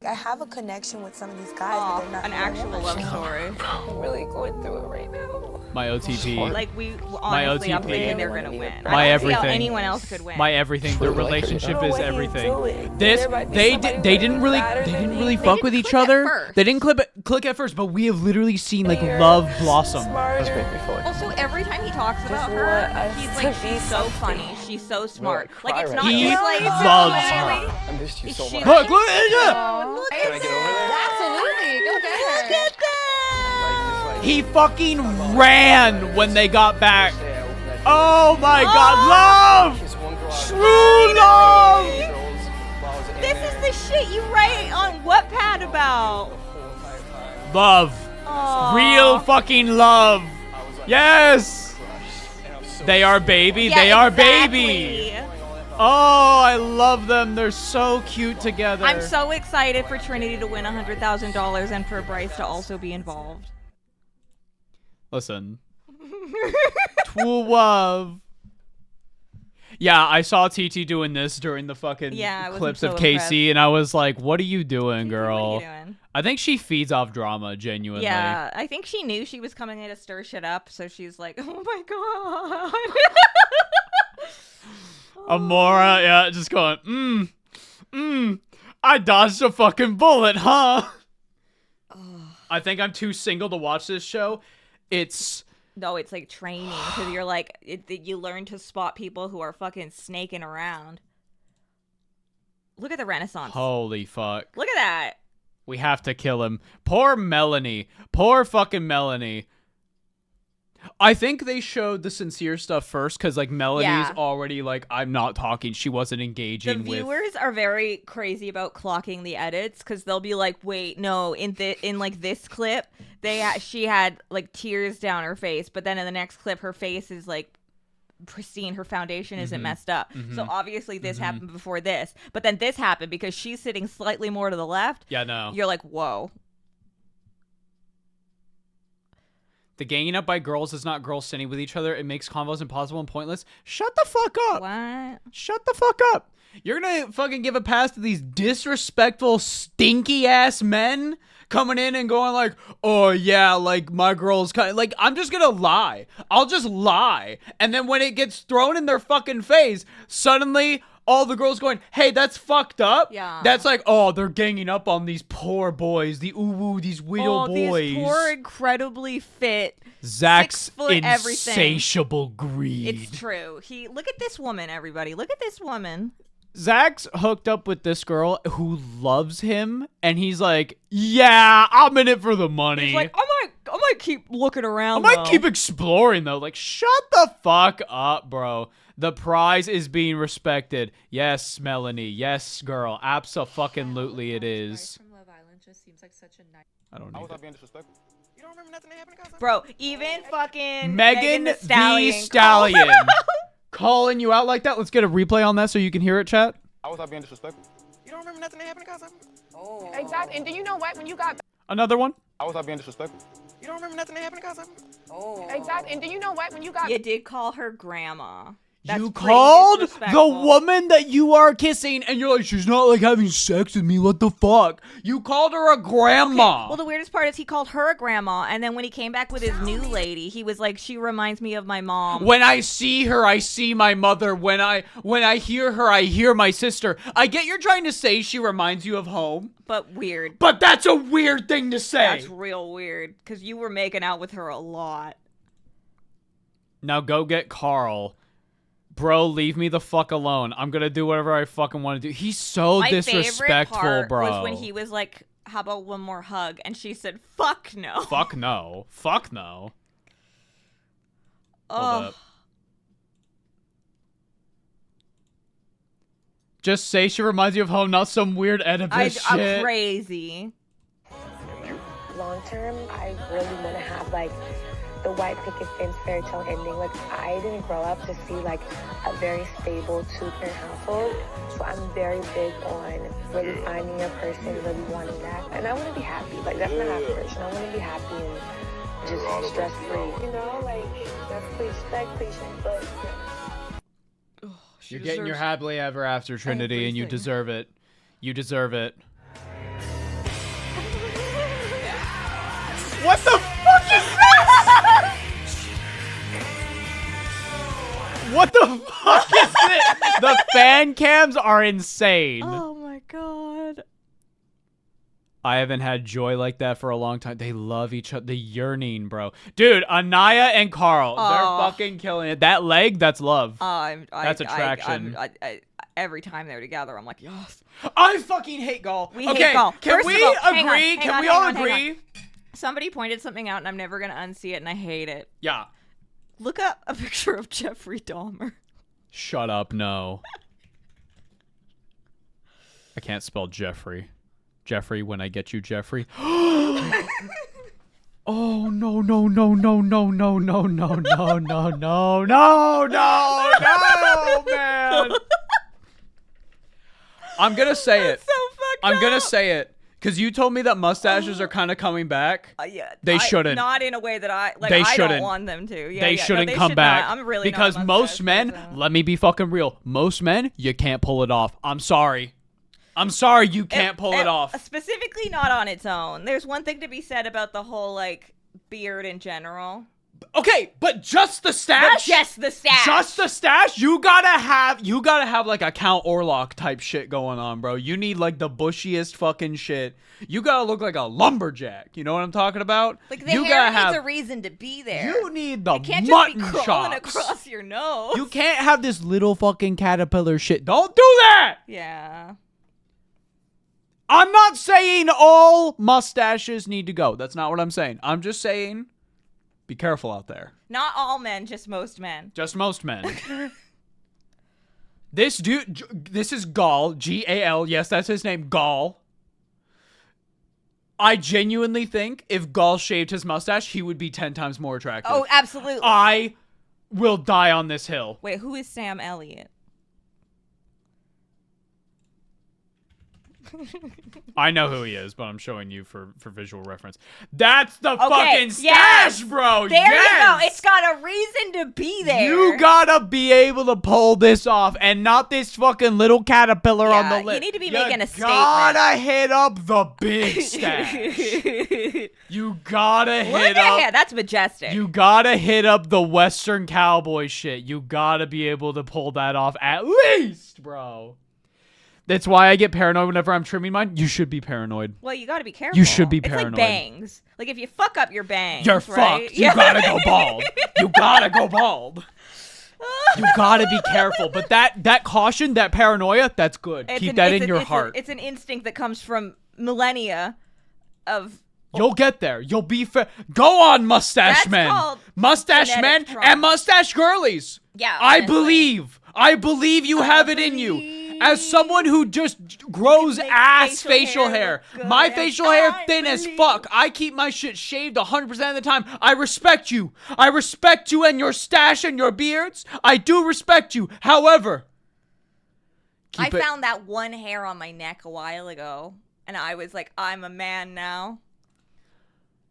I have a connection with some of these guys, Aw, but they're not an actual love story. I'm really going through it right now. My OTP. Like honestly, I'm OTP. thinking they're gonna win. My I don't see everything. how anyone else could win. My everything. Their relationship is What he's everything. doing. This There might be they somebody didn't really better they than didn't me. really They fuck didn't with each click at other. first. They didn't click at first, but we have literally seen like You're love blossom. Smarter. Also, every time he talks about want her, us he's to like, be she's so something. funny, she's so smart. Cry Like, it's right not now. He just like loves really? her. I missed you so She- much. Look, look, Oh, look Can I get over there? Absolutely. Go get her. Look at that! He fucking ran when they got back. Oh my God, love, true love. This is the shit you write on Wattpad about. Love, Aw. real fucking love. Yes, they are baby. Yeah, they are exactly. baby. Oh, I love them. They're so cute together. I'm so excited for Trinity to win $100,000 and for Bryce to also be involved. Listen. True love. Yeah, I saw TT doing this during the fucking Yeah, I wasn't clips so of Casey, and I was like, what are you doing, girl? What are you doing? I think she feeds off drama, genuinely. Yeah, I think she knew she was coming in to stir shit up, so she's like, oh my god. Amora, yeah, just going, I dodged a fucking bullet, huh? I think I'm too single to watch this show. It's... No, it's like training, because you're like, you learn to spot people who are fucking snaking around. Look at the Renaissance. Holy fuck. Look at that. We have to kill him. Poor Melanie. Poor fucking Melanie. I think they showed the sincere stuff first because, like, Melanie's Yeah. already like, I'm not talking. She wasn't The engaging with. viewers are very crazy about clocking the edits because they'll be like, "Wait, no! In like this clip, she had like tears down her face, but then in the next clip, her face is like pristine. Her foundation isn't messed up. So obviously this happened before this, but then this happened because she's sitting slightly more to the left. Yeah, no. You're like, whoa. The ganging up by girls is not girls sitting with each other. It makes convos impossible and pointless. Shut the fuck up. What? Shut the fuck up. You're gonna fucking give a pass to these disrespectful, stinky ass men coming in and going like, oh yeah, like my girl's kind of like, I'm just gonna lie. I'll just lie. And then when it gets thrown in their fucking face, suddenly all the girls going, hey, that's fucked up. Yeah. That's like, oh, they're ganging up on these poor boys, these weirdo boys. These poor, incredibly fit. Zach's 6 foot everything. insatiable greed. It's true. Look at this woman, everybody. Look at this woman. Zach's hooked up with this girl who loves him, and he's like, yeah, I'm in it for the money. He's like, I might keep looking around. I might keep exploring, though. Like, shut the fuck up, bro. The prize is being respected. Yes, Melanie. Yes, girl. Abso-fucking-lutely it is. From Love Island just seems like such a nice. I don't I need was it. not being disrespectful. You don't remember nothing that happened, guys? Bro, even fucking Megan the the Stallion. Stallion. Calling you out like that. Let's get a replay on that so you can hear it, chat. I was not being disrespectful. You don't remember nothing that happened, guys? Oh. Exactly. And do you know what? When you got Another one. I was not being disrespectful. You don't remember nothing that happened, guys? oh. Exactly. And do you know what? When you got You did call her grandma. That's You pretty called the disrespectful. woman that you are kissing, and you're like, she's not like having sex with me. What the fuck? You called her a grandma. Well, the weirdest part is he called her a grandma, and then when he came back with his new lady, he was like, she reminds me of my mom. When I see her, I see my mother. When I hear her, I hear my sister. I get you're trying to say she reminds you of home, But weird. but that's a weird thing to say. That's real weird, because you were making out with her a lot. Now go get Carl. Bro, leave me the fuck alone. I'm gonna do whatever I fucking want to do. He's so My disrespectful, favorite part bro. was when he was like, how about one more hug? And she said, fuck no. Fuck no. Fuck no. Hold Oh, up. Just say she reminds you of home, not some weird Oedipus I'm shit. crazy. Long term, I really want to have like the white picket fence fairy tale ending. Like I didn't grow up to see like a very stable 2-parent household, so I'm very big on really finding a person, really wanting that, and I want to be happy. Like that's my aspiration. I want to be happy and just stress free. You know, like that's cliche, but. You're getting your happily ever after, Trinity, and you everything. deserve it. You deserve it. What the fuck is this? What the fuck is this? The fan cams are insane. Oh my god. I haven't had joy like that for a long time. They love each other. The yearning, bro. Dude, Anaya and Carl, they're fucking killing it. That leg, that's love. That's attraction. Every time they're together, I'm like, yes. I fucking hate Gall. We hate Gall. Can First we of all, agree? Can we all agree? Somebody pointed something out, and I'm never gonna unsee it, and I hate it. Yeah. Look up a picture of Jeffrey Dahmer. Shut up, no. I can't spell Jeffrey. Jeffrey, when I get you, Jeffrey. Oh, no, no, no, no, no, no, no, no, no, no, no, no, man. I'm going to say it. So fucked I'm going to up. say it. Because you told me that mustaches are kind of coming back. Yeah, They shouldn't. Not in a way that I like. They I shouldn't. don't want them to. Yeah, They yeah. shouldn't no, they come should back. Not. I'm really because not a most mustache men, person. let me be fucking real. Most men, you can't pull it off. I'm sorry. I'm sorry you can't pull it off. Specifically not on its own. There's one thing to be said about the whole like beard in general. Okay, but just the stash? But just the stash. Just the stash? You gotta have like a Count Orlok type shit going on, bro. You need like the bushiest fucking shit. You gotta look like a lumberjack. You know what I'm talking about? Like the you hair gotta needs a reason to be there. You need the it can't mutton just be crawling chops. across your nose. You can't have this little fucking caterpillar shit. Don't do that! Yeah. I'm not saying all mustaches need to go. That's not what I'm saying. I'm just saying be careful out there. Not all men, just most men. Just most men. This dude, this is Gall, G-A-L. Yes, that's his name, Gall. I genuinely think if Gall shaved his mustache, he would be 10 times more attractive. Oh, absolutely. I will die on this hill. Wait, who is Sam Elliott? I know who he is, but I'm showing you for visual reference. That's the fucking stash, yes. bro. There yes. you go. It's got a reason to be there. You gotta be able to pull this off and not this fucking little caterpillar on the lip. You need to be making a statement. Gotta hit up the big stash. You gotta hit up. Yeah, that's majestic. You gotta hit up the Western cowboy shit. You gotta be able to pull that off at least, bro. That's why I get paranoid whenever I'm trimming mine. You should be paranoid. Well, you gotta be careful. You should be paranoid. It's like bangs. Like if you fuck up your bangs, you're right? fucked. You gotta go bald. You gotta go bald. You gotta be careful. But that caution, that paranoia, that's good. Keep that in your heart. It's an instinct that comes from millennia of. You'll get there. You'll be fair. Go on, mustache That's men. called Mustache men genetic trauma. and mustache girlies. Yeah, I honestly. believe. I believe you have it in you. As someone who just grows make ass facial facial hair hair, look good. my facial hair I thin as believe. fuck. I keep my shit shaved 100% of the time. I respect you. I respect you and your stash and your beards. I do respect you. However, I found that one hair on my neck a while ago, and I was like, I'm a man now.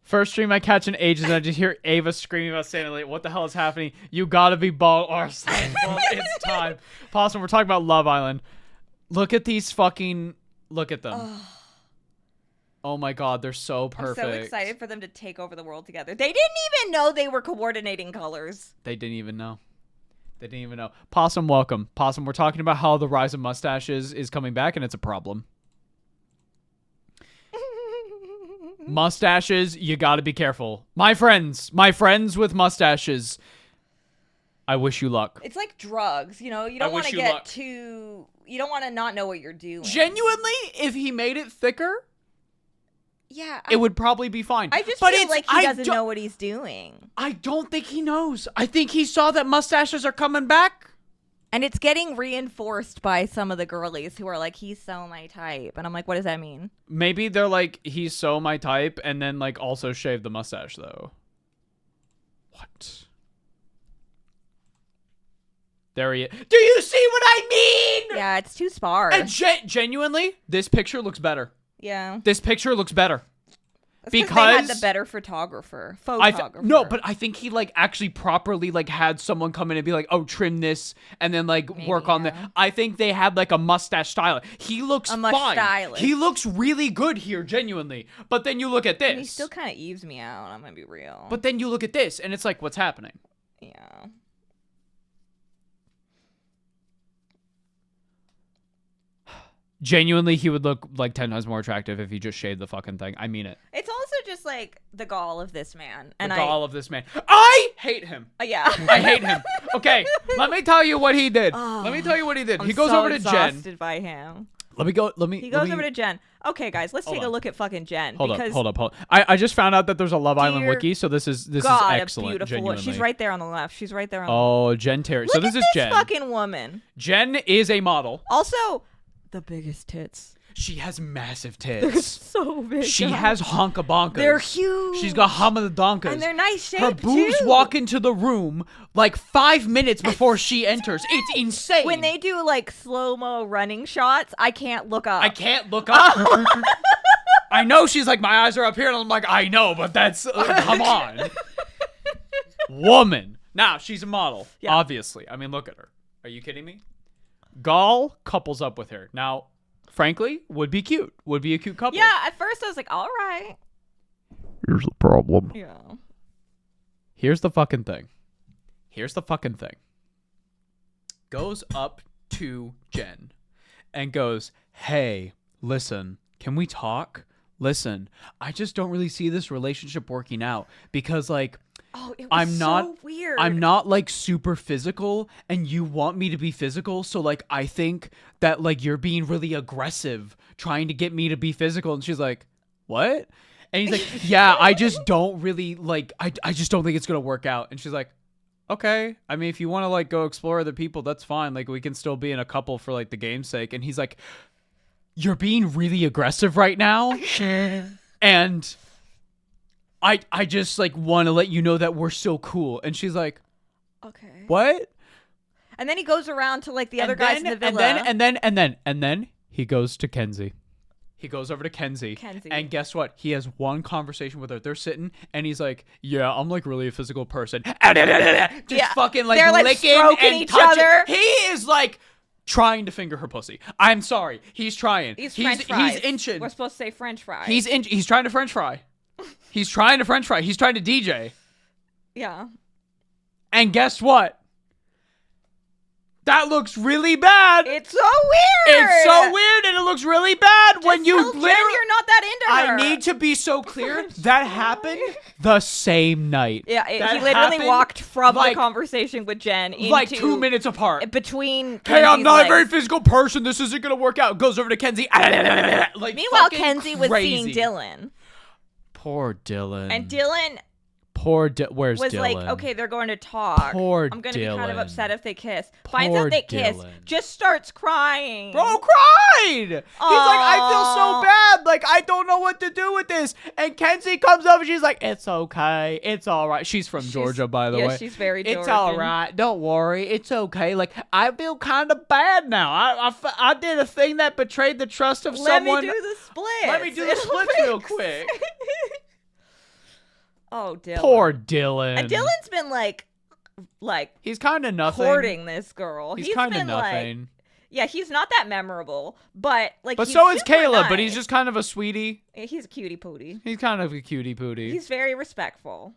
First stream I catch in ages, and I just hear Ava screaming about Santa Lee. What the hell is happening? You gotta be bald or well, it's time. Possum, we're talking about Love Island. Look at these fucking... Look at them. Oh my god, they're so perfect. I'm so excited for them to take over the world together. They didn't even know they were coordinating colors. They didn't even know. They didn't even know. Possum, welcome. Possum, we're talking about how the rise of mustaches is coming back, and it's a problem. Mustaches, you gotta be careful. My friends with mustaches, I wish you luck. It's like drugs, you know? You don't want to get too... You don't want to not know what you're doing. Genuinely, if he made it thicker, yeah, it would probably be fine. I just but feel like he doesn't know what he's doing. I don't think he knows. I think he saw that mustaches are coming back. And it's getting reinforced by some of the girlies who are like, he's so my type. And I'm like, what does that mean? Maybe they're like, he's so my type, and then like also shave the mustache though. What? There he is. Do you see what I mean? Yeah, it's too sparse. And genuinely, this picture looks better. Yeah. This picture looks better. Because they had the better photographer. No, but I think he like actually properly like had someone come in and be like, oh, trim this and then like work on that. I think they had like a mustache stylist. He looks fine. Stylist. He looks really good here, genuinely. But then you look at this. And he still kind of eaves me out. I'm gonna be real. But then you look at this and it's like, what's happening? Yeah. Genuinely, he would look like 10 times more attractive if he just shaved the fucking thing. I mean it. It's also just like the gall of this man. And the gall of this man. I hate him. Yeah. I hate him. Okay, let me tell you what he did. He goes over to Jen. I'm exhausted by him. He goes over to Jen. Okay, guys, let's take a look at fucking Jen. Hold up. I just found out that there's a Love Island wiki, so this is excellent. Beautiful. Genuinely. She's right there on the left. She's right there on the Jen Terry. Look So this at is Jen. fucking woman. Jen is a model. Also, the biggest tits. She has massive tits. So big. She has honka-bonkas. They're huge. She's got hamadonkas. And they're nice shape, Her boobs too. walk into the room like 5 minutes before she enters. It's insane. When they do like slow-mo running shots, I can't look up. I can't look up. I know she's like, my eyes are up here, and I'm like, I know, but that's, come on. Woman. Now, she's a model, obviously. I mean, look at her. Are you kidding me? Gall couples up with her. Now, frankly, would be cute. Would be a cute couple. Yeah, at first I was like, all right. Here's the problem. Yeah. Here's the fucking thing. Goes up to Jen and goes, hey, listen, can we talk? Listen, I just don't really see this relationship working out because, like, it was so weird. I'm not like super physical and you want me to be physical. So like, I think that like you're being really aggressive trying to get me to be physical. And she's like, what? And he's like, yeah, I just don't really like, I just don't think it's going to work out. And she's like, okay. I mean, if you want to like go explore other people, that's fine. Like we can still be in a couple for like the game's sake. And he's like, you're being really aggressive right now. And I just like want to let you know that we're so cool. And she's like, okay. What? And then he goes around to like the other guys in the villa. And then he goes to Kenzie. He goes over to Kenzie. And guess what? He has one conversation with her. They're sitting and he's like, yeah, I'm like really a physical person. Just fucking like they're like licking stroking and each touching. other. He is like trying to finger her pussy. I'm sorry. He's trying. He's French fries. He's inching. We're supposed to say French fries. He's trying to French fry. He's trying to French fry. He's trying to DJ. Yeah. And guess what? That looks really bad. It's so weird. It's so weird, and it looks really bad when you tell Jen you're not that into her. I need to be so clear. That happened the same night. Yeah, he That literally happened, walked from like, the conversation with Jen into like 2 minutes apart. Between Hey, I'm Kenzie's not legs. a very physical person. This isn't gonna work out. Goes over to Kenzie. Like, Meanwhile, fucking Kenzie was crazy. seeing Dylan. Poor Dylan. And Dylan Where's was Dylan? like, okay, they're going to talk. Poor I'm going to be kind of Dylan. upset if they kiss. Finds out they kiss. Dylan. Just starts crying. Bro cried. He's like, I feel so bad. Like, I don't know what to do with this. And Kenzie comes up and she's like, it's okay. It's all right. She's from Georgia, by the way. Yeah, she's very Georgian. It's all right. Don't worry. It's okay. Like, I feel kind of bad now. I did a thing that betrayed the trust of someone. Let me do the splits. Let me do the splits real quick. Oh, Dylan. Poor Dylan. And Dylan's been like he's kind of nothing. courting this girl. He's kind of been nothing. Like, yeah, he's not that memorable, but like. But he's so is super Caleb. nice. But he's just kind of a sweetie. He's a cutie pootie. He's kind of a cutie pootie. He's very respectful.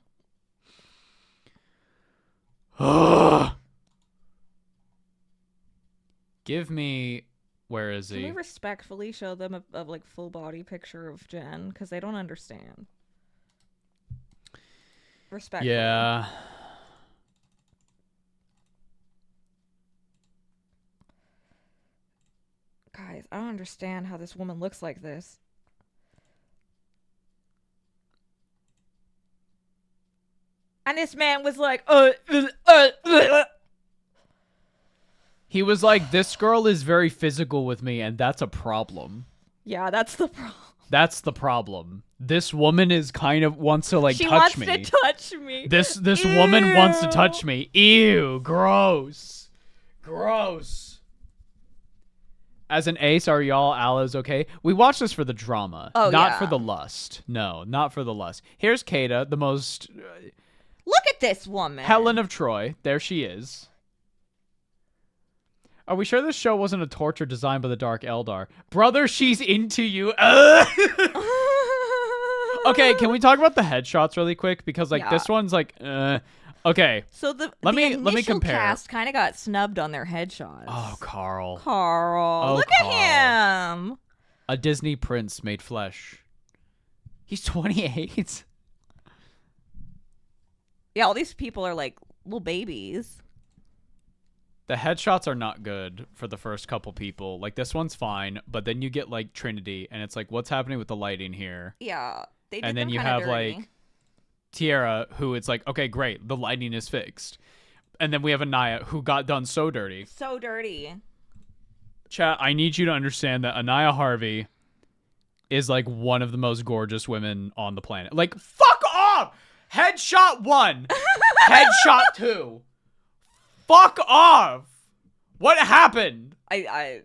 Give me. Where is he? Can we respectfully show them a like full body picture of Jen because they don't understand. Respectfully. Yeah. Guys, I don't understand how this woman looks like this. And this man was like, He was like, this girl is very physical with me, and that's a problem. Yeah, that's the problem. That's the problem. This woman is kind of wants to like She touch wants me. to touch me. This woman wants to touch me. Ew, gross. Gross. As an ace, are y'all allies okay? We watched this for the drama, Oh, not yeah. for the lust. No, not for the lust. Here's Kata, the most Look at this woman. Helen of Troy. There she is. Are we sure this show wasn't a torture designed by the Dark Eldar? Brother, she's into you. Okay, can we talk about the headshots really quick? Because like this one's like, okay. So the Let me initial compare. cast kind of got snubbed on their headshots. Oh, Carl. Carl. Oh, Look Carl. at him. A Disney prince made flesh. He's 28. Yeah, all these people are like little babies. The headshots are not good for the first couple people. Like this one's fine, but then you get like Trinity, and it's like, what's happening with the lighting here? Yeah, they did And then them you kinda have dirty. like Tiara, who it's like, okay, great, the lighting is fixed. And then we have Anaya, who got done so dirty. So dirty. Chat, I need you to understand that Anaya Harvey is like one of the most gorgeous women on the planet. Like, fuck off! Headshot 1. Headshot 2. Fuck off! What happened? I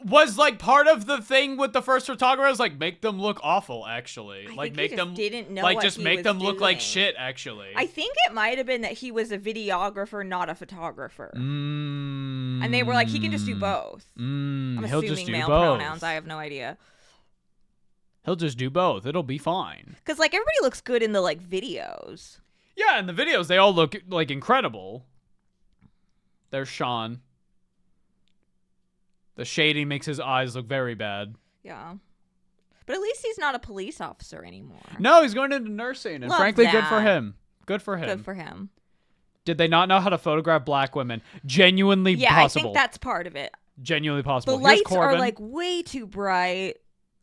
Was like part of the thing with the first photographer was like make them look awful, actually. I Like think he make just them didn't know like what just he make was them look like doing. shit, actually. I think it might have been that he was a videographer, not a photographer. Mm, And they were like, he can just do both. I'm he'll assuming just do male both. pronouns. I have no idea. He'll just do both. It'll be fine. Because like everybody looks good in the like videos. Yeah, in the videos they all look like incredible. There's Sean. The shading makes his eyes look very bad. Yeah. But at least he's not a police officer anymore. No, he's going into nursing, and Love frankly, good for that. him. Good for him. Good for him. Did they not know how to photograph black women? Genuinely Yeah, possible. I think that's part of it. Genuinely The possible. Here's lights Corbin. are like way too bright.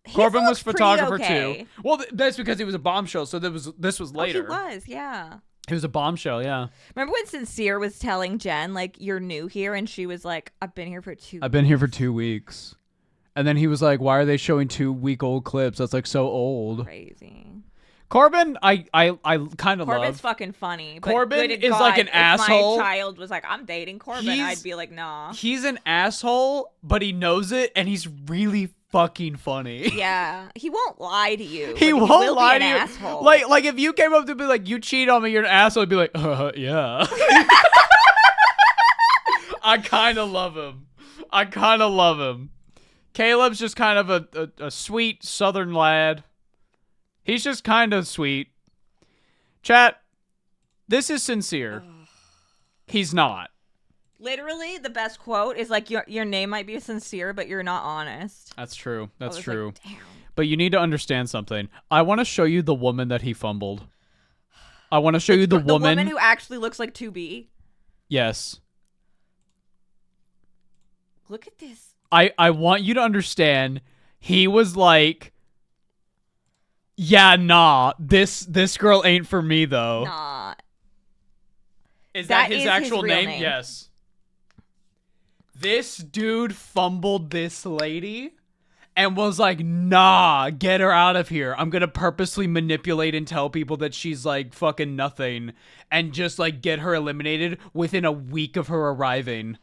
His Corbin was looks pretty photographer okay. too. Well, that's because he was a bombshell. So this was later. Oh, he was, yeah. He was a bombshell. Yeah. Remember when Sincere was telling Jen, like, you're new here? And she was like, I've been here for 2 I've been here for 2 weeks. And then he was like, why are they showing 2-week-old clips? That's like so old. Crazy. Corbin, I kind of love. Corbin's fucking funny. But Corbin good is God, like an if asshole. my child was like, I'm dating Corbin, He's- I'd be like, nah. He's an asshole, but he knows it, and he's really fucking funny. Yeah. He won't lie to you. He but won't will lie be to an you. Asshole. Like if you came up to be like, you cheat on me, you're an asshole, I'd be like, yeah. I kind of love him. Caleb's just kind of a sweet southern lad. He's just kind of sweet. Chat, this is sincere. He's not. Literally, the best quote is like, your name might be sincere, but you're not honest. That's true. I That's was true. Like, damn. But you need to understand something. I want to show you the woman that he fumbled. I want to show you the woman. who actually looks like 2B. Yes. Look at this. I want you to understand. He was like, yeah, nah, this girl ain't for me though. Nah. Is That that his is his actual real name? name. Yes. This dude fumbled this lady and was like, nah, get her out of here. I'm going to purposely manipulate and tell people that she's like fucking nothing and just like get her eliminated within a week of her arriving.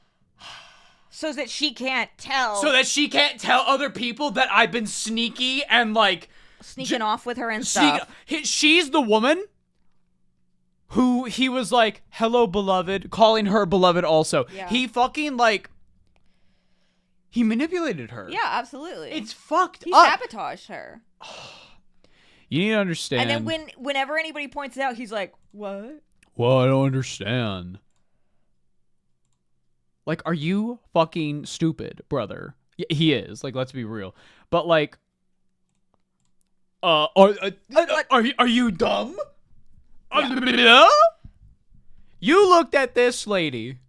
So that she can't tell. So that she can't tell other people that I've been sneaky and like sneaking off with her and stuff. She's the woman who he was like, hello, beloved, calling her beloved also. Yeah. He fucking like, he manipulated her. Yeah, absolutely. It's fucked he up. sabotaged her. You need to understand. And then whenever anybody points it out, he's like, what? Well, I don't understand. Like, are you fucking stupid, brother? He is. Like, let's be real. But like, are you dumb? Yeah. You looked at this lady,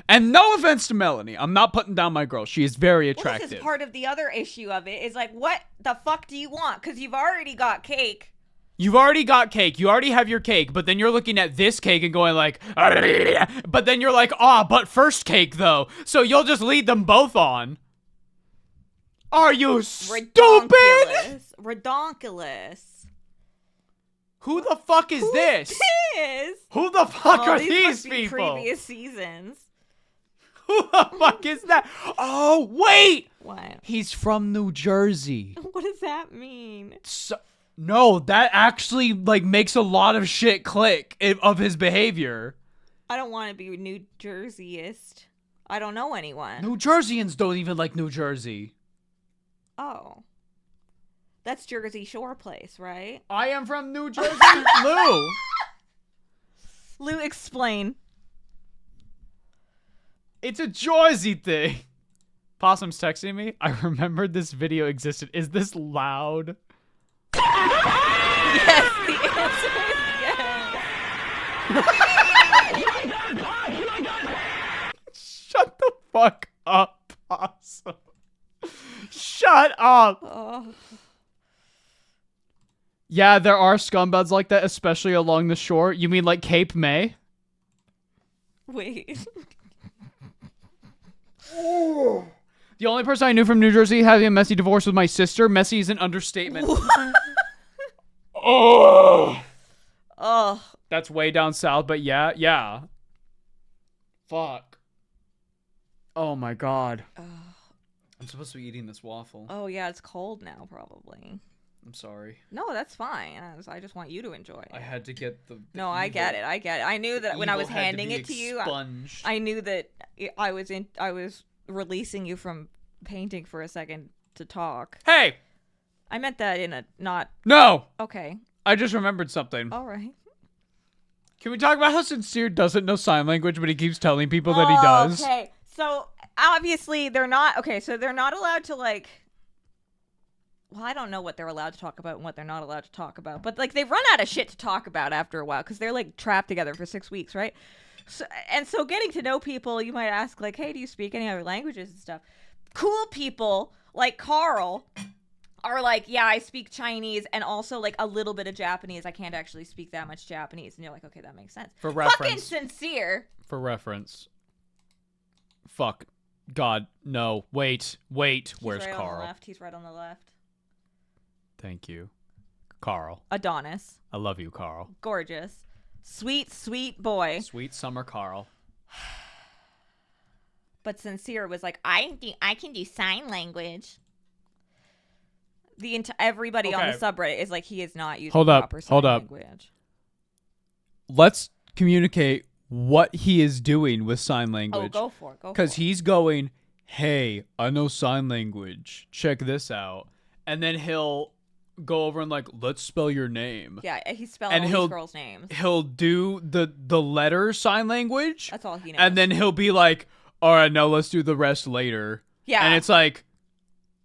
and no offense to Melanie, I'm not putting down my girl. She is very Well, attractive. this is part of the other issue of it. Is like, what the fuck do you want? Because you've already got cake. You've already got cake. You already have your cake, but then you're looking at this cake and going like, but then you're like, but first cake though. So you'll just lead them both on. Are you stupid? Redonkulous. Who the fuck is this? This? Who the fuck are These these must be people? previous seasons. Who the fuck is that? Oh, wait! What? He's from New Jersey. What does that mean? So, no, that actually, like, makes a lot of shit click of his behavior. I don't want to be New Jerseyist. I don't know anyone. New Jerseyans don't even like New Jersey. Oh. That's Jersey Shore place, right? I am from New Jersey, Lou. Lou, explain. It's a Jersey thing. Possum's texting me. I remembered this video existed. Is this loud? Yes, the answer is yes. Shut the fuck up, Possum. Shut up. Oh. Yeah, there are scumbags like that, especially along the shore. You mean like Cape May? Wait. The only person I knew from New Jersey having a messy divorce was my sister. Messy is an understatement. Oh. Oh. That's way down south, but yeah. Fuck. Oh my god. I'm supposed to be eating this waffle. Oh, yeah, it's cold now, probably. I'm sorry. No, that's fine. I just want you to enjoy it. I had to get the No, I get it. I knew that when I was handing it to you, I knew that I was releasing you from painting for a second to talk. Hey! I meant that in a not... No! Okay. I just remembered something. All right. Can we talk about how Sincere doesn't know sign language, but he keeps telling people that he does? Okay. So, obviously, they're not... Okay, so they're not allowed to, like... Well, I don't know what they're allowed to talk about and what they're not allowed to talk about. But, like, they've run out of shit to talk about after a while because they're, like, trapped together for 6 weeks, right? So getting to know people, you might ask, like, hey, do you speak any other languages and stuff? Cool people, like Carl, are like, yeah, I speak Chinese and also, like, a little bit of Japanese. I can't actually speak that much Japanese. And you're like, okay, that makes sense. For reference. Fucking Sincere. For reference. Fuck. God, no. Wait. Where's He's right Carl? On the left. He's right on the left. Thank you. Carl. Adonis. I love you, Carl. Gorgeous. Sweet, sweet boy. Sweet summer Carl. But Sincere was like, I can do sign language. Everybody on the subreddit is like, he is not using proper sign language. Let's communicate what he is doing with sign language. Oh, go for it. Because he's going, hey, I know sign language. Check this out. And then he'll go over and like, let's spell your name. Yeah, he's spelling all these girls' names. He'll do the letter sign language. That's all he knows. And then he'll be like, all right, now let's do the rest later. Yeah. And it's like,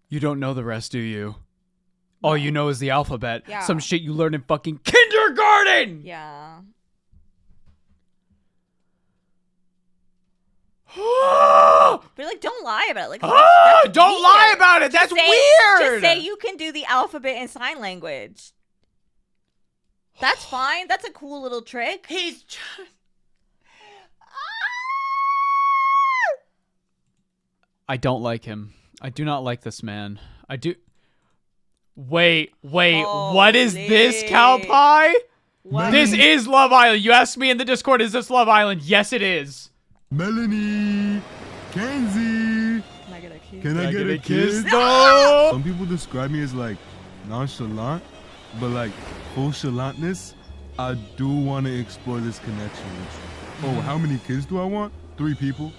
you don't know the rest, do you? All you know is the alphabet. Yeah. Some shit you learn in fucking kindergarten. Yeah. But like, don't lie about it. Like, that's don't weird. lie about it. That's weird. Just say you can do the alphabet in sign language. That's fine. That's a cool little trick. He's just... I don't like him. I do not like this man. I do... Wait. What is this, cow pie? What? This is Love Island. You asked me in the Discord, is this Love Island? Yes, it is. Melanie, Kenzie, can I get a kiss? No! Some people describe me as like nonchalant, but like full chalantness. I do want to explore this connection with you. Oh, how many kids do I want? 3 people.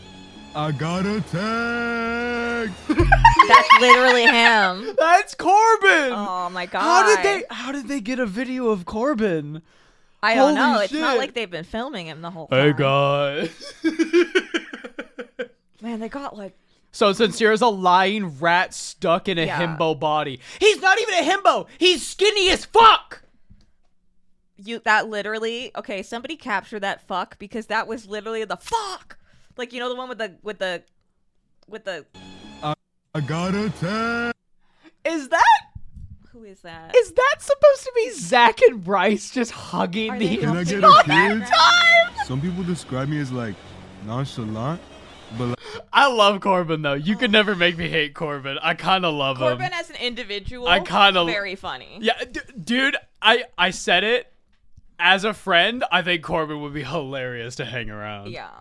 I got a text. That's literally him. That's Corbin. Oh my god. How did they get a video of Corbin? I don't know. Holy It's not shit. like they've been filming him the whole time. Hey guys. Man, they got like... So Sincere is a lying rat stuck in a himbo body. He's not even a himbo. He's skinny as fuck. That literally... Okay, somebody capture that fuck because that was literally the fuck. Like, you know the one with the... I got a text. Is that... Who is that? Is that supposed to be Zach and Bryce just hugging the Can I get all a the kid? time? Some people describe me as like nonchalant, but like, I love Corbin though. You could never make me hate Corbin. I kind of love him. Corbin as an individual, I kinda- very funny. Yeah, dude, I said it as a friend. I think Corbin would be hilarious to hang around. Yeah.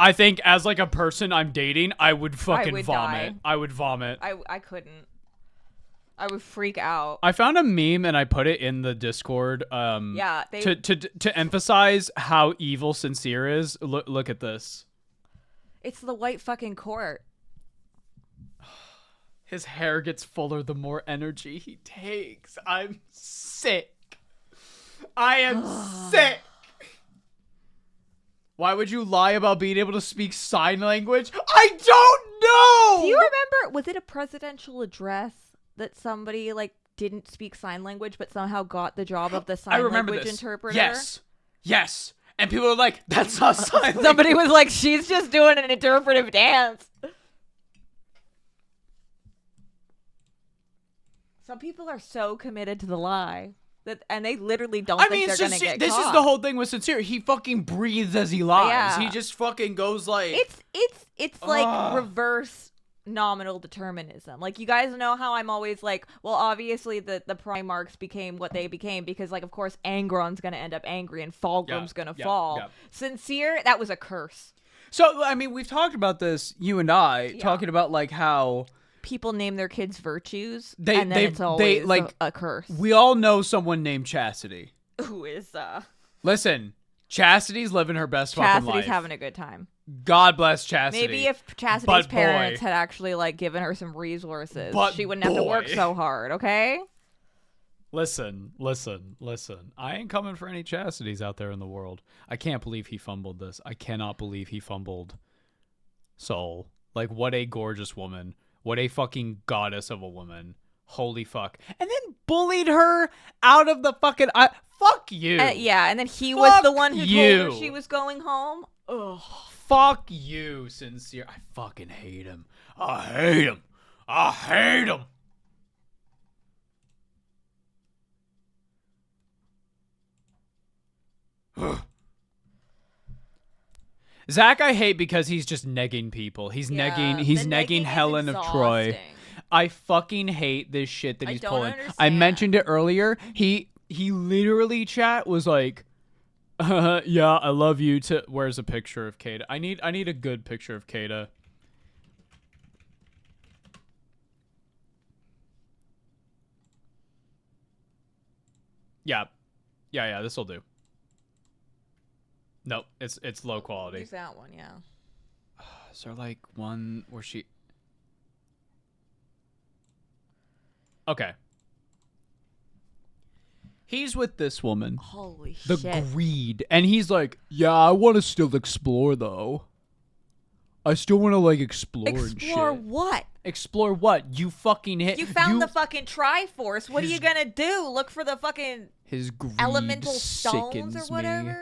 I think as like a person I'm dating, I would fucking would vomit. die. I would vomit. I couldn't. I would freak out. I found a meme and I put it in the Discord. Yeah, to emphasize how evil Sincere is. Look at this. It's the white fucking court. His hair gets fuller the more energy he takes. I'm sick. I am sick. Why would you lie about being able to speak sign language? I don't know. Do you remember? Was it a presidential address that somebody like didn't speak sign language but somehow got the job of the sign language interpreter? Yes. And people are like, "That's not sign language." Somebody was like, "She's just doing an interpretive dance." Some people are so committed to the lie and they literally don't think they're gonna get this caught. is the whole thing with Sincere. He fucking breathes as he lies. Yeah. He just fucking goes like, It's like reverse nominal determinism. Like, you guys know how I'm always like, well, obviously the Primarchs became what they became because, like, of course Angron's gonna end up angry and Fulgrim's gonna fall. Yeah. Sincere, that was a curse. So I mean, we've talked about this, you and I, talking about like how people name their kids virtues, and then it's always like a curse. We all know someone named Chastity. Who is Listen, Chastity's living her best fucking life. Chastity's having a good time. God bless Chastity. Maybe if Chastity's parents had actually like given her some resources, she wouldn't have to work so hard, okay? Listen. I ain't coming for any Chastities out there in the world. I can't believe he fumbled this. I cannot believe he fumbled Soul. Like, what a gorgeous woman. What a fucking goddess of a woman. Holy fuck. And then bullied her out of the fucking... fuck you. Yeah, and then he was the one who told her she was going home. Ugh. Fuck you, Sincere. I fucking hate him. I hate him. Zach, I hate because he's just negging people. He's negging Helen of Troy. I fucking hate this shit that he's pulling. I mentioned it earlier. He literally, chat, was like, yeah, I love you to... Where's a picture of Kata? I need a good picture of Kata. Yeah, this'll do. Nope, it's low quality. Use that one, yeah. Is there like one where she... Okay. He's with this woman. Holy the shit. Greed. And he's like, yeah, I want to still explore, though. I still want to, like, explore and shit. Explore what? Explore what? You fucking hit... You found the fucking Triforce. What are you gonna do? Look for the fucking... His greed elemental stones or whatever? Me.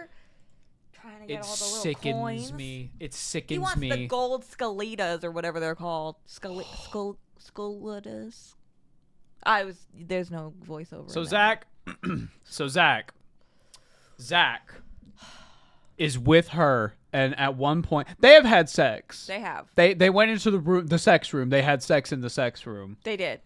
Trying to get all the little sickens coins. me. It sickens he wants me. the gold skeletas or whatever they're called. Skeletas. There's no voiceover. So Zach is with her, and at one point they have had sex. They have. They went into the sex room. They had sex in the sex room. They did.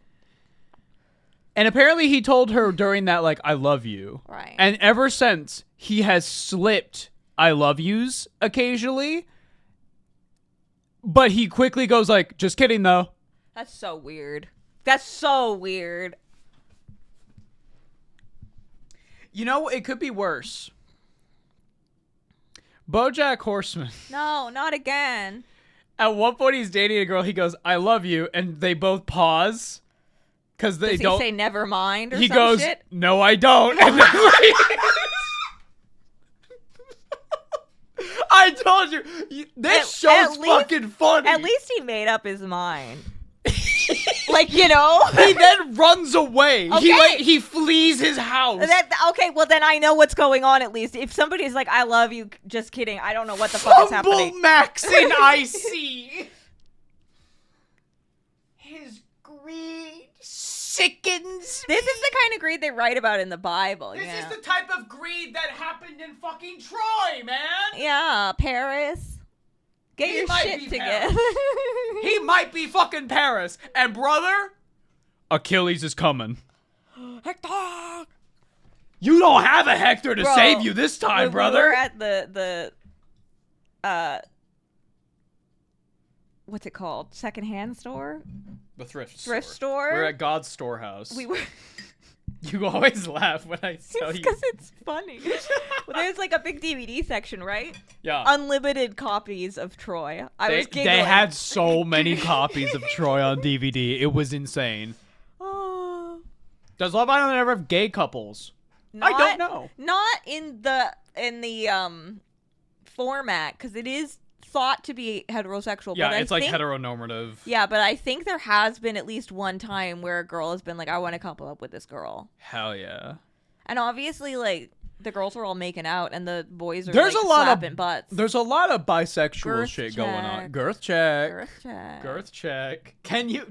And apparently he told her during that, like, I love you. Right. And ever since, he has slipped I love yous occasionally. But he quickly goes like, just kidding though. That's so weird. That's so weird. You know, it could be worse. BoJack Horseman. No, not again. At one point, he's dating a girl. He goes, I love you. And they both pause. Because they don't. Does he say never mind or he some goes, shit? No, I don't. And then I told you. This show's fucking funny. At least he made up his mind. Like, you know? He then runs away. Okay. He flees his house. Okay, well then I know what's going on at least. If somebody's like, I love you, just kidding. I don't know what the fuck is happening. Max in IC. His greed sickens. This is the kind of greed they write about in the Bible. This yeah. is the type of greed that happened in fucking Troy, man. Yeah, Paris. Get your shit together. He might be fucking Paris. And brother, Achilles is coming. Hector! You don't have a Hector to Bro, save you this time, when brother. we were at the what's it called? Secondhand store? The thrift Store? We're at God's storehouse. We were. You always laugh when I tell you. Because it's funny. Well, there's like a big DVD section, right? Yeah. Unlimited copies of Troy. I was giggling. They had so many copies of Troy on DVD. It was insane. Oh. Does Love Island ever have gay couples? I don't know. Not in the format, because it is thought to be heterosexual. Yeah, but it's I like think, heteronormative. Yeah, but I think there has been at least one time where a girl has been like, I want to couple up with this girl. Hell yeah. And obviously, like, the girls are all making out and the boys are There's like a lot slapping of butts. There's a lot of bisexual Girth shit going on. check. Girth check. Girth check. Girth check.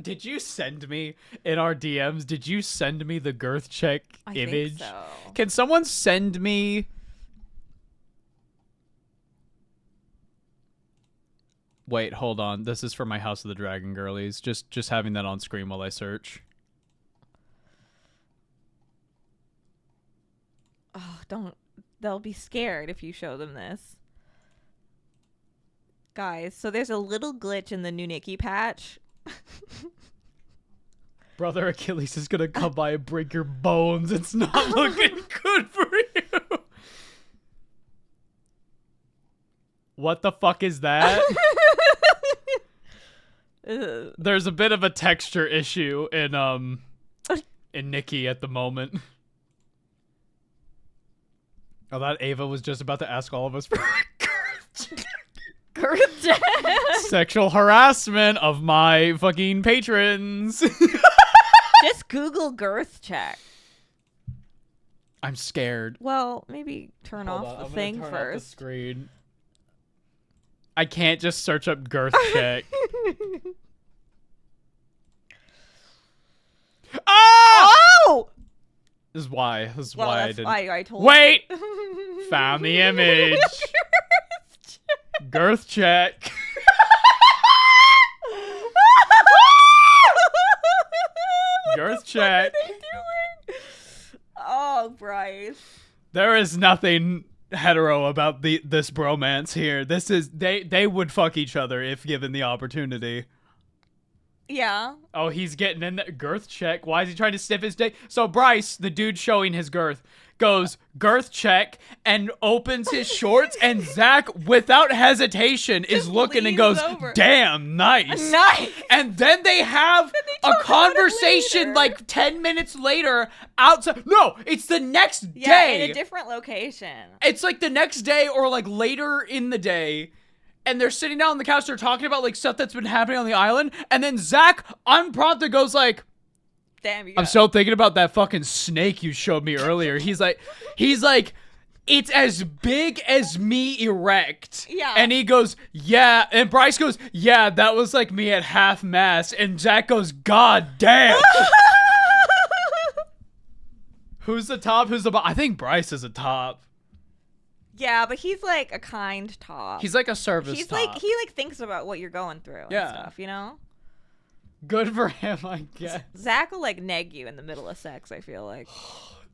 Did you send me in our DMs? Did you send me the girth check I image? think so. Can someone send me? Wait, hold on. This is for my House of the Dragon girlies. Just having that on screen while I search. Oh, don't. They'll be scared if you show them this. Guys, so there's a little glitch in the new Nikki patch. Brother Achilles is gonna come by and break your bones. It's not looking good for you. What the fuck is that? There's a bit of a texture issue in Nikki at the moment. Oh, that Ava was just about to ask all of us for Girth check. sexual harassment of my fucking patrons. Just Google girth check. I'm scared. Well, maybe turn Hold off on, the I'm thing gonna turn off the first. screen. I can't just search up girth check. Ah! Oh! This is why. Well, I that's didn't. why I told Wait! you. Found the image. Girth check. Girth check. Oh, Bryce. There is nothing hetero about this bromance here. This is they would fuck each other if given the opportunity. Yeah. Oh, he's getting in the girth check. Why is he trying to sniff his dick? So Bryce, the dude showing his girth, goes girth check and opens his shorts, and Zach, without hesitation, is looking and goes, leans over. "Damn, nice." Nice. And then they have a talk about it conversation later. like 10 minutes later outside. No, it's the next Yeah, day. in a different location. It's like the next day or like later in the day. And they're sitting down on the couch, they're talking about like stuff that's been happening on the island. And then Zach, unprompted, goes like, Damn, you I'm got still thinking about that fucking snake you showed me earlier. He's like, it's as big as me erect. Yeah. And he goes, yeah. And Bryce goes, yeah, that was like me at half mast. And Zach goes, God damn. Who's the top? Who's the bottom? I think Bryce is a top. Yeah, but he's like a kind top. He's like a service He's top. like he like thinks about what you're going through and Yeah. stuff, you know? Good for him, I guess. Zach will like neg you in the middle of sex, I feel like.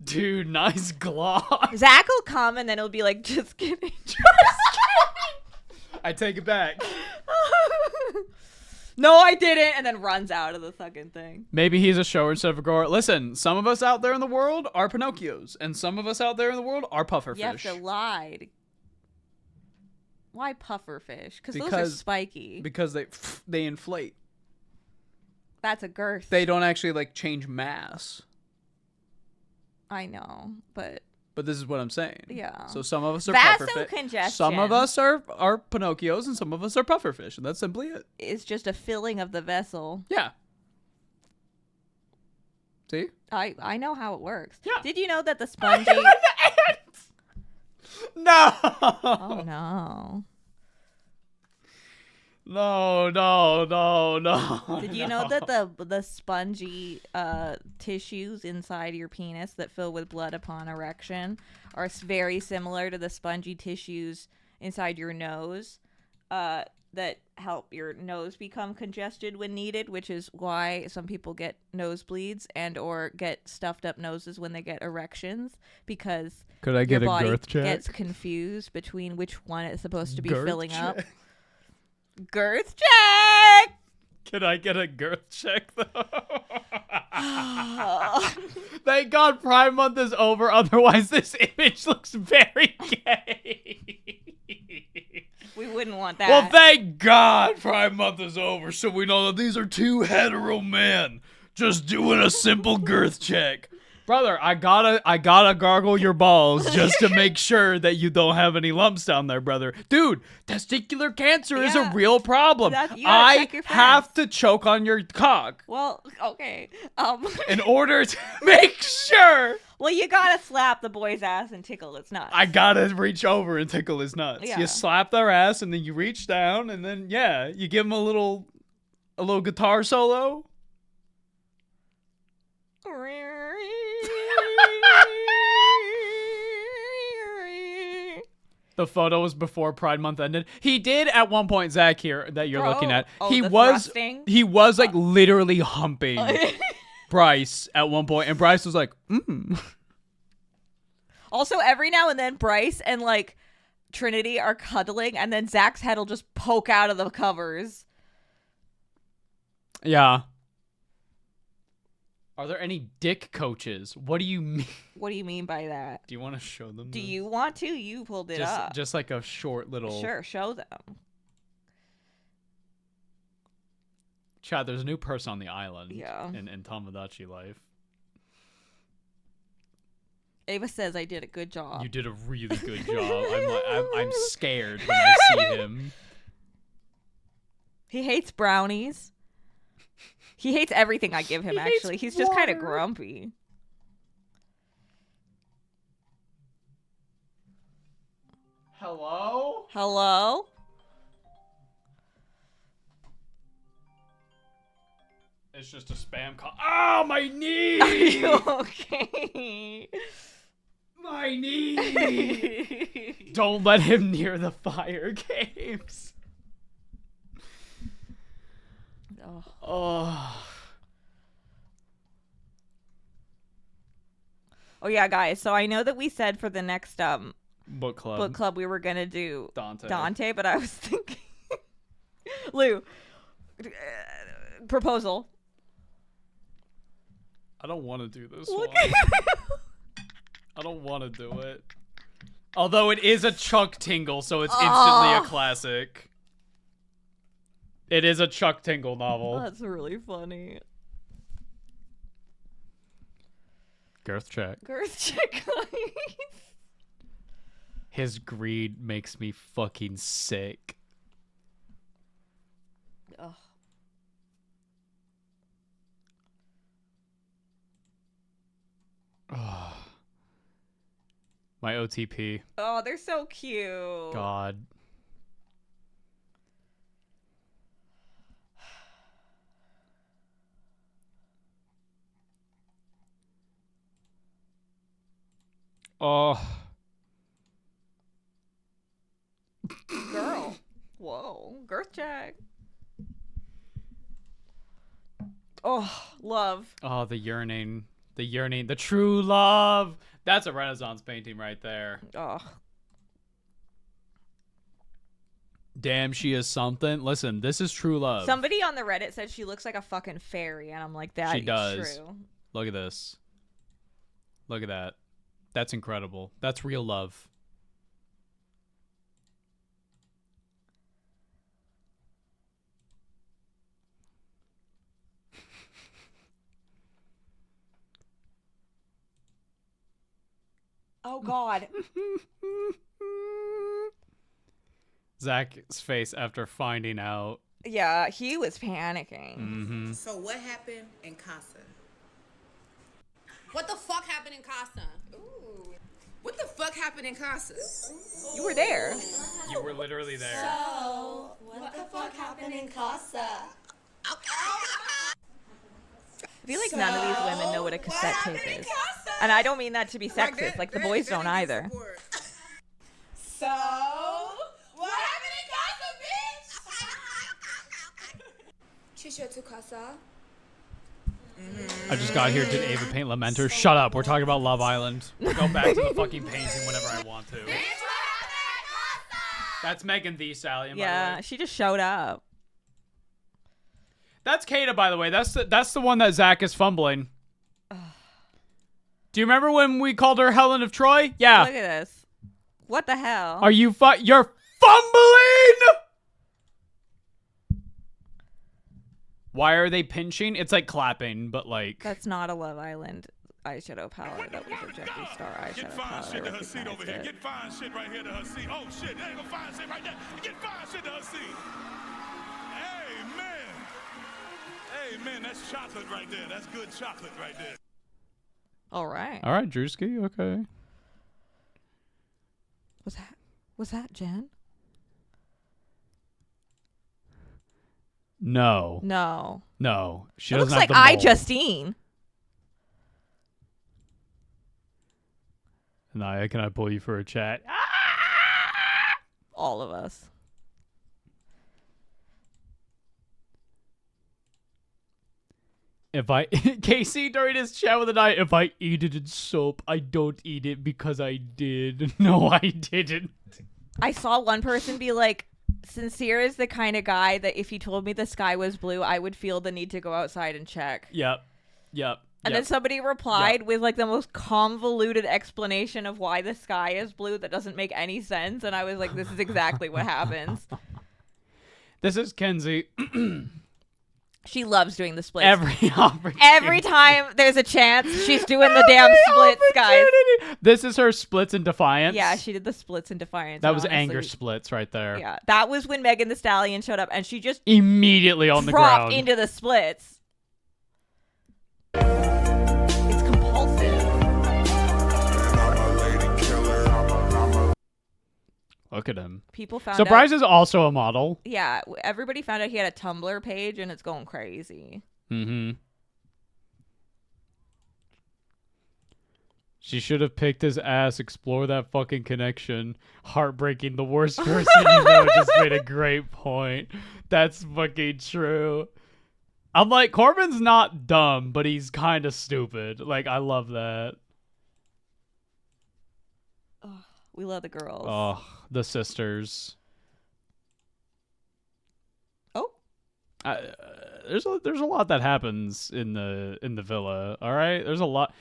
Dude, nice gloss. Zach will come and then he'll be like, just kidding. I take it back. No, I didn't, and then runs out of the fucking thing. Maybe he's a shower instead of a grower. Listen, some of us out there in the world are Pinocchios, and some of us out there in the world are pufferfish. You have to lie. Why pufferfish? Because those are Because- spiky. Because they inflate. That's a girth. They don't actually like change mass. I know, but But this is what I'm saying. Yeah. So some of us are pufferfish. Vasocongestion. Some of us are Pinocchios, and some of us are pufferfish, and that's simply it. it's just a filling of the vessel. Yeah. See? I know how it works. Yeah. Did you know that the spongy? No. Oh no. No. Did you know that the spongy tissues inside your penis that fill with blood upon erection are very similar to the spongy tissues inside your nose that help your nose become congested when needed, which is why some people get nosebleeds and or get stuffed up noses when they get erections, because Could I your get a body girth check? gets confused between which one it's supposed to be Girth filling check? up. Girth check! Can I get a girth check though? Thank God Prime Month is over. Otherwise, this image looks very gay. We wouldn't want that. Well, thank God Prime Month is over, so we know that these are two hetero men just doing a simple girth check. Brother, I gotta gargle your balls just to make sure that you don't have any lumps down there, brother. Dude, testicular cancer is a real problem. I have to choke on your cock. Well, okay. In order to make sure. Well, you gotta slap the boy's ass and tickle its nuts. I gotta reach over and tickle his nuts. Yeah. You slap their ass and then you reach down and then you give him a little guitar solo. The photo was before Pride Month ended. He did at one point, Zach, here that you're looking at. He was like literally humping Bryce at one point, and Bryce was like, Also, every now and then, Bryce and like Trinity are cuddling, and then Zach's head will just poke out of the covers. Yeah. Are there any dick coaches? What do you mean? What do you mean by that? Do you want to show them? Do you want to? You pulled it up. Just like a short little. Sure, show them. Chad, there's a new person on the island. Yeah. In Tomodachi life. Ava says I did a good job. You did a really good job. I'm scared when I see him. He hates brownies. He hates everything I give him, actually. He's just kind of grumpy. Hello? Hello? It's just a spam call. Oh, my knee! Are you okay? My knee! Don't let him near the fire games. Oh. Oh yeah, guys. So I know that we said for the next book club we were gonna do Dante, but I was thinking, Lou, proposal. I don't want to do this Look one. I don't want to do it. Although it is a Chuck Tingle, so it's instantly a classic. It is a Chuck Tingle novel. That's really funny. Girth check. Girth check, guys. His greed makes me fucking sick. Ugh. Oh. My OTP. Oh, they're so cute. God. Oh. Girl. Whoa. Girth check. Oh, love. Oh, the yearning. The true love. That's a Renaissance painting right there. Oh. Damn, she is something. Listen, this is true love. Somebody on the Reddit said she looks like a fucking fairy, and I'm like, that She is does. true. Look at this. Look at that. That's incredible. That's real love. Oh, God. Zach's face after finding out. Yeah, he was panicking. Mm-hmm. So what happened in Casa? What the fuck happened in Casa? Ooh. What the fuck happened in Casa? You were there. You were literally there. So, what the fuck happened in Casa? I feel like none of these women know what a cassette tape is. And I don't mean that to be sexist. Like, the boys don't either. So, what happened in Casa, bitch? Chisha to Casa. I just got here. Did Ava paint Lamenters? Shut up. We're talking about Love Island. We'll go back to the fucking painting whenever I want to. That's Megan Thee Stallion, by the Yeah, way. she just showed up. That's Kata, by the way. That's the one that Zach is fumbling. Do you remember when we called her Helen of Troy? Yeah. Look at this. What the hell? Are you you're fumbling? Why are they pinching? It's like clapping, but like... That's not a Love Island eyeshadow palette. That was a Jeffree Star eyeshadow palette. Shit to her seat over here. Get fine shit right here to her seat. Oh shit, there you go, fine shit right there. Get fine shit to her seat. Hey man, that's chocolate right there. That's good chocolate right there. All right. All right, Drewski. Okay. Was that Jen? No. No. No. She It doesn't looks have like the mold. Justine. Naya, can I pull you for a chat? All of us. If I Casey during his chat with the night, if I eat it in soap, I don't eat it because I did. No, I didn't. I saw one person be like, Sincere is the kind of guy that if he told me the sky was blue, I would feel the need to go outside and check. Yep. And then somebody replied with like the most convoluted explanation of why the sky is blue that doesn't make any sense. And I was like, this is exactly what happens. This is Kenzie. She loves doing the splits. Every time there's a chance, she's doing the damn splits, guys. This is her splits in Defiance. Yeah, she did the splits in Defiance. That was honestly, anger splits right there. Yeah, that was when Megan Thee Stallion showed up, and she just immediately on the dropped ground into the splits. It's compulsive. Look at him. People found Surprise out. is also a model. Yeah, everybody found out he had a Tumblr page, and it's going crazy. Mm-hmm. She should have picked his ass. Explore that fucking connection. Heartbreaking. The worst person you know just made a great point. That's fucking true. I'm like, Corbin's not dumb, but he's kind of stupid. Like, I love that. We love the girls. Oh, the sisters. Oh. There's a lot that happens in the villa. All right, there's a lot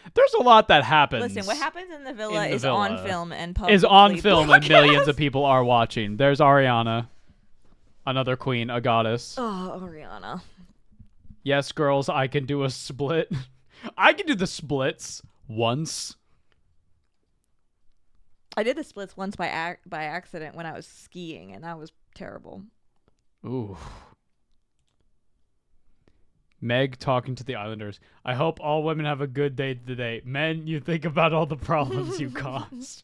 that happens. Listen, what happens in the villa is on film and and millions of people are watching. There's Ariana, another queen, a goddess. Oh, Ariana. Yes, girls, I can do a split. I can do the splits once. I did the splits once by accident when I was skiing, and that was terrible. Ooh. Meg talking to the Islanders. I hope all women have a good day today. Men, you think about all the problems you caused.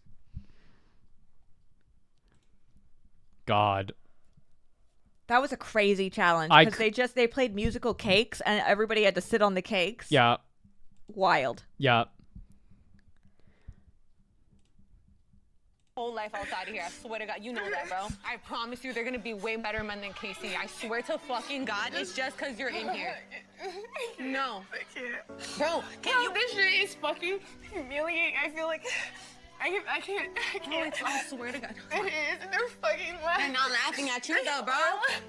God. That was a crazy challenge because they played musical cakes and everybody had to sit on the cakes. Yeah. Wild. Yeah. Whole life outside of here. I swear to God, you know that, bro. I promise you, they're gonna be way better men than Casey. I swear to fucking God, it's just because you're in here. No, I can't. bro. Can you? This shit is fucking humiliating. I feel like I can't. I swear to God. It is, and they're fucking laughing. They're not laughing at you though, bro.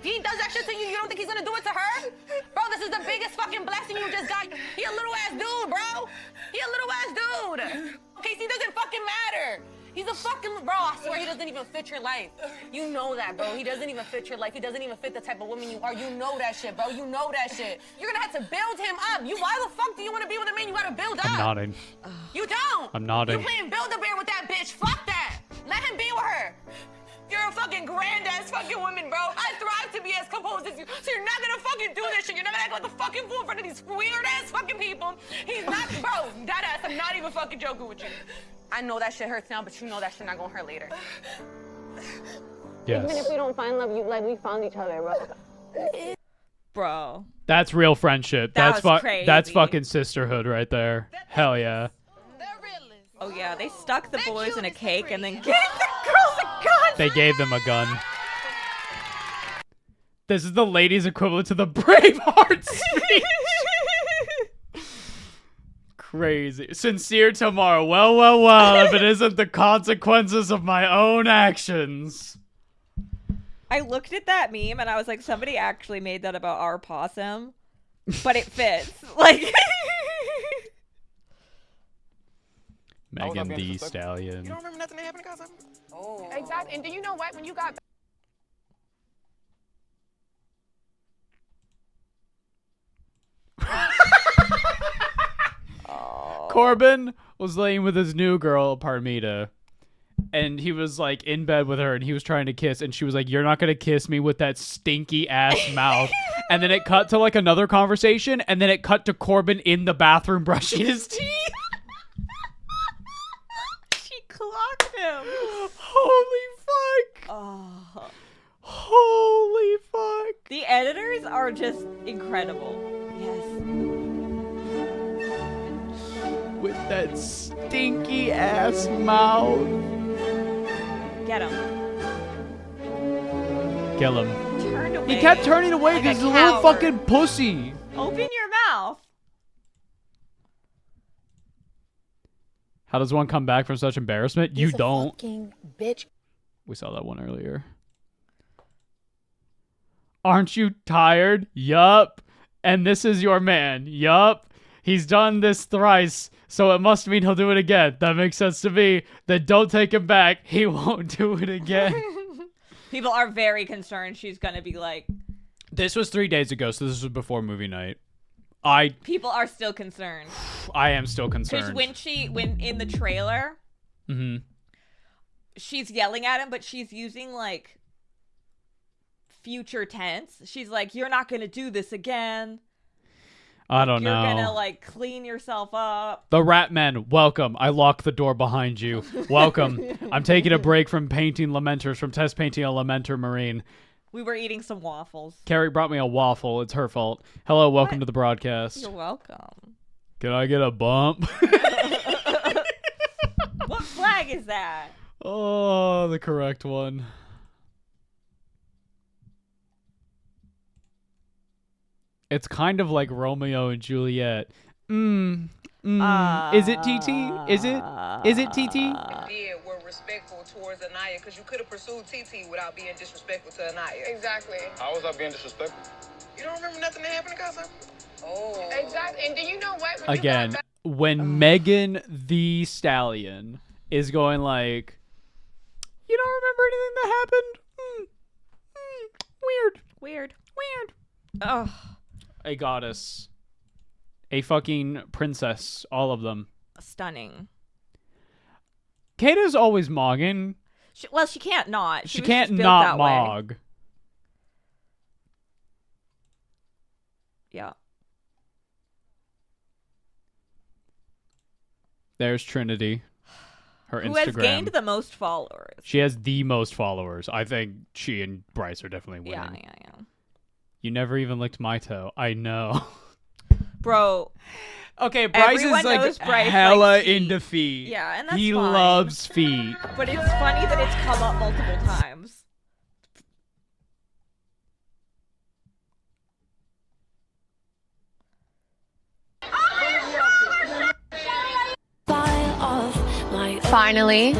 He does that shit to you. You don't think he's gonna do it to her? Bro, this is the biggest fucking blessing you just got. He a little ass dude, bro. He a little ass dude. Casey doesn't fucking matter. He's a fucking, bro, I swear he doesn't even fit your life. You know that, bro. He doesn't even fit your life. He doesn't even fit the type of woman you are. You know that shit, bro. You know that shit. You're gonna have to build him up. Why the fuck do you want to be with a man you gotta build up? I'm nodding. You don't. I'm nodding. You playing Build-A-Bear with that bitch. Fuck that. Let him be with her. You're a fucking grand-ass fucking woman, bro. I thrive to be as composed as you. So you're not gonna fucking do this shit. You're not gonna act like a fucking fool in front of these weird-ass fucking people. He's not, bro, that ass, I'm not even fucking joking with you. I know that shit hurts now, but you know that shit not gonna hurt later. Yes. Even if we don't find love, we found each other, bro. Bro. That's real friendship. That was crazy. That's fucking sisterhood right there. Hell yeah. Oh yeah, they stuck the boys in a cake and then gave the girls a gun. They gave them a gun. This is the ladies' equivalent to the Braveheart speech. Crazy. Sincere tomorrow. Well, if it isn't the consequences of my own actions. I looked at that meme and I was like, somebody actually made that about our possum. but it fits. Like Megan Thee Stallion. You don't remember nothing that happened in Gaza? Oh. Exactly. And do you know what? When you got Corbin was laying with his new girl, Parmita, and he was like in bed with her and he was trying to kiss, and she was like, "You're not gonna kiss me with that stinky ass mouth." And then it cut to like another conversation, and then it cut to Corbin in the bathroom brushing his teeth. she clocked him. Holy fuck. Oh. Holy fuck. The editors are just incredible. Yes. With that stinky ass mouth. Get him. Kill him. Turn away. He kept turning away like because a he's a little coward. fucking pussy. Open your mouth. How does one come back from such embarrassment? You He's a don't. fucking bitch. We saw that one earlier. Aren't you tired? Yup. And this is your man. Yup. He's done this thrice, so it must mean he'll do it again. That makes sense to me. Then don't take him back. He won't do it again. People are very concerned she's gonna be like. This was 3 days ago, so this was before movie night. People are still concerned. I am still Because concerned. when in the trailer, Mm-hmm. she's yelling at him, but she's using like future tense. She's like, "You're not gonna do this again. I don't know. You're gonna like clean yourself up." The Rat Men, welcome. I locked the door behind you. Welcome. I'm taking a break from painting Lamenters, from test painting a Lamenter Marine. We were eating some waffles. Carrie brought me a waffle. It's her fault. Hello, welcome to the broadcast. You're welcome. Can I get a bump? What flag is that? Oh, the correct one. It's kind of like Romeo and Juliet. Is it TT? Is it? Is it TT? Did were respectful towards Anaya, because you could have pursued TT without being disrespectful to Anaya. exactly. How was I being disrespectful? You don't remember nothing that happened in Gaza? Oh. Exactly. And do you know what? When Again, you got when Megan the Stallion is going like, "You don't remember anything that happened? Weird. Weird. Ugh. A goddess. A fucking princess. All of them. Stunning. Kata's always mogging. She can't not. She was can't just built not that way. mog. Yeah. There's Trinity. Her Who Instagram. has gained the most followers? She has the most followers. I think she and Bryce are definitely winning. Yeah. You never even licked my toe. I know. Bro. Okay, Bryce Everyone is like knows Bryce hella likes feet. into feet. Yeah, and that's he fine. loves feet. But it's funny that it's come up multiple times. finally,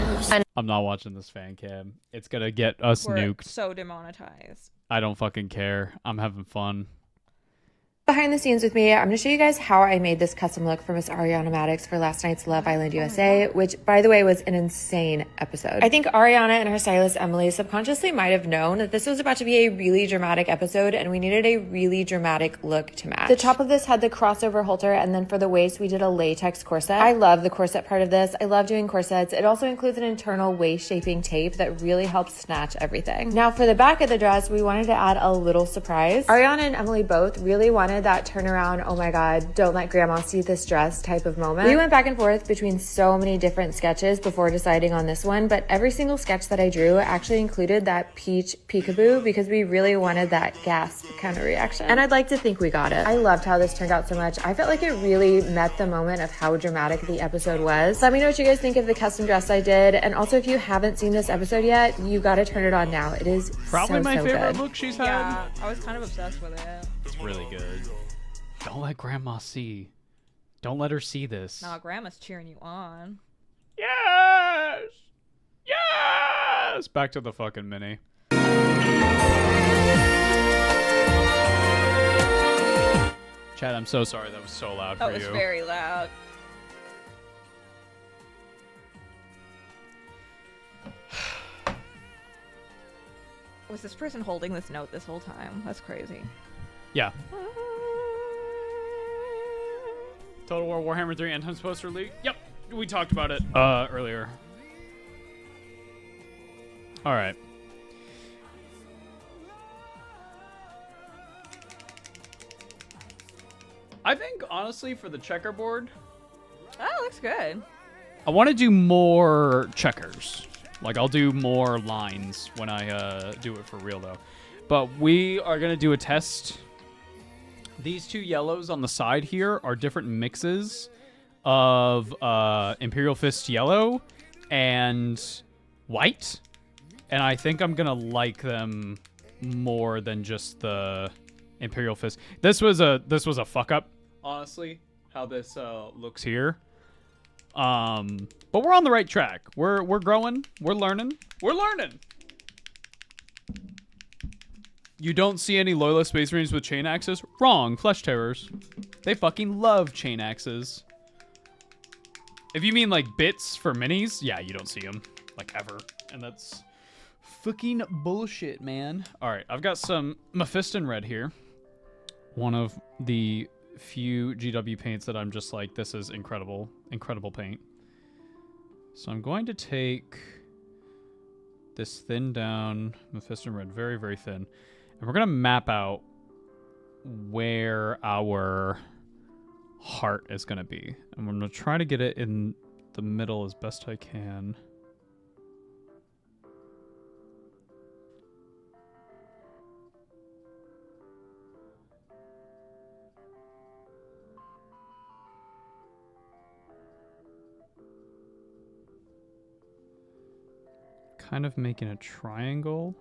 I'm not watching this fan cam. It's gonna get us We're nuked. so demonetized. I don't fucking care. I'm having fun. Behind the scenes with me, I'm going to show you guys how I made this custom look for Miss Ariana Maddox for last night's Love Island USA, which, by the way, was an insane episode. I think Ariana and her stylist Emily subconsciously might have known that this was about to be a really dramatic episode and we needed a really dramatic look to match. The top of this had the crossover halter, and then for the waist we did a latex corset. I love the corset part of this. I love doing corsets. It also includes an internal waist shaping tape that really helps snatch everything. Now for the back of the dress, we wanted to add a little surprise. Ariana and Emily both really wanted that turnaround, oh my god, don't let grandma see this dress type of moment. We went back and forth between so many different sketches before deciding on this one, but every single sketch that I drew actually included that peach peekaboo because we really wanted that gasp kind of reaction. And I'd like to think we got it. I loved how this turned out so much. I felt like it really met the moment of how dramatic the episode was. Let me know what you guys think of the custom dress I did, and also if you haven't seen this episode yet, you gotta turn it on now. It is Probably so my favorite good. look she's had. Yeah, I was kind of obsessed with it. It's really good. Don't let grandma see. Don't let her see this. Nah, grandma's cheering you on. Yes! Yes! Back to the fucking mini. Chad, I'm so sorry that was so loud That for was you. very loud. Was this person holding this note this whole time? That's crazy. Yeah. Total War Warhammer 3 End Times poster leak. Yep, we talked about it earlier. All right. I think honestly for the checkerboard, Oh, looks good. I want to do more checkers. Like I'll do more lines when I do it for real though. But we are gonna do a test. These two yellows on the side here are different mixes of Imperial Fist yellow and white. And I think I'm gonna like them more than just the Imperial Fist. This was a fuck up, honestly, how this looks here. But we're on the right track. We're growing. We're learning. We're learning. You don't see any Loyalist Space Marines with chain axes? Wrong. Flesh Terrors. They fucking love chain axes. If you mean like bits for minis, yeah, you don't see them like ever, and that's fucking bullshit, man. All right, I've got some Mephiston red here. One of the few GW paints that I'm just like, this is incredible, incredible paint. So I'm going to take this thin down Mephiston red, very, very thin. And we're going to map out where our heart is going to be. And I'm going to try to get it in the middle as best I can. Kind of making a triangle.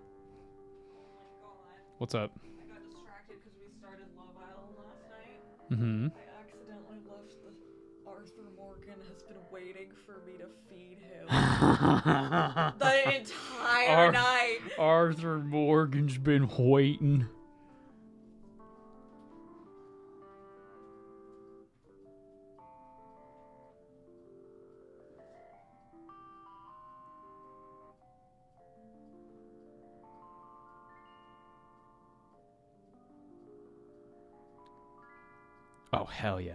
What's up? I got distracted because we started Love Island last night. Mm-hmm. I accidentally left the Arthur Morgan has been waiting for me to feed him the entire night. Arthur Morgan's been waiting. Oh, hell yeah.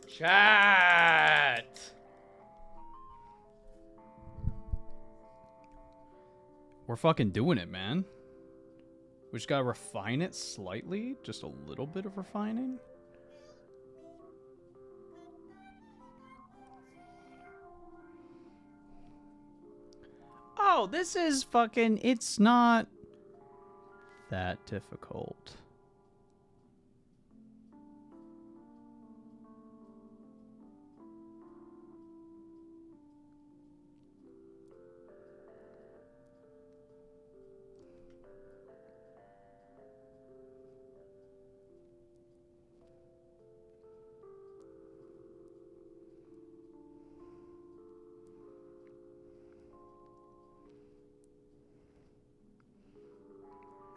Chat! We're fucking doing it, man. We just gotta refine it slightly. Just a little bit of refining. Oh, this is fucking... It's not that difficult.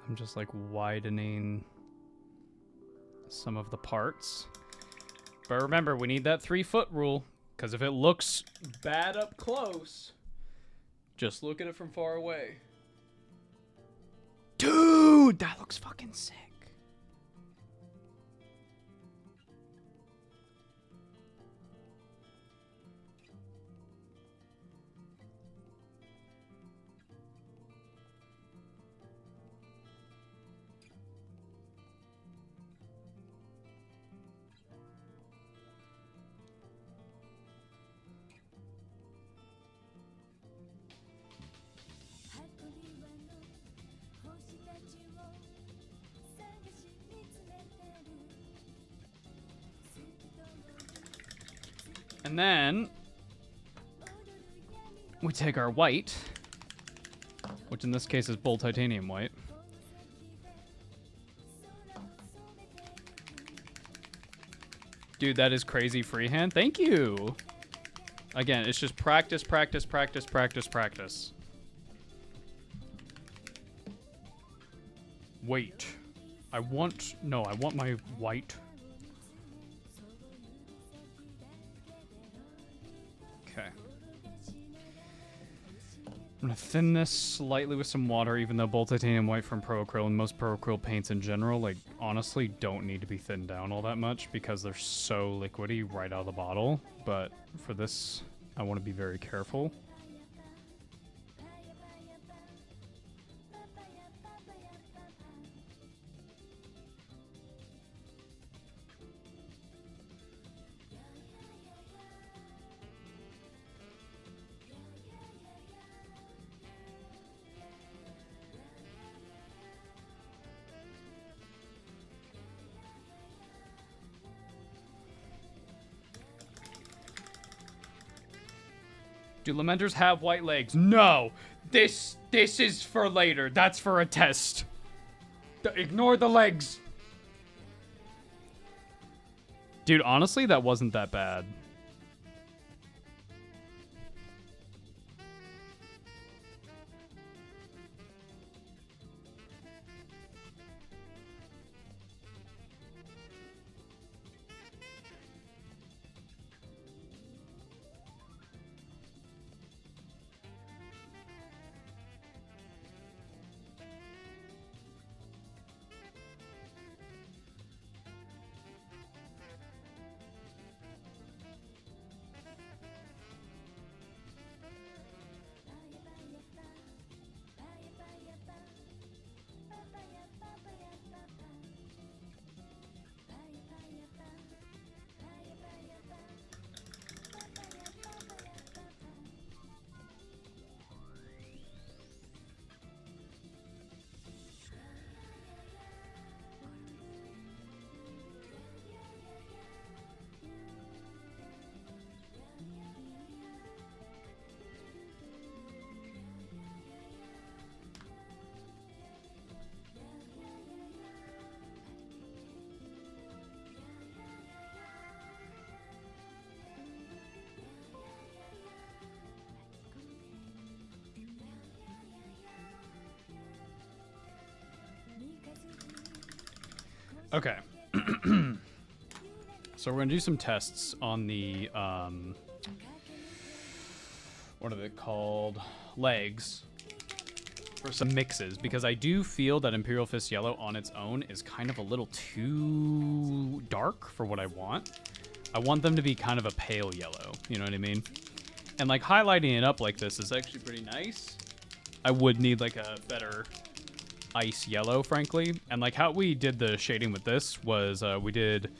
I'm just like widening some of the parts. But remember, we need that 3-foot rule, because if it looks bad up close, just look at it from far away. Dude, that looks fucking sick. And then we take our white, which in this case is bold titanium white. Dude, that is crazy freehand. Thank you. Again, it's just practice, practice, practice, practice, practice. Wait. I want my white. Okay. I'm gonna thin this slightly with some water, even though bold titanium white from Pro Acryl and most Pro Acryl paints in general, like, honestly don't need to be thinned down all that much because they're so liquidy right out of the bottle. But for this, I want to be very careful. Do Lamenters have white legs? No! This is for later. That's for a test. Ignore the legs. Dude, honestly, that wasn't that bad. Okay. So we're going to do some tests on the, what are they called? Legs. For some mixes, because I do feel that Imperial Fist Yellow on its own is kind of a little too dark for what I want. I want them to be kind of a pale yellow, you know what I mean? And like highlighting it up like this is actually pretty nice. I would need like a better ice yellow, frankly. And like how we did the shading with this was we did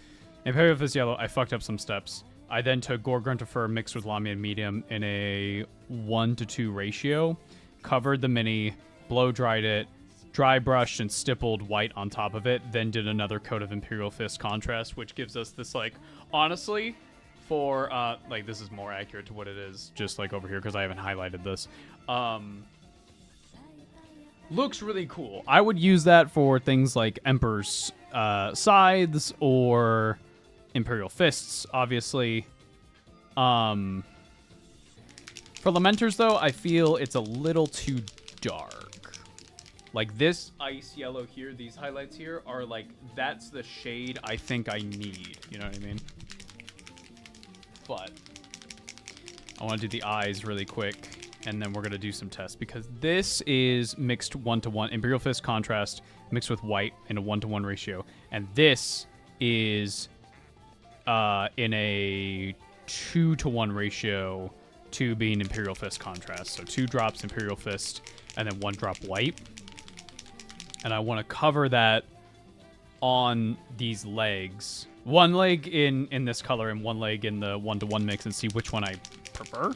Imperial Fist Yellow. I fucked up some steps. I then took Gore-Grunta Fur mixed with Lamian Medium in a 1:2 ratio, covered the mini, blow dried it, dry brushed and stippled white on top of it, then did another coat of Imperial Fist contrast, which gives us this, like, honestly, for, like, this is more accurate to what it is, just like over here, because I haven't highlighted this. Looks really cool. I would use that for things like Emperor's Scythes or Imperial Fists, obviously. For Lamenters, though, I feel it's a little too dark. Like, this ice yellow here, these highlights here, are like, that's the shade I think I need. You know what I mean? But I want to do the eyes really quick. And then we're going to do some tests because this is mixed 1:1 Imperial Fist contrast mixed with white in a 1:1 ratio. And this is in a 2:1 ratio to being Imperial Fist contrast. So 2 drops Imperial Fist and then 1 drop white. And I want to cover that on these legs. 1 leg in this color and 1 leg in the 1:1 mix and see which one I prefer.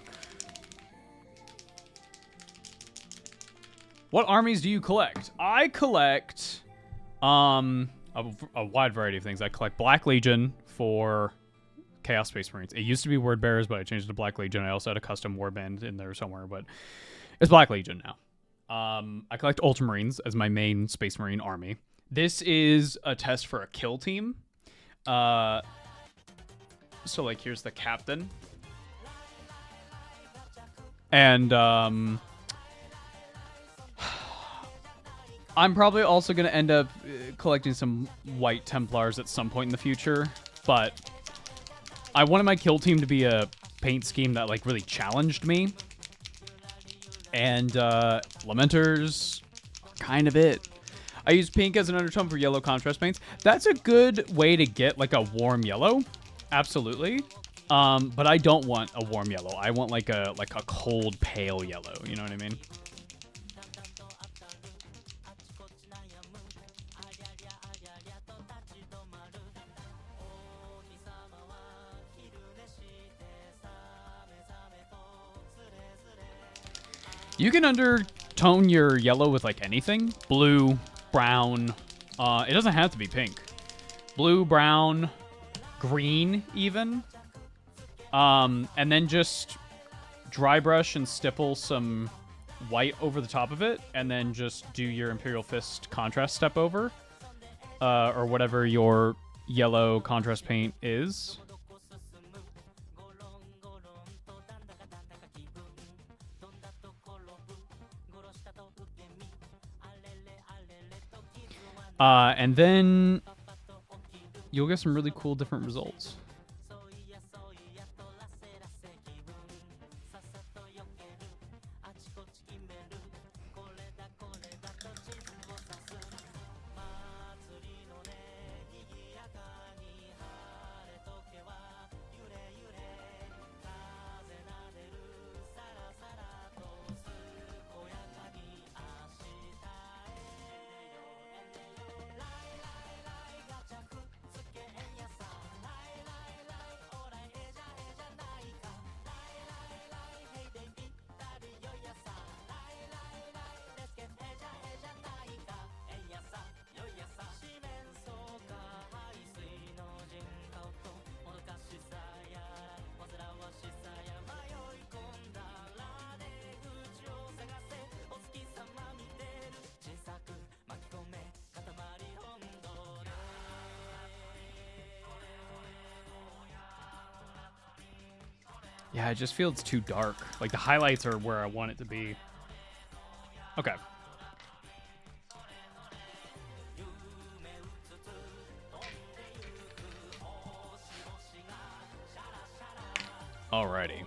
What armies do you collect? I collect a wide variety of things. I collect Black Legion for Chaos Space Marines. It used to be Word Bearers, but I changed it to Black Legion. I also had a custom warband in there somewhere, but it's Black Legion now. I collect Ultramarines as my main Space Marine army. This is a test for a kill team. So like here's the captain. And I'm probably also going to end up collecting some White Templars at some point in the future, but I wanted my kill team to be a paint scheme that like really challenged me. And Lamenters are kind of it. I use pink as an undertone for yellow contrast paints. That's a good way to get like a warm yellow. Absolutely. But I don't want a warm yellow. I want like a cold pale yellow. You know what I mean? You can undertone your yellow with like anything. Blue, brown. It doesn't have to be pink. Blue, brown, green even. And then just dry brush and stipple some white over the top of it. And then just do your Imperial Fist contrast step over. Or whatever your yellow contrast paint is. And then you'll get some really cool different results. Yeah, it just feels too dark. Like the highlights are where I want it to be. Okay. Alrighty.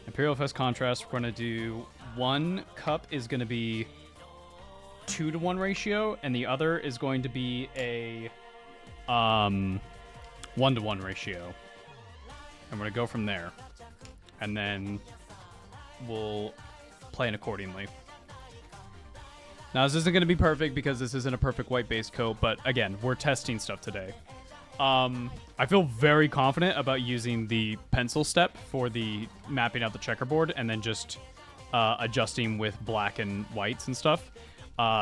Imperial Fest contrast, we're going to do one cup is going to be 2-to-1 ratio, and the other is going to be a 1-to-1 ratio. And we're going to go from there. And then we'll plan accordingly. Now, this isn't going to be perfect because this isn't a perfect white base coat, but again, we're testing stuff today. I feel very confident about using the pencil step for the mapping out the checkerboard and then just adjusting with black and whites and stuff.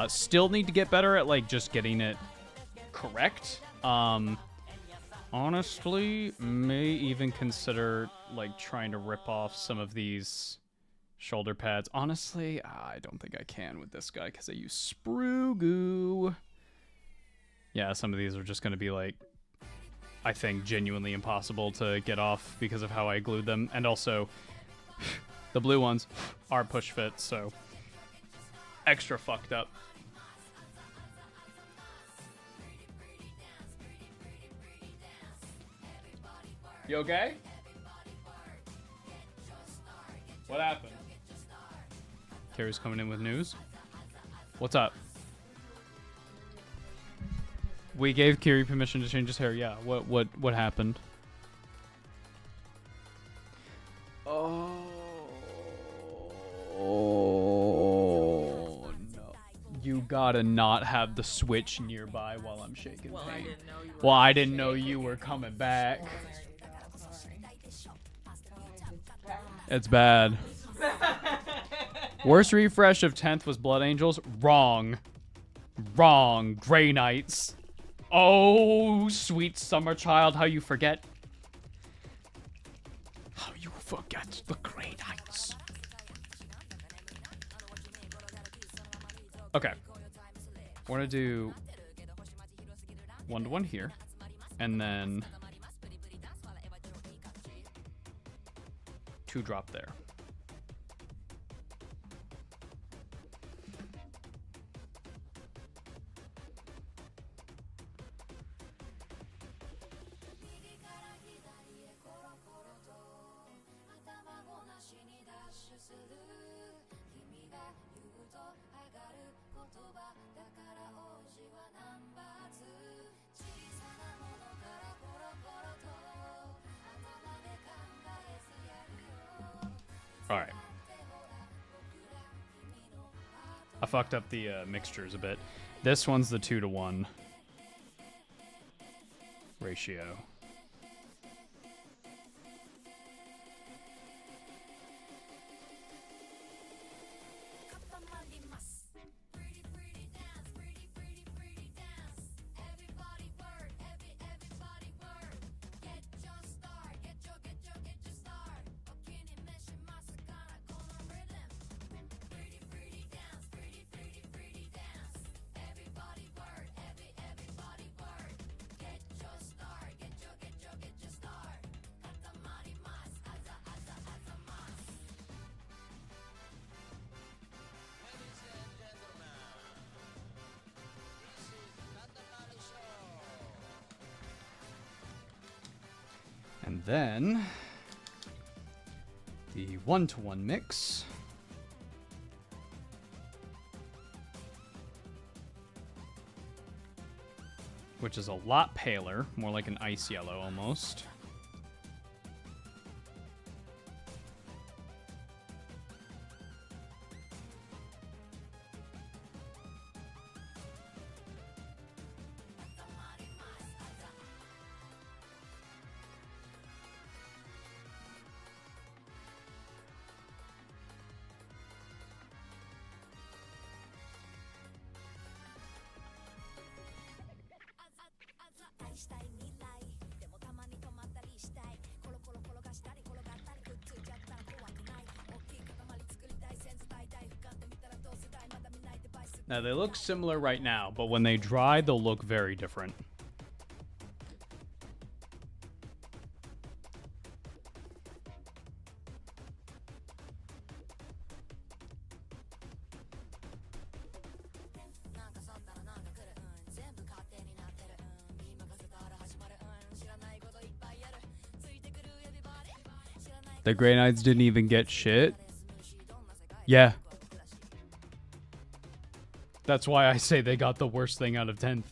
Still need to get better at like just getting it correct. Honestly, may even consider like trying to rip off some of these shoulder pads. Honestly, I don't think I can with this guy because I use sprue goo. Yeah, some of these are just going to be like, I think, genuinely impossible to get off because of how I glued them. And also, the blue ones are push fit, so extra fucked up. You okay? What happened? Carrie's coming in with news. What's up? We gave Kiri permission to change his hair. Yeah. What happened? Oh no! You gotta not have the switch nearby while I'm shaking paint. Well, I didn't know you were coming back. It's bad. Worst refresh of 10th was Blood Angels. Wrong. Wrong. Grey Knights. Oh, sweet summer child, how you forget. Okay. We're going to do 1-to-1 here. And then 2 drop there. Alright. I fucked up the mixtures a bit. This one's the 2-to-1 ratio. And then the 1-to-1 mix. Which is a lot paler, more like an ice yellow almost. Now they look similar right now, but when they dry, they'll look very different. The Grey Knights didn't even get shit. Yeah. That's why I say they got the worst thing out of 10th.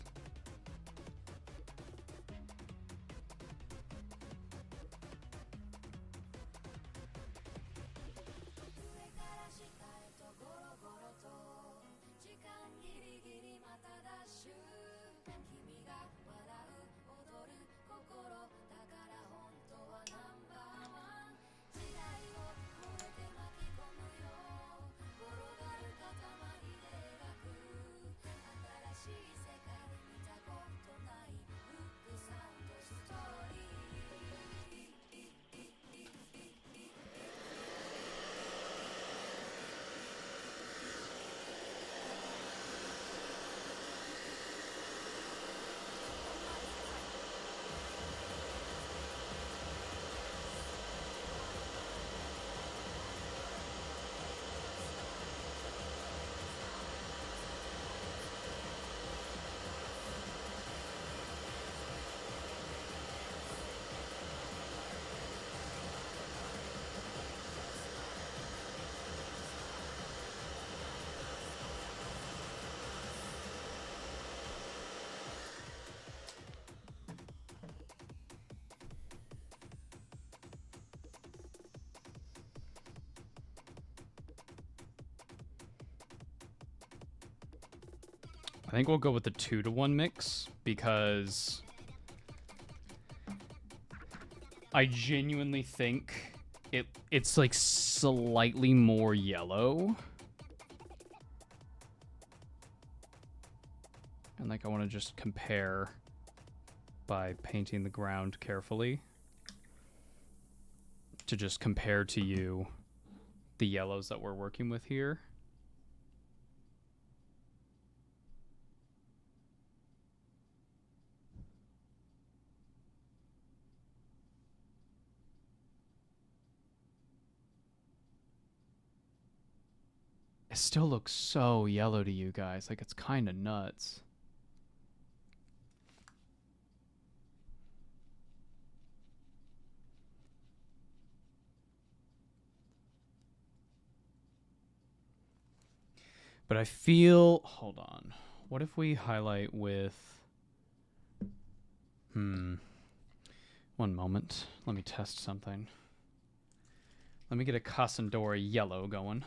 I think we'll go with the 2-to-1 mix because I genuinely think it's like slightly more yellow. And like I want to just compare by painting the ground carefully to just compare to you the yellows that we're working with here. It still looks so yellow to you guys. Like, it's kind of nuts. But I feel... Hold on. What if we highlight with... One moment. Let me test something. Let me get a Cassandra yellow going.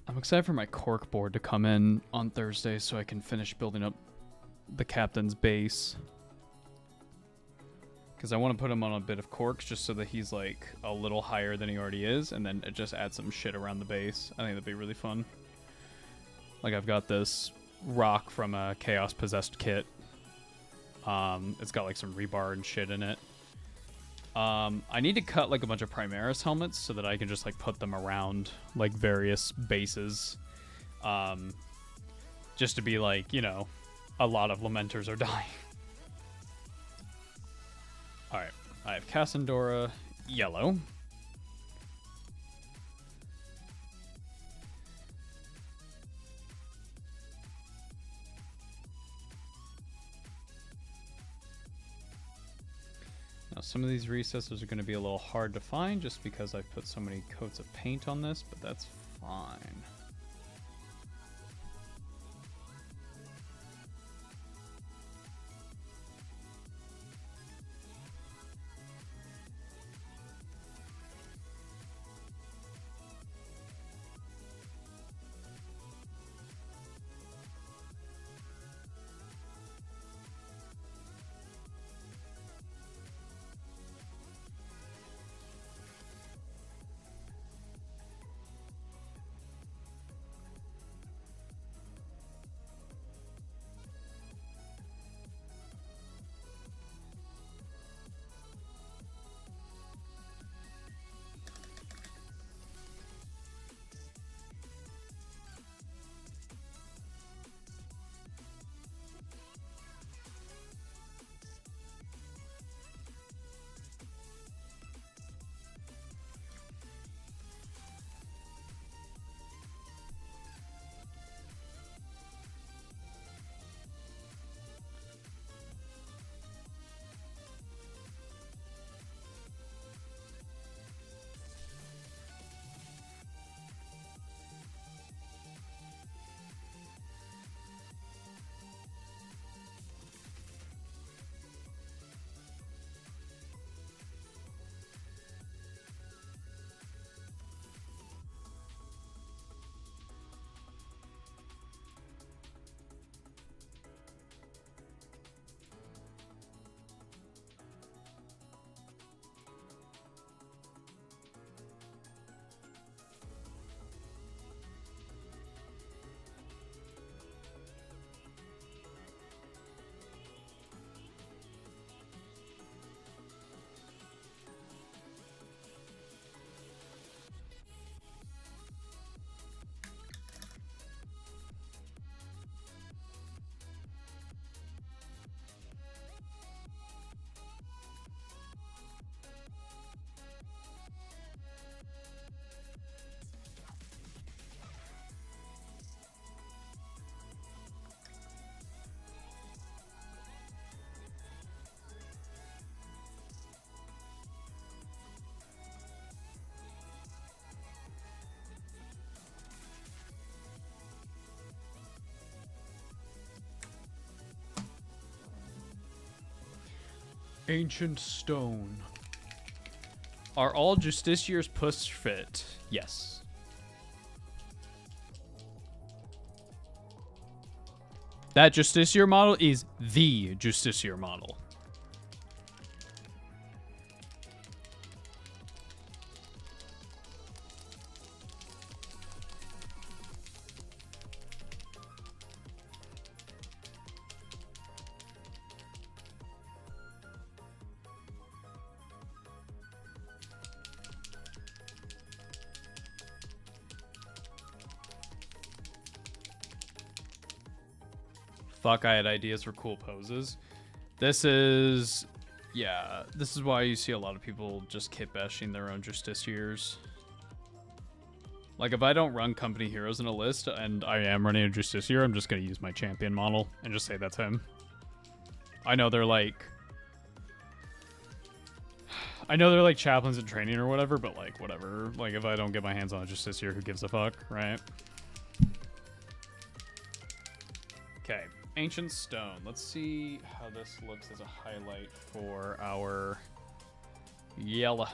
I'm excited for my cork board to come in on Thursday so I can finish building up the captain's base. Because I want to put him on a bit of corks just so that he's like a little higher than he already is, and then just add some shit around the base. I think that'd be really fun. Like, I've got this rock from a Chaos Possessed kit. It's got like some rebar and shit in it. I need to cut like a bunch of Primaris helmets so that I can just like put them around like various bases. Just to be like, you know, a lot of Lamenters are dying. Alright, I have Cassandra yellow. Now some of these recesses are going to be a little hard to find just because I've put so many coats of paint on this, but that's fine. Ancient stone. Are all Justiciars push fit? Yes. That Justiciar model is the Justiciar model. fuck, I had ideas for cool poses. This is, yeah, this is why you see a lot of people just kit bashing their own justiciars. Like, if I don't run company heroes in a list and I am running a justiciar, I'm just going to use my champion model and just say that's him. I know they're like chaplains in training or whatever, but like, whatever. Like, if I don't get my hands on a justiciar, who gives a fuck, right? Okay, Ancient Stone. Let's see how this looks as a highlight for our yellow.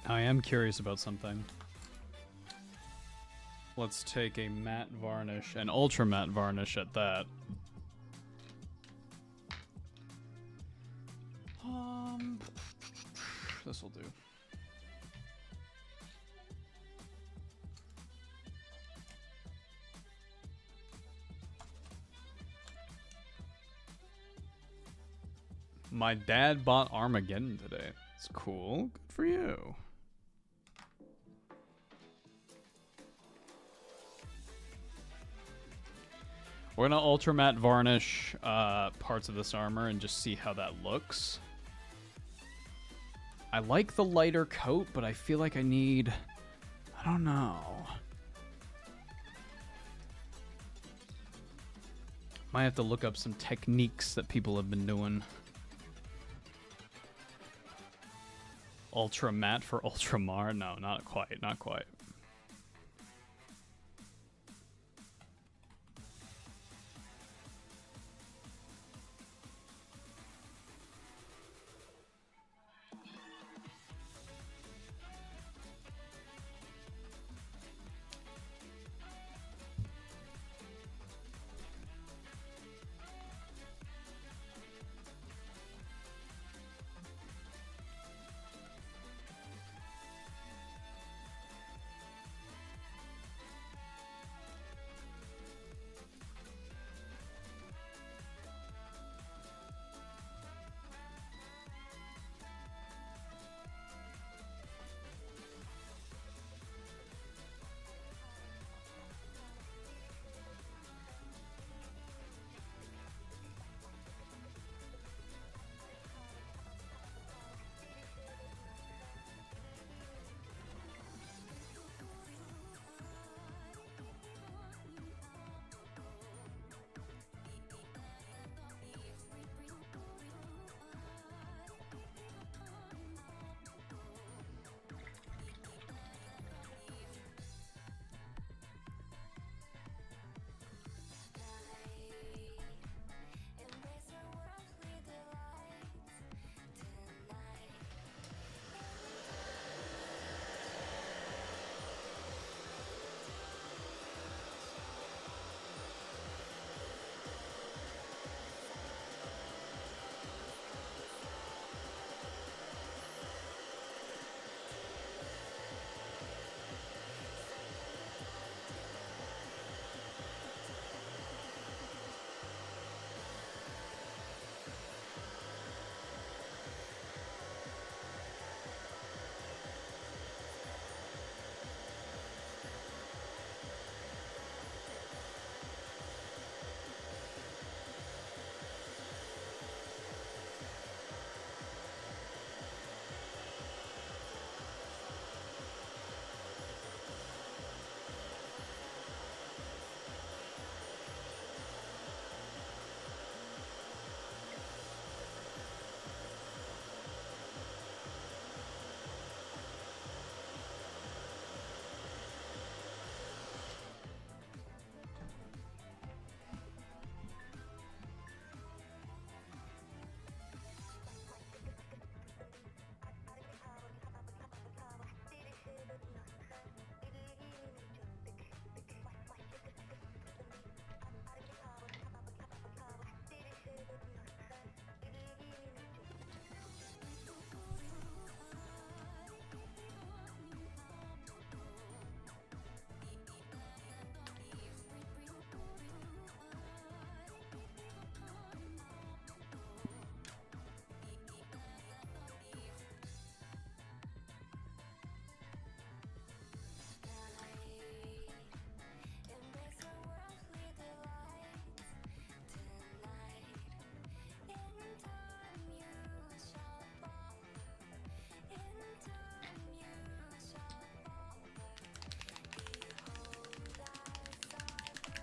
I am curious about something. Let's take a matte varnish, an ultra matte varnish at that. This will do. My dad bought Armageddon today. It's cool. Good for you. We're gonna ultra matte varnish parts of this armor and just see how that looks. I like the lighter coat, but I feel like I need... I don't know. Might have to look up some techniques that people have been doing. Ultra matte for Ultramar? No, not quite, not quite.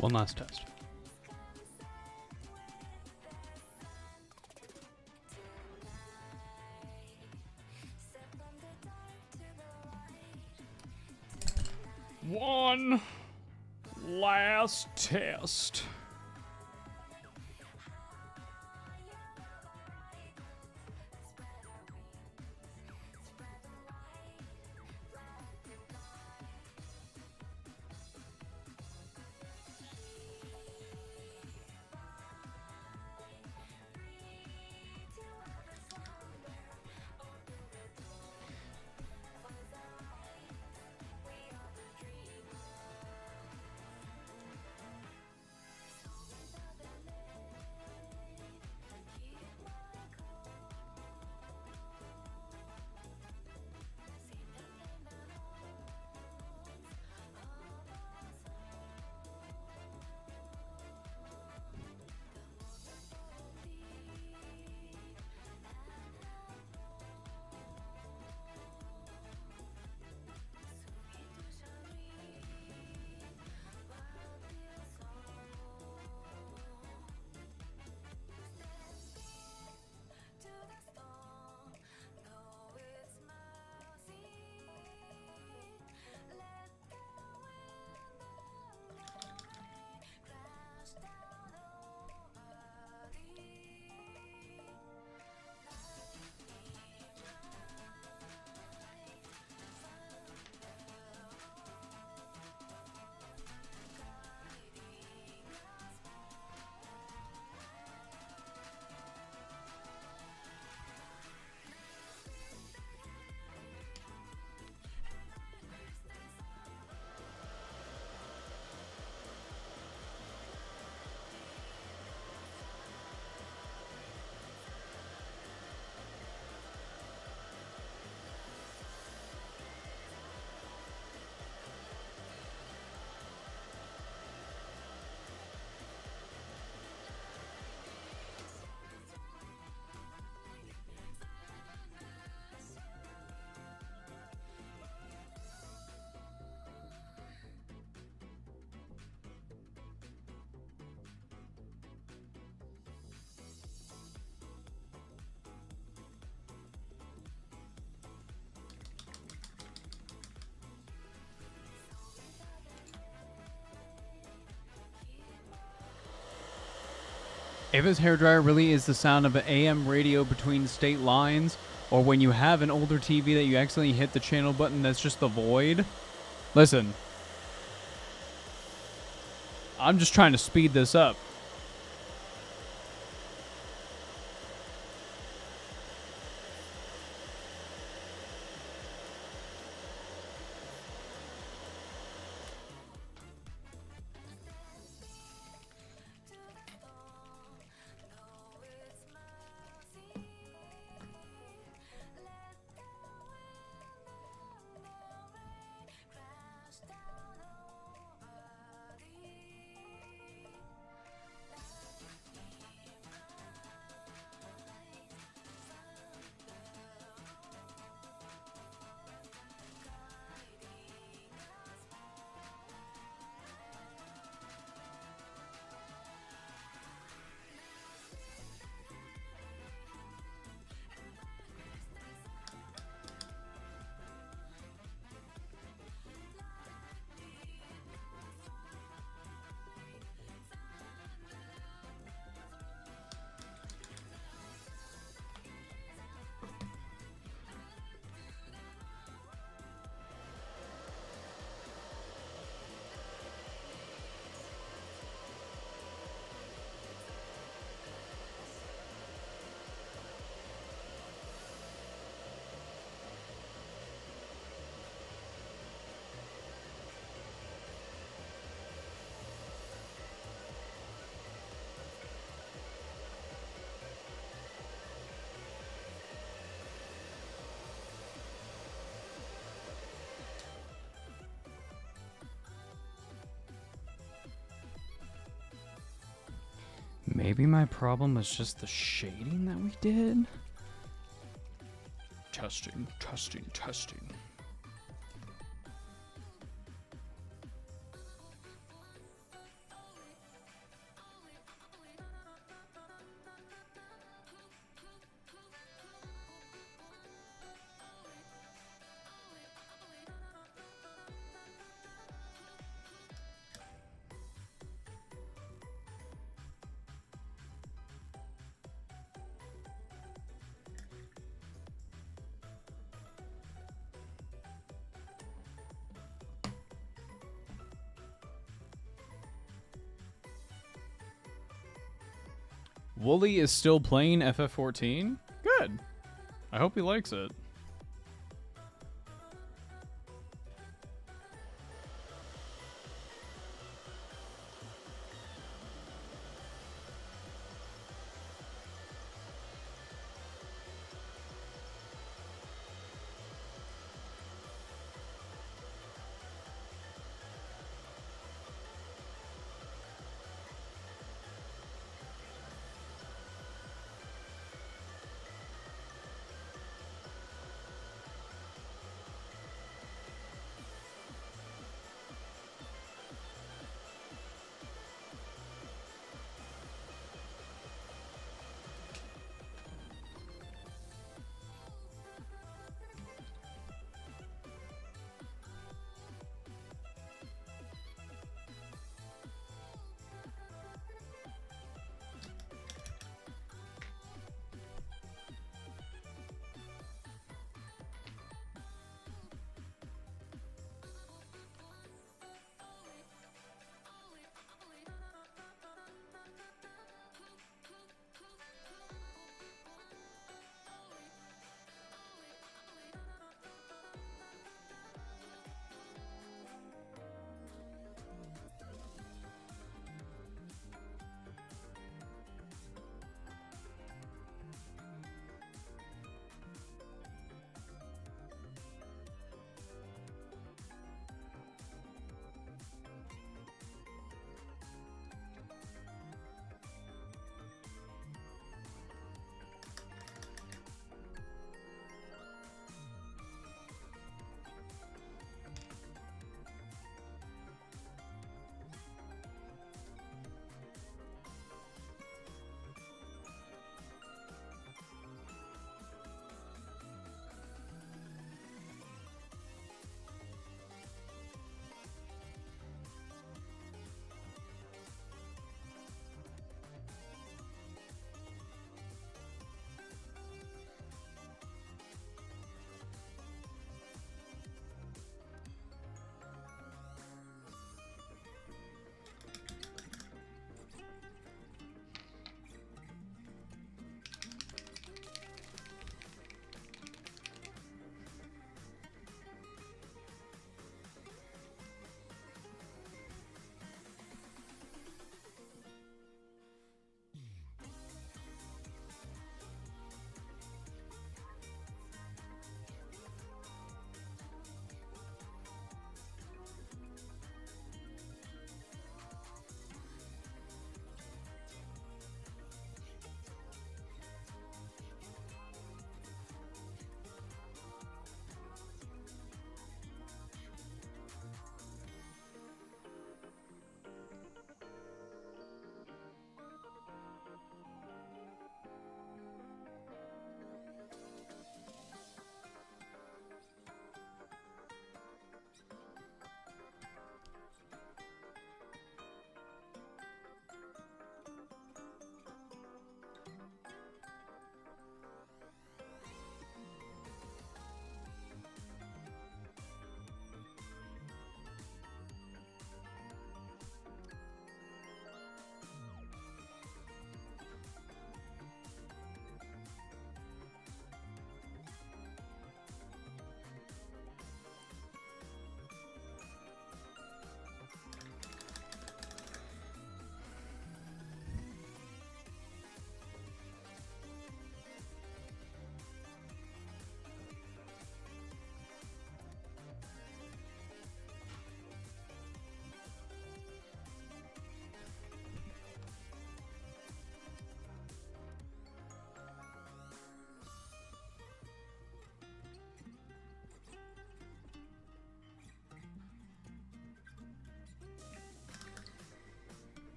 One last test. One last test. If his hairdryer really is the sound of an AM radio between state lines, or when you have an older TV that you accidentally hit the channel button that's just the void. Listen. I'm just trying to speed this up. Maybe my problem was just the shading that we did? Testing, testing, testing. Wooly is still playing FF14? Good. I hope he likes it.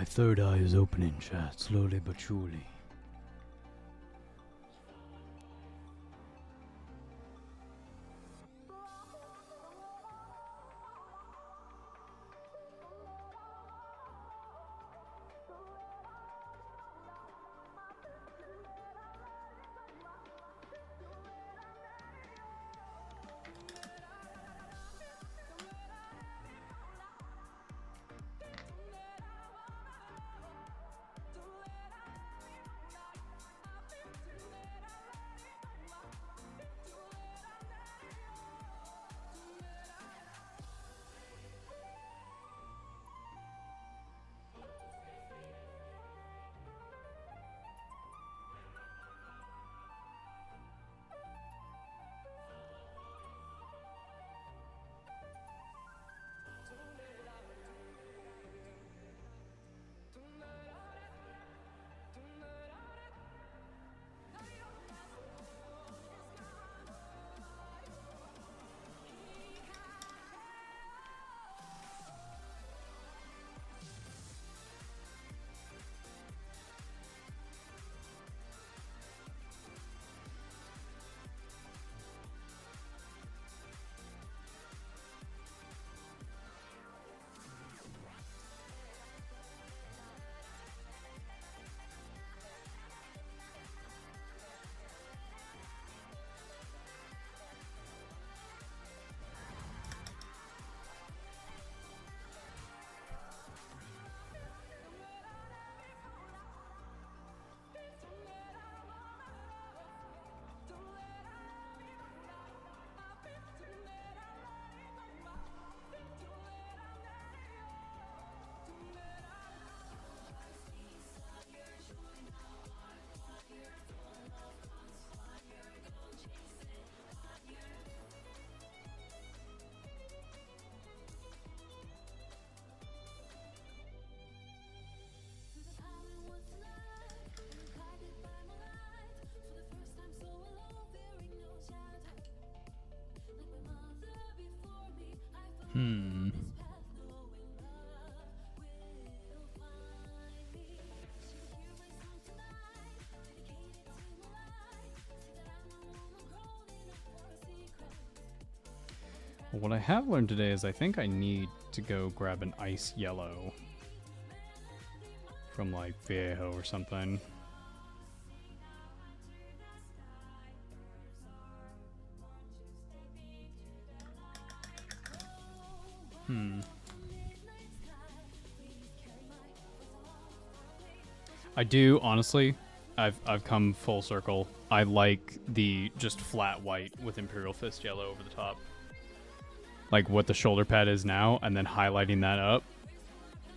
third eye is opening, chat, slowly but surely. What I have learned today is I think I need to go grab an ice yellow from like Viejo or something. I do, honestly, I've come full circle. I like the just flat white with Imperial Fist yellow over the top. Like what the shoulder pad is now, and then highlighting that up.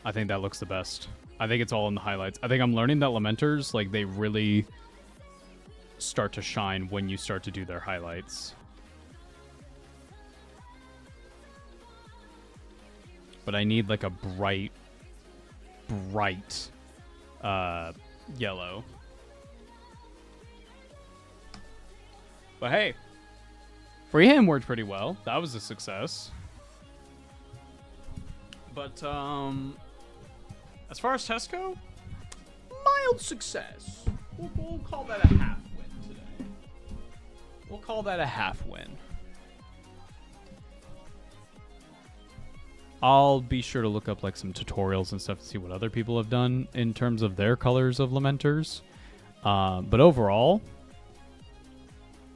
I think that looks the best. I think it's all in the highlights. I think I'm learning that Lamenters, like, they really start to shine when you start to do their highlights. But I need like a bright yellow. But hey, freehand worked pretty well. That was a success. But as far as tests go, mild success. We'll call that a half win today. We'll call that a half win. I'll be sure to look up like some tutorials and stuff to see what other people have done in terms of their colors of Lamenters. But overall,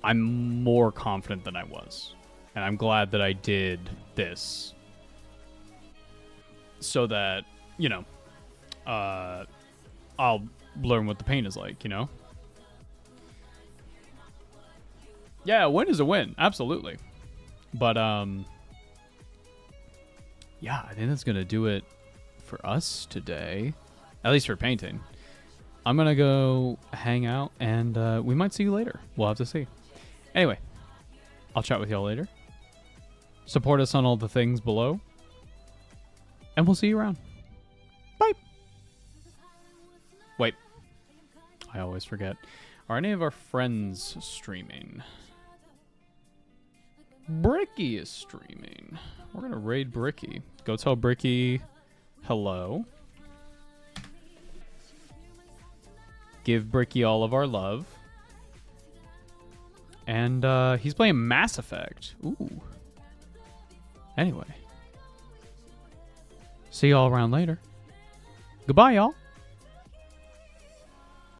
I'm more confident than I was. And I'm glad that I did this. So that, you know, I'll learn what the pain is like, you know? Yeah, a win is a win. Absolutely. But, yeah, I think that's going to do it for us today. At least for painting. I'm going to go hang out, and we might see you later. We'll have to see. Anyway, I'll chat with y'all later. Support us on all the things below. And we'll see you around. Bye. Wait. I always forget. Are any of our friends streaming? Bricky is streaming. We're going to raid Bricky. Go tell Bricky hello. give Bricky all of our love. And he's playing Mass Effect. Ooh. Anyway. See y'all around later. Goodbye, y'all.